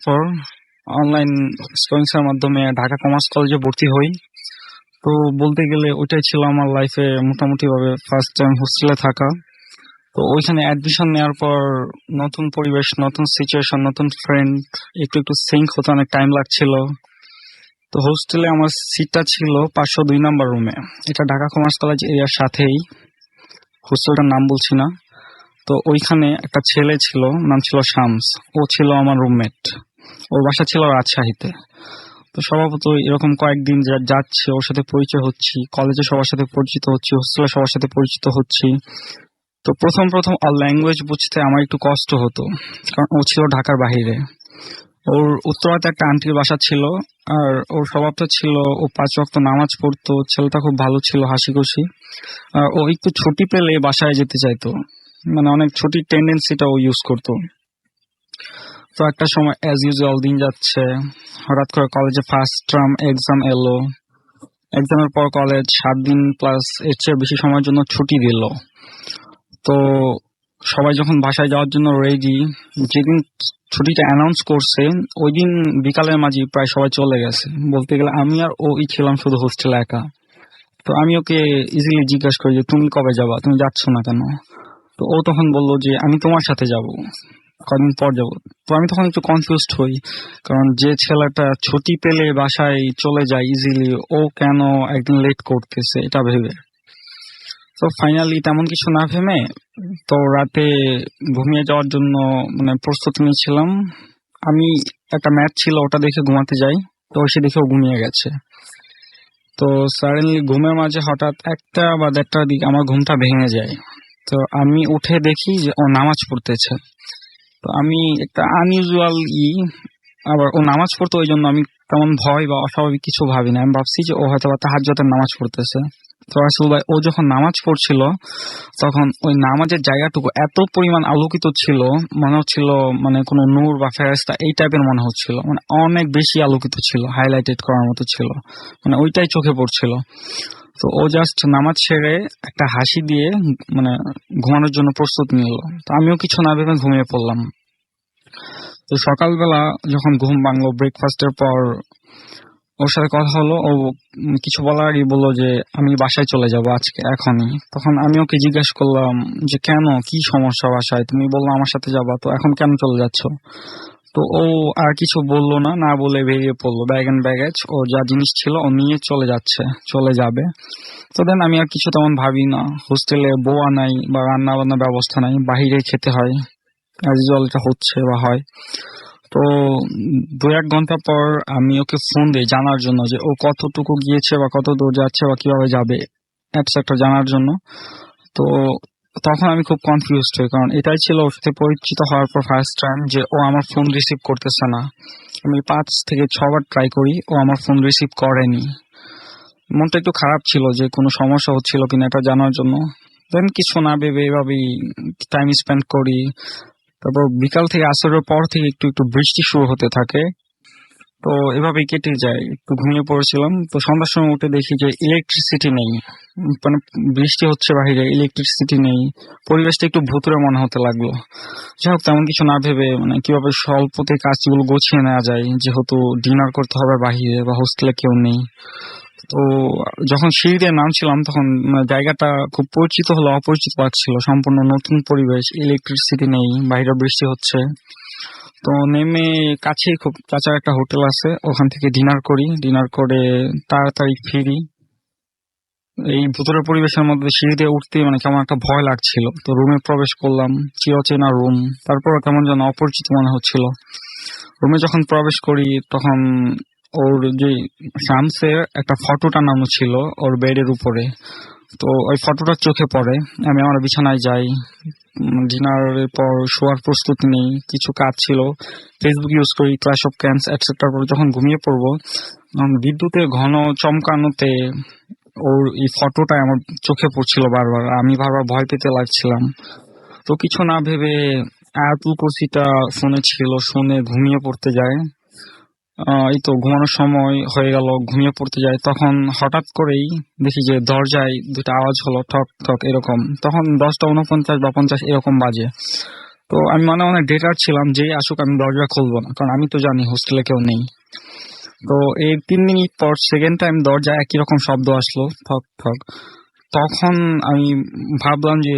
পর অনলাইন স্কোরিংস এর মাধ্যমে ঢাকা কমার্স কলেজে ভর্তি হই। তো বলতে গেলে ওইটাই ছিল আমার লাইফে মোটামুটি ভাবে ফার্স্ট টাইম হোস্টেলে থাকা। তো ওইখানে অ্যাডমিশন নেওয়ার পর নতুন পরিবেশ, নতুন সিচুয়েশন, নতুন ফ্রেন্ড, একটু সিঙ্ক হতে অনেক টাইম লাগছিল। তো হোস্টেলে আমার সিটটা ছিল 502 নাম্বার রুমে। এটা ঢাকা কমার্স কলেজ এরিয়ার সাথেই, হোস্টেলটার নাম বলছি না। তো ওইখানে একটা ছেলে ছিল, নাম ছিল শামস। ও ছিল আমার রুমমেট, ওর বাসা ছিল রাজশাহীতে। তো স্বভাবত এরকম কয়েকদিন যাচ্ছে, ওর সাথে পরিচয় হচ্ছি, কলেজে সবার সাথে পরিচিত হচ্ছি, হোস্টেলে সবার সাথে পরিচিত হচ্ছি। তো প্রথম ল্যাঙ্গুয়েজ বুঝতে আমার একটু কষ্ট হতো, কারণ ও ছিল ঢাকার বাইরে। ওর উত্তরাতে একটা আন্টির বাসা ছিল, আর ওর স্বভাবটা ছিল ও 5 ওয়াক্ত নামাজ পড়তো, ছেলেটা খুব ভালো ছিল, হাসি খুশি। আর ও একটু ছুটি পেলে বাসায় যেতে চাইতো, মানে অনেক ছুটির টেন্ডেন্সিটা ও ইউজ করতো। তো একটা সময় অ্যাজ ইউজুয়াল দিন যাচ্ছে, হঠাৎ করে কলেজে ফার্স্ট টার্ম এক্সাম এলো। এক্সামের পর কলেজ 7 দিন প্লাস এর চেয়ে বেশি সময়ের জন্য ছুটি দিল। তো সবাই যখন বাসায় যাওয়ার জন্য রেডি, যেদিন ছুটিটা অ্যানাউন্স করছে ওই দিন বিকালের মাঝে প্রায় সবাই চলে গেছে। বলতে গেলে আমি আর ওই ছিলাম শুধু হোস্টেলে একা। তো আমি ওকে ইজিলি জিজ্ঞাসা করি যে তুমি কবে যাবা, তুমি যাচ্ছ না কেন? তো ও তখন বললো যে আমি তোমার সাথে যাব, কদিন পর যাব। তো আমি তখন একটু কনফিউজড হই, কারণ যে ছেলেটা ছুটি পেলে বাসায় চলে যায় ইজিলি, ও কেন একদিন লেট করতেছে এটা ভেবে। তো ফাইনালি তেমন কিছু না ভেবে তো রাতে ঘুমিয়ে যাওয়ার জন্য মানে প্রস্তুতি নিয়েছিলাম। আমি একটা ম্যাচ ছিল ওটা দেখে ঘুমাতে যাই, তো সে দেখেও ঘুমিয়ে গেছে। তো সাডেনলি ঘুমের মাঝে হঠাৎ 1টা বা 1:30টার দিকে আমার ঘুমটা ভেঙে যায়। তো আমি উঠে দেখি যে ও নামাজ পড়তেছে। তো আমি একটা আনইউজুয়াল আবার ও নামাজ পড়তো, ওই জন্য আমি তেমন ভয় বা অস্বাভাবিক কিছু ভাবি না। আমি ভাবছি যে ও হয়তো বা তাহাজ্জুদের নামাজ পড়তেছে। তো রাসূল ভাই ও যখন নামাজ পড়ছিল তখন ওই নামাজের জায়গাটুকু এত পরিমাণ আলোকিত ছিল, মনে হচ্ছিল মানে কোনো নূর বা ফেরেশতা এই টাইপের মনে হচ্ছিল, মানে অনেক বেশি আলোকিত ছিল, হাইলাইটেড করার মতো ছিল, মানে ওইটাই চোখে পড়ছিল। তো ও জাস্ট নামাজ ছেড়ে একটা হাসি দিয়ে মানে ঘুমানোর জন্য প্রস্তুত নিল। তো আমিও কিছু না ভেবে ঘুমিয়ে পড়লাম। তো সকালবেলা যখন ঘুম ভাঙলো ব্রেকফাস্টের পর, ওর সাথে কথা হলো। ও কিছু বলার আগেই বললো যে আমি বাসায় চলে যাব আজকে এখনই। তখন আমি ওকে জিজ্ঞেস করলাম যে কেন, কি সমস্যা বাসায়? তুমি বললো আমার সাথে যাবা, তো এখন কেন চলে যাচ্ছ? তো ও আর কিছু বললো না, না বলে বেরিয়ে পড়লো। ব্যাগ এন্ড ব্যাগেজ ও যা জিনিস ছিল ও নিয়ে চলে যাবে। তো দেন আমি আর কিছু তেমন ভাবি না। হোস্টেলে বোয়া নাই বা রান্না বান্নার ব্যবস্থা নাই, বাহিরে খেতে হয়, অ্যাজ ইউজুয়াল এটা হচ্ছে বা হয়। তো 2-1 ঘন্টা পর আমি ওকে ফোন দিই জানার জন্য যে ও কতটুকু গিয়েছে বা কত দূর যাচ্ছে বা কিভাবে যাবে এটসেট্রা জানার জন্য। তো তখন আমি খুব কনফিউজড হই, কারণ এটাই ছিল ওর সাথে পরিচিত হওয়ার পর ফার্স্ট টাইম যে ও আমার ফোন রিসিভ করতেছে না। আমি 5 থেকে 6 বার ট্রাই করি, ও আমার ফোন রিসিভ করেনি। মনটা একটু খারাপ ছিল যে কোনো সমস্যা হচ্ছিল কিনা এটা জানার জন্য। দেন কিছু না ভেবে এভাবেই টাইম স্পেন্ড করি। তারপর বিকাল থেকে আসরের পর থেকে একটু একটু বৃষ্টি শুরু হতে থাকে। তো এভাবেই কেটে যায়। একটু ঘুমিয়ে পড়েছিলাম, তো সন্ধ্যার সময় উঠে দেখি যে ইলেকট্রিসিটি নেই, মানে বৃষ্টি হচ্ছে বাহিরে, ইলেকট্রিসিটি নেই। পরিবেশটা একটু ভুতুড়ে মনে হতে লাগলো। যাই হোক তেমন কিছু না ভেবে মানে কিভাবে স্বল্পতে কাজগুলো গুছিয়ে নেওয়া যায়, যেহেতু ডিনার করতে হবে বাহিরে বা হোস্টেলে কেউ নেই। তো যখন সিঁড়ি দিয়ে নামছিলাম তখন জায়গাটা খুব পরিচিত হলো অপরিচিত লাগছিল, সম্পূর্ণ নতুন পরিবেশ, ইলেকট্রিসিটি নেই, বাইরে বৃষ্টি হচ্ছে। তো নেমে খুব কাছে একটা হোটেল আছে, ওখান থেকে ডিনার করি। ডিনার করে তাড়াতাড়ি ফিরি। এই ভুতুরে পরিবেশের মধ্যে সিঁড়ি দিয়ে উঠতে মানে কেমন একটা ভয় লাগছিল। তো রুমে প্রবেশ করলাম, চিরচেনা রুম, তারপরও কেমন যেন অপরিচিত মনে হচ্ছিল। রুমে যখন প্রবেশ করি তখন ওর যে শামসের একটা ফটো টানানো ছিল ওর বেডের উপরে। তো ওই ফটোটা চোখে পড়ে। আমি আমার বিছানায় যাই, ডিনারের পর শোয়ার প্রস্তুতি নেই, কিছু কাজ ছিল, ফেসবুক ইউজ করি, ক্ল্যাশ অফ ক্ল্যান্স এটসেট্রা। পরে যখন ঘুমিয়ে পড়বো বিদ্যুতের ঘন চমকানোতে ওর এই ফটোটা আমার চোখে পড়ছিল বারবার, আমি বারবার ভয় পেতে লাগছিলাম। তো কিছু না ভেবে আয়াতুল কুরসিটা ফোনে ছিল, শুনে ঘুমিয়ে পড়তে যায়। এই তো ঘুমানোর সময় হয়ে গেল, ঘুমিয়ে পড়তে যায়। তখন হঠাৎ করেই দেখি যে দরজায় 2টা আওয়াজ হলো, ঠক ঠক এরকম। তখন 10:49 বা 50 এরকম বাজে। তো আমি মনে মনে ডেটার ছিলাম যে আসুক আমি দরজা খুলবো না, কারণ আমি তো জানি হোস্টেলে কেউ নেই। তো এই 3 মিনিট পর সেকেন্ড টাইম দরজায় একই রকম শব্দ আসলো, ঠক ঠক। তখন আমি ভাবলাম যে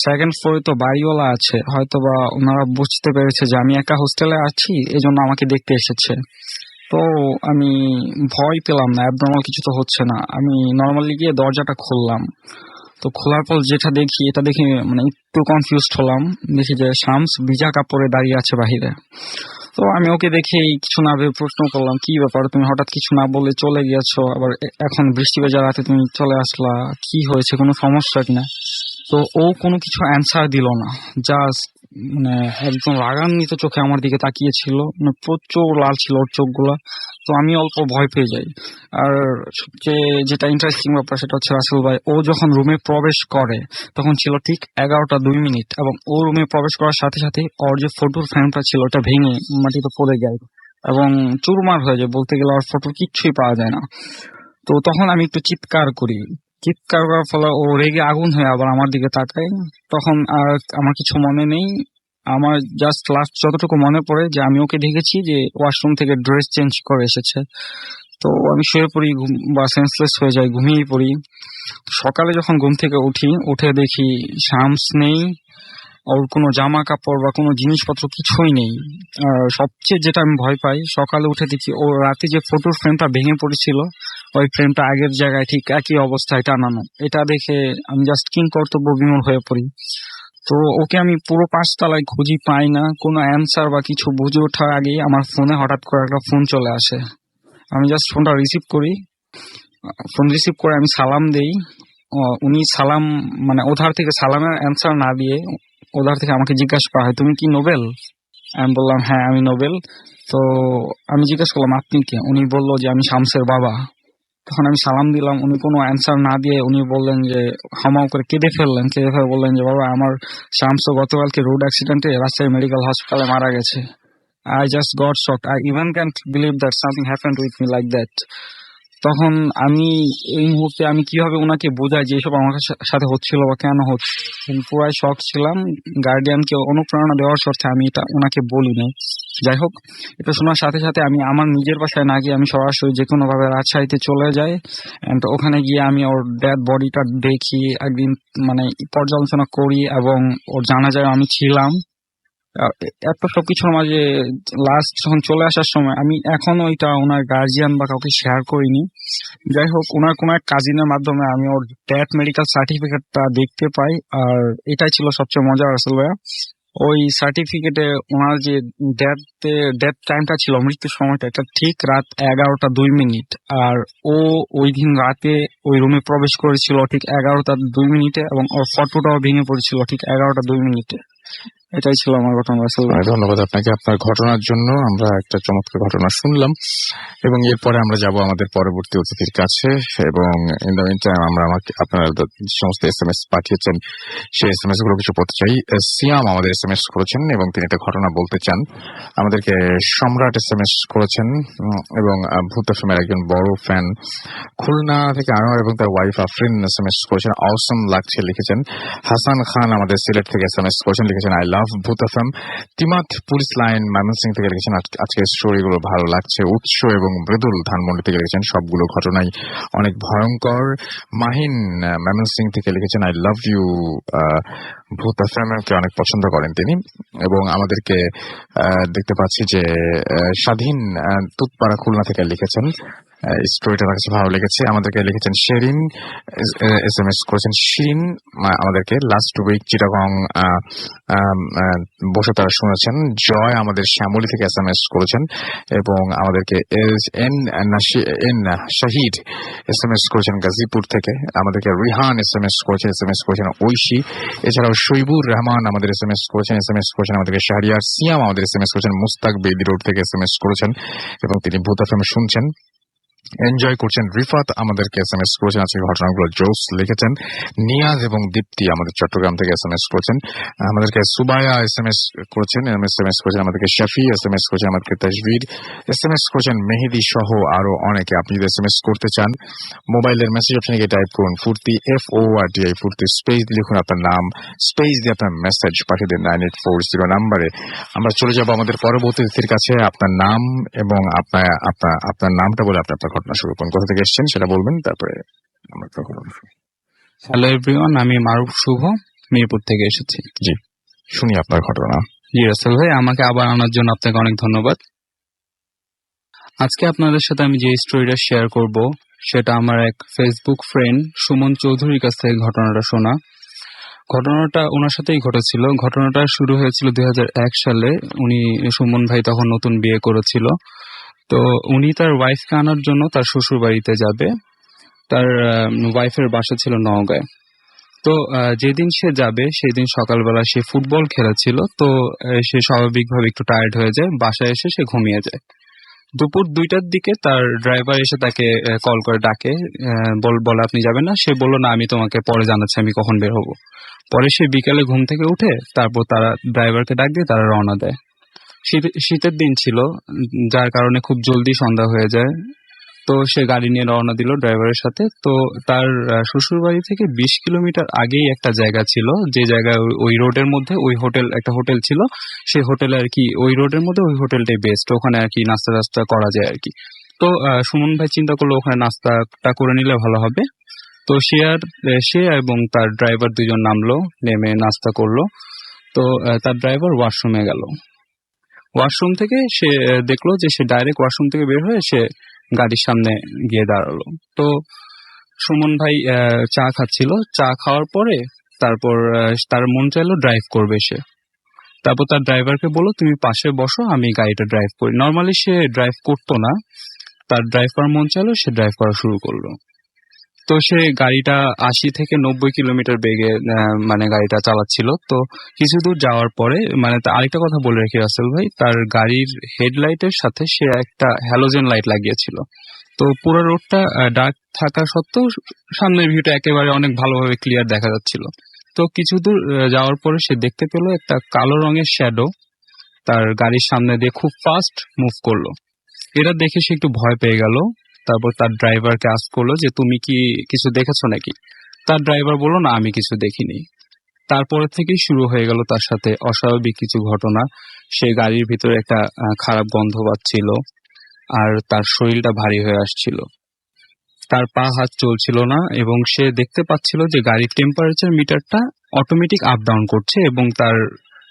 সেকেন্ড ফ্লোরে তো বাড়িওয়ালা আছে, হয়তো বা ওনারা বুঝতে পেরেছে যে আমি একা হোস্টেলে আছি, এজন্য আমাকে দেখতে এসেছে। তো আমি ভয় পেলাম না, অ্যাবনর্মাল কিছু তো হচ্ছে না। আমি নর্মালি গিয়ে দরজাটা খুললাম। তো খোলার পর যেটা দেখি, এটা দেখে মানে একটু কনফিউজড হলাম। দেখি যে শামস ভিজা কাপড়ে দাঁড়িয়ে আছে বাহিরে। তো আমি ওকে দেখে কিছু না ভেবে প্রশ্ন করলাম, কি ব্যাপার, তুমি হঠাৎ কিছু না বলে চলে গিয়েছো, আবার এখন বৃষ্টি ভেজা রাতে তুমি চলে আসলা, কি হয়েছে, কোনো সমস্যা কিনা? তো ও কোনো কিছু অ্যান্সার দিল না, জাস্ট মানে একদম রাগান্বিত চোখে আমার দিকে তাকিয়েছিল, মানে প্রচুর লাল ছিল ওর চোখগুলা। তো আমি অল্প ভয় পেয়ে যাই। আর সবচেয়ে যেটা ইন্টারেস্টিং ব্যাপার সেটা হচ্ছে রাসেল ভাই, ও যখন রুমে প্রবেশ করে তখন ছিল ঠিক 11টা 2 মিনিট, এবং ও রুমে প্রবেশ করার সাথে সাথে ওর যে ফটোর ফ্রেমটা ছিল ওটা ভেঙে মাটিতে পড়ে যায় এবং চুরমার হয়ে যায়, বলতে গেলে ওর ফটোর কিচ্ছুই পাওয়া যায় না। তো তখন আমি একটু চিৎকার করি, চিৎকার করার ফলে ও রেগে আগুন হয়ে আবার আমার দিকে তাকায়। তখন আর আমার কিছু মনে নেই, আমার জাস্ট লাস্ট যতটুকু মনে পড়ে যে আমি ওকে দেখেছি যে ওয়াশরুম থেকে ড্রেস চেঞ্জ করে এসেছে। তো আমি শুয়ে পড়ি বা সেন্সলেস হয়ে যাই, ঘুমিয়ে পড়ি। সকালে যখন ঘুম থেকে উঠে দেখি শামস নেই, ওর কোনো জামা কাপড় বা কোনো জিনিসপত্র কিছুই নেই। আর সবচেয়ে যেটা আমি ভয় পাই, সকালে উঠে দেখি ও রাতে যে ফটোর ফ্রেমটা ভেঙে পড়েছিল ওই ফ্রেমটা আগের জায়গায় ঠিক একই অবস্থায় টানানো। এটা দেখে আমি জাস্ট কিং কর্তব্য বিমূঢ় হয়ে পড়ি। তো ওকে আমি পুরো 5 তলায় খুঁজি, পাই না কোনো অ্যান্সার বা কিছু বুঝে ওঠার আগেই আমার ফোনে হঠাৎ করে একটা ফোন চলে আসে। আমি জাস্ট ফোনটা রিসিভ করি, ফোন রিসিভ করে আমি সালাম দেই। উনি সালাম মানে ওধার থেকে সালামের অ্যান্সার না দিয়ে ওধার থেকে আমাকে জিজ্ঞাসা করা হয়, তুমি কি নোবেল? আমি বললাম হ্যাঁ আমি নোবেল। তো আমি জিজ্ঞেস করলাম আপনি কে? উনি বললো যে আমি শামসের বাবা। তখন আমি সালাম দিলাম, উনি কোনো অ্যান্সার না দিয়ে উনি বললেন যে হামাও করে কেঁদে ফেলে বললেন যে বাবা আমার শামস গতকালকে রোড অ্যাক্সিডেন্টে রাজশাহী মেডিকেল হসপিটালে মারা গেছে। I just got shocked. I even can't believe that something happened with me like that. তখন আমি এই মুহূর্তে আমি কিভাবে ওনাকে বোঝাই যে এসব আমার সাথে হচ্ছিল বা কেন হচ্ছে, পুরাই শক ছিলাম। গার্ডিয়ানকে অনুপ্রেরণা দেওয়ার স্বার্থে আমি এটা ওনাকে বলি নাই। যাই হোক, এটা শোনার সাথে সাথে আমি আমার নিজের বাসায় না গিয়ে আমি সরাসরি যে কোনো ভাবে রাজশাহীতে চলে যাই। এন্ড ওখানে গিয়ে আমি ওর ডেড বডিটা দেখি, একদিন মানে পর্যালোচনা করি এবং ওর জানাজায় আমি ছিলাম। এত সবকিছুর মাঝে লাস্ট যখন চলে আসার সময় আমি এখনো ওইটা ওনার গার্জিয়ান বা কাউকে শেয়ার করিনি। যাই হোক, ওনার কোনো এক কাজিনের মাধ্যমে আমি ওর ডেথ মেডিকেল সার্টিফিকেটটা দেখতে পাই। আর এটাই ছিল সবচেয়ে মজার আসলে ভাইয়া, ওই সার্টিফিকেটে ওনার যে ডেথ টাইমটা ছিল, মৃত্যুর সময়টা, এটা ঠিক রাত 11টা 2 মিনিট। আর ও ওই দিন রাতে ওই রুমে প্রবেশ করেছিল ঠিক 11টা 2 মিনিটে এবং ওর ফটোটাও ভেঙে পড়েছিল ঠিক 11টা 2 মিনিটে। এটাই ছিল আমার ঘটনা আসলে। ধন্যবাদ আপনাকে আপনার ঘটনার জন্য। আমরা একটা চমৎকার ঘটনা শুনলাম এবং এরপরে আমরা যাব আমাদের পরবর্তী অতিথির কাছে। এবং ইন দ্য মিন টাইম আমরা আপনারা যে সমস্ত SMS পাঠিয়েছেন সেই SMS গুলো কিছু পড়তে চাই। সিয়াম আমাদের SMS করেছেন এবং তিনি একটা ঘটনা বলতে চান আমাদেরকে। সম্রাট SMS করেছেন এবং ভূত এফএমের একজন বড় ফ্যান। খুলনা থেকে আনোয়ার এবং তার ওয়াইফ আফরিন SMS করেছেন, অসম লাগছে লিখেছেন। হাসান খান আমাদের সিলেট থেকে SMS করেছেন, লিখেছেন আই লাভ ভূত এফএম। তিমাত পুলিশ লাইন ময়মনসিং থেকে লিখেছেন আজকের স্টোরিগুলো ভালো লাগছে। উৎস এবং মৃদুল ধানমন্ডি থেকে লিখেছেন সবগুলো ঘটনাই অনেক ভয়ঙ্কর। মাহিন ময়মনসিং থেকে লিখেছেন আই লাভ ইউ ভূত এফএম কে অনেক পছন্দ করেন তিনি। এবং আমাদেরকে দেখতে পাচ্ছি যে স্বাধীন তুতপাড়া খুলনা থেকে লিখেছেন স্টোরিটা তার কাছে ভালো লেগেছে। আমাদেরকে লিখেছেন শেরিন SMS করেছেন শিরিন আমাদেরকে লাস্ট উইক চিটাগং বসে তারা শুনেছেন। জয় আমাদের শ্যামলী থেকে SMS করেছেন এবং আমাদেরকে এন শাহিদ SMS করেছেন গাজীপুর থেকে। আমাদেরকে রিহান SMS করেছেন ঐশী। এছাড়াও শৈবুর রহমান আমাদের SMS করেছেন আমাদেরকে শাহরিয়ার। সিয়াম আমাদের SMS করেছেন মুস্তাক বেদি রোড থেকে SMS করেছেন এবং তিনি ভূত এফএম শুনছেন, এনজয় করছেন। রিফাত আমাদেরকে SMS করেছেন আজকে ঘটনাগুলো জোস লিখেছেন। নিয়াজ এবং দীপ্তি আমাদের চট্টগ্রাম থেকে SMS করেছেন। আমাদেরকে সুবায়া SMS করেছেন আমাদেরকে শফি SMS করেছেন, আমাদেরকে তাজভির SMS করেছেন, মেহেদি সহ আরো অনেকে। আপনি যদি SMS করতে চান মোবাইলের মেসেজ অপশনে গিয়ে টাইপ করুন ফুর্তি FORTI ফুর্তি, স্পেস দিয়ে লিখুন আপনার নাম, স্পেস দিয়ে আপনার মেসেজ পাঠিয়ে দিন 9840 নাম্বারে। আমরা চলে যাব আমাদের পরবর্তী অতিথির কাছে। আপনার নাম এবং আপনার নামটা বলে আপনার ঘটনা শুরু করুন, কোথা থেকে এসেছেন সেটা বলবেন, তারপরে আমরা হ্যালো এভরিওয়ান, আমি মারুফ শুভ মিরপুর থেকে এসেছি। জি, শুনি আপনার ঘটনা। জি রাসেল ভাই, আমাকে আবার আনার জন্য আপনাকে অনেক ধন্যবাদ। আজকে আপনাদের সাথে আমি যে স্টোরিটা শেয়ার করব সেটা আমার এক ফেসবুক ফ্রেন্ড সুমন চৌধুরীর কাছ থেকে ঘটনাটা শোনা। ঘটনাটা ওনার সাথেই ঘটেছিল। ঘটনাটা শুরু হয়েছিল 2001 সালে। সুমন ভাই তখন নতুন বিয়ে করেছিল। তো উনি তার ওয়াইফকে আনার জন্য তার শ্বশুর বাড়িতে যাবে। তার ওয়াইফের বাসা ছিল নওগাঁয়। তো যেদিন সে যাবে সেদিন সকালবেলা সে ফুটবল খেলেছিল, তো সে স্বাভাবিকভাবে একটু টায়ার্ড হয়ে যায়, বাসায় এসে সে ঘুমিয়ে যায়। দুপুর 2টার দিকে তার ড্রাইভার এসে তাকে কল করে ডাকে, বলে আপনি যাবেন না? সে বলল না, আমি তোমাকে পরে জানাচ্ছি আমি কখন বের হবো। পরে সে বিকালে ঘুম থেকে উঠে তারপর তারা ড্রাইভারকে ডাক দিয়ে তারা রওনা দেয়। শীতের দিন ছিল, যার কারণে খুব জলদি সন্ধ্যা হয়ে যায়। তো সে গাড়ি নিয়ে রওনা দিল ড্রাইভারের সাথে। তো তার শ্বশুর বাড়ি থেকে 20 কিলোমিটার আগেই একটা জায়গা ছিল, যে জায়গায় ওই রোডের মধ্যে ওই একটা হোটেল ছিল। সেই হোটেলে আর কি, ওই রোডের মধ্যে ওই হোটেলটাই বেস্ট, ওখানে আর কি নাস্তা টাস্তা করা যায় আর কি। তো সুমন ভাই চিন্তা করলো ওখানে নাস্তাটা করে নিলে ভালো হবে। তো সে এবং তার ড্রাইভার দুজন নামলো, নেমে নাস্তা করলো। তো তার ড্রাইভার ওয়াশরুমে গেল। ওয়াশরুম থেকে সে দেখলো যে সে ডাইরেক্ট ওয়াশরুম থেকে বের হয়ে সে গাড়ির সামনে গিয়ে দাঁড়ালো। তো সুমন ভাই চা খাচ্ছিল, চা খাওয়ার পরে তারপর তার মন চাইলো ড্রাইভ করবে সে। তারপর তার ড্রাইভারকে বললো তুমি পাশে বসো, আমি গাড়িটা ড্রাইভ করি। নর্মালি সে ড্রাইভ করতো না, তার ড্রাইভ করার মন চাইলো, সে ড্রাইভ করা শুরু করলো। তো সে গাড়িটা 80 থেকে 90 কিলোমিটার বেগে মানে গাড়িটা চালাচ্ছিল। তো কিছু দূর যাওয়ার পরে, মানে আরেকটা কথা বলে রাখি রাসেল ভাই, তার গাড়ির হেডলাইটের সাথে সে একটা হ্যালোজেন লাইট লাগিয়েছিল। তো পুরো রোডটা ডার্ক থাকা সত্ত্বেও সামনের ভিউটা একেবারে অনেক ভালোভাবে ক্লিয়ার দেখা যাচ্ছিল। তো কিছু দূর যাওয়ার পরে সে দেখতে পেল একটা কালো রঙের শ্যাডো তার গাড়ির সামনে দিয়ে খুব ফাস্ট মুভ করলো। এটা দেখে সে একটু ভয় পেয়ে গেল। তারপর তার ড্রাইভারকে আস্ক করলো যে তুমি কি কিছু দেখেছো নাকি? তার ড্রাইভার বললো না, আমি কিছু দেখিনি। তারপরে থেকেই শুরু হয়ে গেল তার সাথে অস্বাভাবিক কিছু ঘটনা। সে গাড়ির ভিতরে একটা খারাপ গন্ধ পাচ্ছিল, আর তার শরীরটা ভারী হয়ে আসছিল, তার পা হাত চলছিল না, এবং সে দেখতে পাচ্ছিল যে গাড়ির টেম্পারেচার মিটারটা অটোমেটিক আপ ডাউন করছে, এবং তার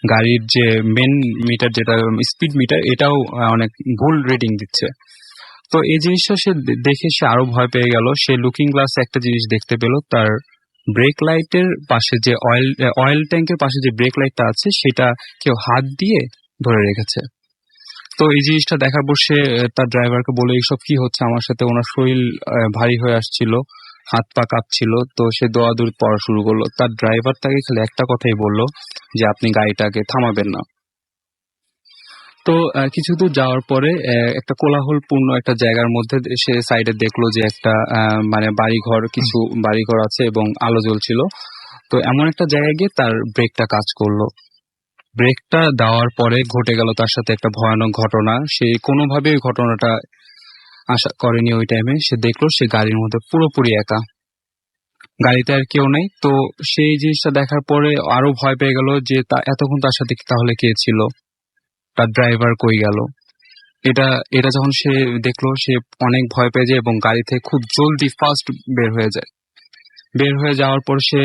গাড়ির যে মেন মিটার, যেটা স্পিড মিটার, এটাও অনেক ভুল রিডিং দিচ্ছে। তো এই জিনিসটা সে দেখে সে আরো ভয় পেয়ে গেল। সে লুকিং গ্লাসে একটা জিনিস দেখতে পেল, তার ব্রেক লাইটের পাশে যে অয়েল ট্যাঙ্কের পাশে যে ব্রেক লাইটটা আছে সেটা কেউ হাত দিয়ে ধরে রেখেছে। তো এই জিনিসটা দেখার পর সে তার ড্রাইভারকে বলে এইসব কি হচ্ছে আমার সাথে। ওনার শরীর ভারী হয়ে আসছিল, হাত পা কাঁপছিল। তো সে দৌড়াদৌড়ি পড়া শুরু করলো। তার ড্রাইভার তাকে খালি একটা কথাই বললো যে আপনি গাড়িটাকে থামাবেন না। তো কিছু দূর যাওয়ার পরে একটা কোলাহলপূর্ণ একটা জায়গার মধ্যে সে সাইডে দেখলো যে একটা মানে কিছু বাড়িঘর আছে এবং আলো জ্বলছিল। তো এমন একটা জায়গায় গিয়ে তার ব্রেকটা কাজ করলো। ব্রেকটা দেওয়ার পরে ঘটে গেল তার সাথে একটা ভয়ানক ঘটনা। সে কোনোভাবে ওই ঘটনাটা আশা করেনি। ওই টাইমে সে দেখলো সে গাড়ির মধ্যে পুরোপুরি একা, গাড়িতে আর কেউ নেই। তো সেই জিনিসটা দেখার পরে আরো ভয় পেয়ে গেল যে এতক্ষণ তার সাথে তাহলে কে ছিল, তার ড্রাইভার কই গেল। এটা যখন সে দেখলো সে অনেক ভয় পেয়ে যায় এবং গাড়ি থেকে খুব জলদি ফাস্ট বের হয়ে যায়। বের হয়ে যাওয়ার পর সে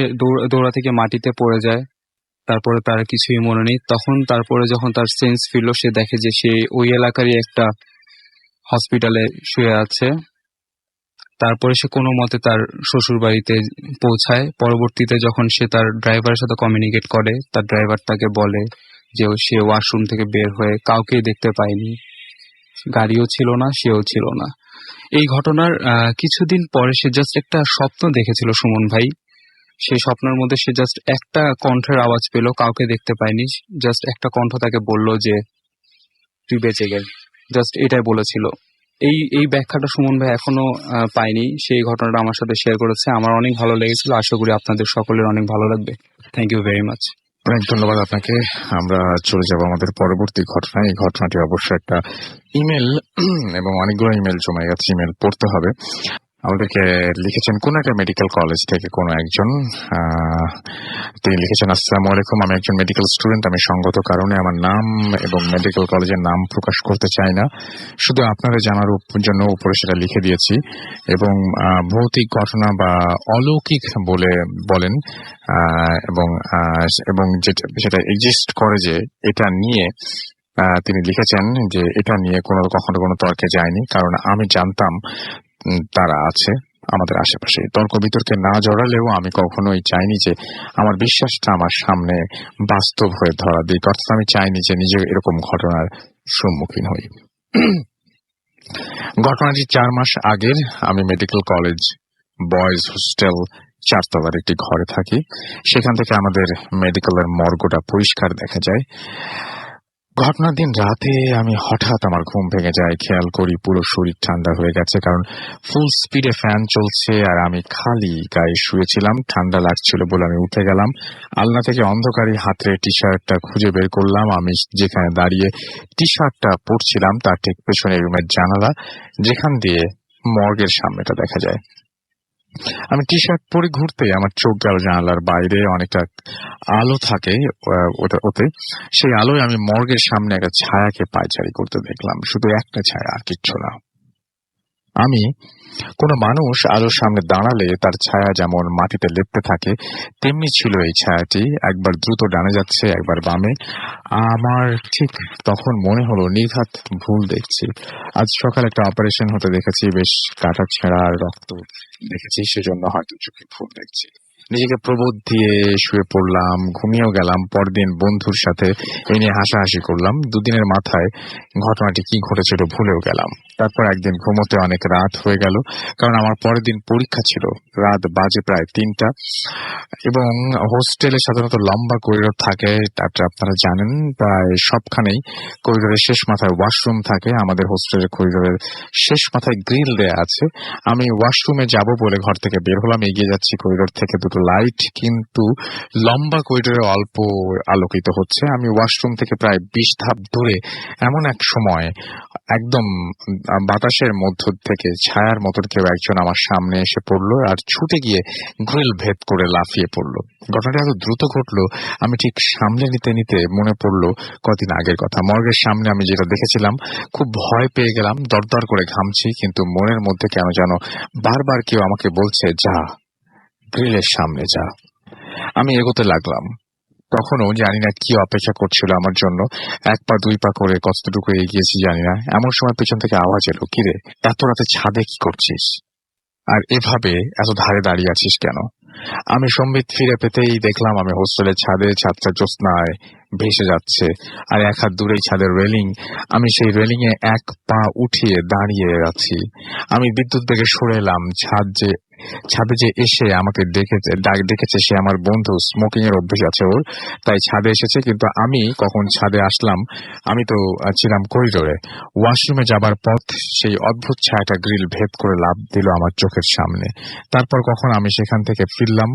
দৌড়া থেকে মাটিতে পড়ে যায়। তারপরে তার কিছুই মনে নেই। তারপরে যখন তার সেন্স ফিরল, সে দেখে যে সে ওই এলাকারই একটা হসপিটালে শুয়ে আছে। তারপরে সে কোনো মতে তার শ্বশুর বাড়িতে পৌঁছায়। পরবর্তীতে যখন সে তার ড্রাইভারের সাথে কমিউনিকেট করে, তার ড্রাইভার তাকে বলে যে সে ওয়াশরুম থেকে বের হয়ে কাউকেই দেখতে পায়নি, গাড়িও ছিল না, সেও ছিল না। এই ঘটনার কিছুদিন পরে সে জাস্ট একটা স্বপ্ন দেখেছিল সুমন ভাই। সেই স্বপ্নের মধ্যে সে জাস্ট একটা কণ্ঠের আওয়াজ পেল, কাউকে দেখতে পায়নি, জাস্ট একটা কণ্ঠ তাকে বলল যে তুই বেঁচে গেল, জাস্ট এটাই বলেছিল। এই ব্যাখ্যাটা সুমন ভাই এখনো পাইনি। সেই ঘটনাটা আমার সাথে শেয়ার করেছে, আমার অনেক ভালো লেগেছিল। আশা করি আপনাদের সকলের অনেক ভালো লাগবে। Thank you very much. অনেক ধন্যবাদ আপনাকে। আমরা চলে যাব আমাদের পরবর্তী ঘটনা। এই ঘটনাটি অবশ্যই একটা ইমেল এবং অনেকগুলো ইমেল জমে গেছে, ইমেল পড়তে হবে। আমাদেরকে লিখেছেন কোন একটা মেডিকেল কলেজ থেকে কোনো একজন। তিনি লিখেছেন, আসসালামু আলাইকুম, আমি একজন মেডিকেল স্টুডেন্ট। আমি সঙ্গত কারণে আমার নাম এবং মেডিকেল কলেজের নাম প্রকাশ করতে চাই না। শুধু আপনারা জানার জন্য উপরে সেটা লিখে দিয়েছি। এবং ভৌতিক ঘটনা বা অলৌকিক বলেন এবং সেটা এক্সিস্ট করে, যে এটা নিয়ে তিনি লিখেছেন যে এটা নিয়ে কখনো কোনো তর্কে যায়নি, কারণ আমি জানতাম তারা আছে আমাদের আশেপাশে। তর্ক বিতর্কে না জড়ালেও আমি কখনোই চাইনি যে আমার বিশ্বাসটা আমার সামনে বাস্তব হয়ে ধরা দিক, অর্থাৎ আমি চাইনি যে নিজে এরকম ঘটনার সম্মুখীন হই। ঘটনাটি 4 মাস আগের। আমি মেডিকেল কলেজ বয়েজ হোস্টেল চারতলার একটি ঘরে থাকি। সেখান থেকে আমাদের মেডিকেলের মর্গটা পরিষ্কার দেখা যায়। ঘটনার দিন রাতে আমি হঠাৎ আমার ঘুম ভেঙে যায়, খেয়াল করি পুরো শরীর ঠান্ডা হয়ে গেছে, কারণ ফুল স্পিডে ফ্যান চলছে আর আমি খালি গায়ে শুয়েছিলাম। ঠান্ডা লাগছিল বলে আমি উঠে গেলাম, আলনা থেকে অন্ধকারে হাতে টি শার্টটা খুঁজে বের করলাম। আমি যেখানে দাঁড়িয়ে টি শার্টটা পরছিলাম তার ঠিক পেছনে রুমের জানালা, যেখান দিয়ে মর্গের সামনেটা দেখা যায়। আমি টি শার্ট পরে ঘুরতে আমার চোখ গেল জানালার বাইরে, অনেকটা আলো থাকে ওতে। সেই আলোয় আমি মর্গের সামনে একটা ছায়াকে পায়চারি করতে দেখলাম, শুধু একটা ছায়া, আর কিচ্ছু না। আমি কোনো মানুষ আলোর সামনে দাঁড়ালে তার ছায়া যেমন মাটিতে লেপ্টে থাকে, তেমনি ছিল এই ছায়াটি। একবার দ্রুত ডানে যাচ্ছে, একবার বামে। আমার ঠিক তখন মনে হলো নির্ঘাত ভুল দেখছি। আজ সকালে একটা অপারেশন হতে দেখেছি, বেশ কাটা ছেঁড়া রক্ত দেখেছি, সেজন্য হয়তো চোখে ভুল দেখছি। নিজেকে প্রবোধ দিয়ে শুয়ে পড়লাম, ঘুমিয়েও গেলাম। পরদিন বন্ধুর সাথে এই নিয়ে হাসাহাসি করলাম। দুদিনের মাথায় ঘটনাটি কি ঘটেছিল ভুলেও গেলাম। তারপর একদিন ঘুমোতে অনেক রাত হয়ে গেল, কারণ আমার পরের দিন পরীক্ষা ছিল। রাত বাজে প্রায় 3টা, এবং হোস্টেলে সাধারণত লম্বা করিডোর থাকে, আপনারা জানেন। প্রায় সবখানেই করিডোরের শেষ মাথায় ওয়াশরুম থাকে। আমাদের হোস্টেলের করিডোরের শেষ মাথায় গ্রিল দেয়া আছে। আমি ওয়াশরুমে যাব বলে ঘর থেকে বের হলাম, এগিয়ে যাচ্ছি। করিডোর থেকে দুটো লাইট, কিন্তু লম্বা করিডোরে অল্প আলোকিত হচ্ছে। আমি ওয়াশরুম থেকে প্রায় 20 ধাপ দূরে এমন এক সময় একদম বাতাসের মধ্য থেকে ছায়ার মতন কেউ একজন আমার সামনে এসে পড়লো আর ছুটে গিয়ে গ্রিল ভেদ করে লাফিয়ে পড়লো। ঘটনাটা এত দ্রুত ঘটলো, আমি ঠিক সামলে নিতে নিতে মনে পড়লো কদিন আগের কথা। মর্গের সামনে আমি যেটা দেখেছিলাম, খুব ভয় পেয়ে গেলাম, দরদর করে ঘামছি, কিন্তু মনের মধ্যে কেন যেন বারবার কেউ আমাকে বলছে, যা, গ্রিলের সামনে যা। আমি এগোতে লাগলাম। তখনও জানি না কি অপেক্ষা করছিল আমার জন্য। 1 পা 2 পা করে কতটুকু এগিয়েছি জানি না। এমন সময় পেছন থেকে আওয়াজ এলো, কিরে, এত রাতে ছাদে কি করছিস? আর এভাবে এত ধারে দাঁড়িয়ে আছিস কেন? আমি সম্বিত ফিরে পেতেই দেখলাম আমি হোস্টেলের ছাদে, ছাদটা জ্যোৎস্নায় ভেসে যাচ্ছে, আর 1 হাত দূরেই ছাদের রেলিং। আমি সেই রেলিং এ 1 পা উঠিয়ে দাঁড়িয়ে আছি। আমি বিদ্যুৎ বেগে সরে এলাম। ছাদে যে এসে আমাকে ডেকেছে সে আমার বন্ধু। স্মোকিং এর অভ্যেস আছে ওর, তাই ছাদে এসেছে। কিন্তু আমি কখন ছাদে আসলাম? আমি তো ছিলাম করিডোরে। ওয়াশরুমে যাবার পথ সেই অদ্ভুত ছায়াটা গ্রিল ভেদ করে লাফ দিল আমার চোখের সামনে। তারপর কখন আমি সেখান থেকে ফিরলাম,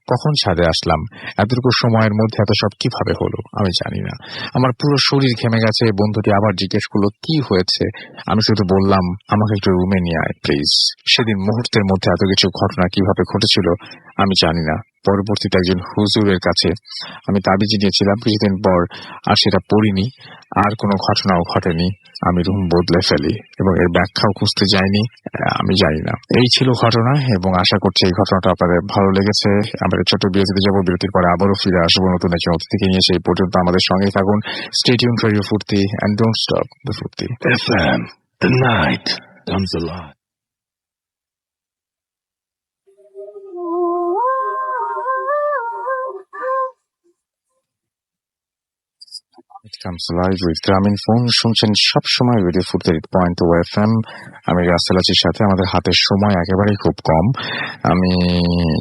কখন ছাদে আসলাম, এতটুকু সময়ের মধ্যে এত সব কিভাবে হলো আমি জানি না। আমার পুরো শরীর ঘেমে গেছে। বন্ধুটি আবার জিজ্ঞেস করলো কি হয়েছে। আমি শুধু বললাম, আমাকে একটু রুমে নিয়ে আয় প্লিজ। সেদিন মুহূর্তের মধ্যে এত কিছু ঘটনা কিভাবে ঘটেছিল আমি জানি না। পরবর্তীতে একজন হুজুরের কাছে আমি তাবিজ নিয়েছিলাম, কিছুদিন পর আর সেটা পড়িনি, আর কোনো ঘটনাও ঘটেনি। আমি রুম বদলে ফেলি এবং এর ব্যাখ্যাও খুঁজতে যাইনি। আমি জানি না। এই ছিল ঘটনা, এবং আশা করছি এই ঘটনাটা আপনাদের ভালো লেগেছে। আমরা ছোট বিরতিতে যাবো, বিরতির পরে আবারও ফিরে আসবো নতুন একজন অতিথিকে নিয়ে। সেই পর্যন্ত আমাদের সঙ্গেই থাকুন। স্টে টিউনড ফর রেডিও ফুর্তি এন্ড ডোন্ট স্টপ দ্য ফুর্তি। FM, the night comes alive. It comes live with গ্রামীণ ফোন। শুনছেন সবসময় রেডিও ফুর্তি পয়েন্ট ও FM। আমি রাসেল আছির সাথে। আমাদের হাতের সময় একেবারেই খুব কম। আমি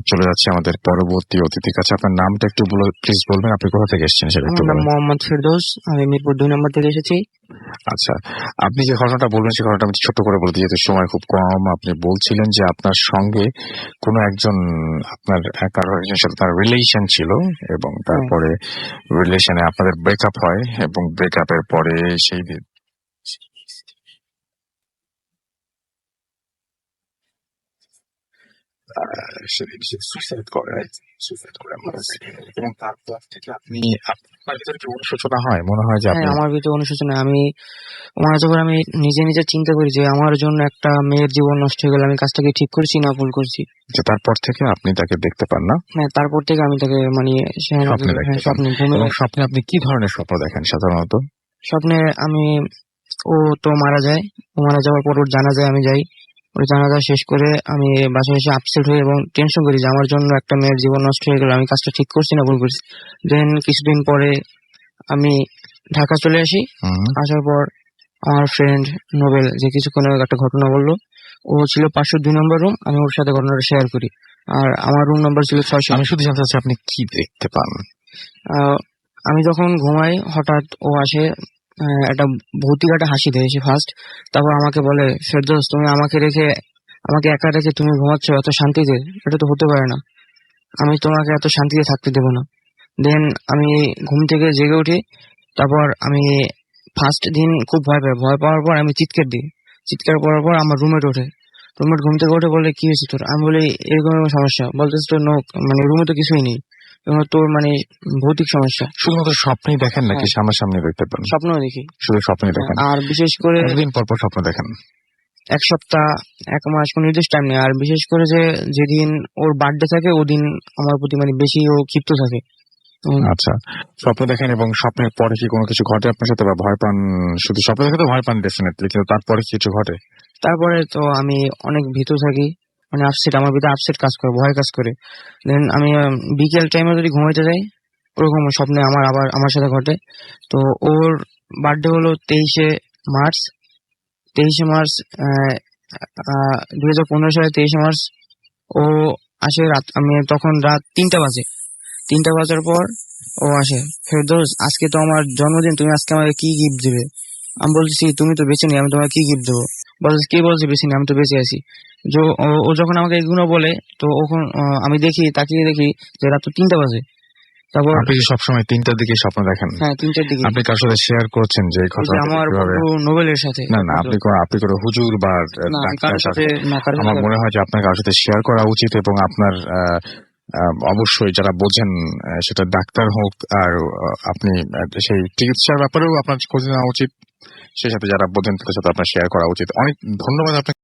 চলে যাচ্ছি আমাদের পরবর্তী অতিথির কাছে। আপনার নামটা একটু প্লিজ বলবেন, আপনি কোথা থেকে এসেছেন সেটা একটু বলবেন। মোহাম্মদ ফেরদৌস, আমি মিরপুর 2 নম্বর থেকে এসেছি। আচ্ছা, আপনি যে ঘটনাটা বলবেন সেই ঘটনাটা আমি ছোট করে বলতে, যেহেতু সময় খুব কম। আপনি বলছিলেন যে আপনার সঙ্গে কোনো একজন, আপনার কারো একজনের সাথে তার রিলেশন ছিল, এবং তারপরে রিলেশনে আপনাদের ব্রেকআপ হয়, এবং ব্রেকআপের পরে সেই সুইসাইড করে, এবং তারপর থেকে আপনি, আপনার ভিতরে কি অনুশোচনা হয়? মনে হয় যে আপনি, আমার ভিতরে অনুশোচনা। আমি যখন আমি নিজে চিন্তা করি যে আমার জন্য একটা মেয়ের জীবন নষ্ট হয়ে গেল, আমি কাজটাকে ঠিক করছি না ভুল করছি। তারপর থেকে আপনি তাকে দেখতে পান না? হ্যাঁ, তারপর থেকে আমি তাকে স্বপ্নে আপনি কি ধরনের স্বপ্ন দেখেন সাধারণত? স্বপ্নে ও তো মারা যায়। ও মারা যাওয়ার পর ওর জানাজায় আমি যাই। ওই জানাজা শেষ করে আমি বাসায় এসে আপসেট হই এবং টেনশন করি যে আমার জন্য একটা মেয়ের জীবন নষ্ট হয়ে গেল, আমি কাজটা ঠিক করছি না ভুল করছি। দেন কিছুদিন পরে আমি ঢাকা চলে আসি। আসার পর আমার ফ্রেন্ড নোবেল, যে কিছুক্ষণ আগে একটা ঘটনা বললো, ও ছিল 502 নম্বর রুম। আমি ওর সাথে ঘটনাটা শেয়ার করি। আর আমার রুম নাম্বার ছিল 600। আমি শুধু জানতে চাচ্ছি আপনি কি দেখতে পান? আমি যখন ঘুমাই হঠাৎ ও আসে, একটা ভৌতিক একটা হাসি দেয় সে ফার্স্ট। তারপর আমাকে বলে, ফেরদৌস তুমি আমাকে একা রেখে তুমি ঘুমাচ্ছ এত শান্তিতে, এটা তো হতে পারে না, আমি তোমাকে এত শান্তিতে থাকতে দেবো না। দেন আমি ঘুম থেকে জেগে উঠি। তারপর আমি ফার্স্ট দিন খুব ভয় পাওয়ার পর আমি চিৎকার করার পর আমার রুমমেট ওঠে। রুমমেট ঘুম থেকে উঠে বলে, কি হয়েছে তোর? আমি বলি, এরকম সমস্যা। বলতেছে তোর মানে রুমে তো কিছুই নেই, তোর মানে ভৌতিক সমস্যা। শুধুমাত্র স্বপ্নেই দেখেন নাকি সামনাসামনি দেখতে পান? স্বপ্নও দেখি, শুধু স্বপ্নেই দেখেন? আর বিশেষ করে কতদিন পর পর স্বপ্ন দেখেন? 1 সপ্তাহ 1 মাস, কোনো নির্দিষ্ট টাইম নেই। আর বিশেষ করে যে যেদিন ওর বার্থডে থাকে ওদিন আমার প্রতি মানে বেশি ও ক্ষিপ্ত থাকে। আচ্ছা, স্বপ্ন দেখেন এবং স্বপ্নের পরে কি কোনো কিছু ঘটে আপনার সাথে, বা ভয় পান? শুধু স্বপ্ন দেখে তো ভয় পান ডেফিনেটলি, কিন্তু তারপরে কিছু ঘটে? তারপরে তো আমি অনেক ভীত থাকি, মানে আমার ভিতরে আপসেট কাজ করে, ভয় কাজ করে। দেন আমি বিকেল টাইমে যদি ঘুমাইতে যাই, ওরকম স্বপ্নে আমার সাথে ঘটে। তো ওর বার্থডে হলো 23শে মার্চ 2015 সালে 23শে মার্চ। ও আসে আমি তখন রাত 3টা বাজে। 3টা বাজার পর ও আসে, ফেরদৌস আজকে তো আমার জন্মদিন, তুমি আজকে আমাকে কি গিফট দিবে? আমি বলছি, তুমি তো বেঁচে নেই, আমি তোমাকে কি গিফট দেবো? বলছে, কে বলছে বেঁচে নেই, আমি তো বেঁচে আছি। ও যখন আমাকে এগুলো বলে, তো আমি তাকিয়ে দেখি যে রাত 3টা বাজে। তারপর আপনি সবসময় 3টার দিকে স্বপ্ন দেখেন? হ্যাঁ, 3টার দিকে। আপনি কার সাথে শেয়ার করছেন যে ঘটনা? আমার বন্ধু নোবেলের সাথে। না, আপনি কোনো হুজুর বা ডাক্তারের সাথে? আমার মনে হয় যে আপনার কারোর সাথে শেয়ার করা উচিত, এবং আপনার অবশ্যই যারা বোঝেন, সেটা ডাক্তার হোক, আর আপনি সেই চিকিৎসার ব্যাপারেও আপনার খোঁজ নেওয়া উচিত, সেই সাথে যারা বোঝেন তাদের সাথে আপনার শেয়ার করা উচিত। অনেক ধন্যবাদ আপনাকে।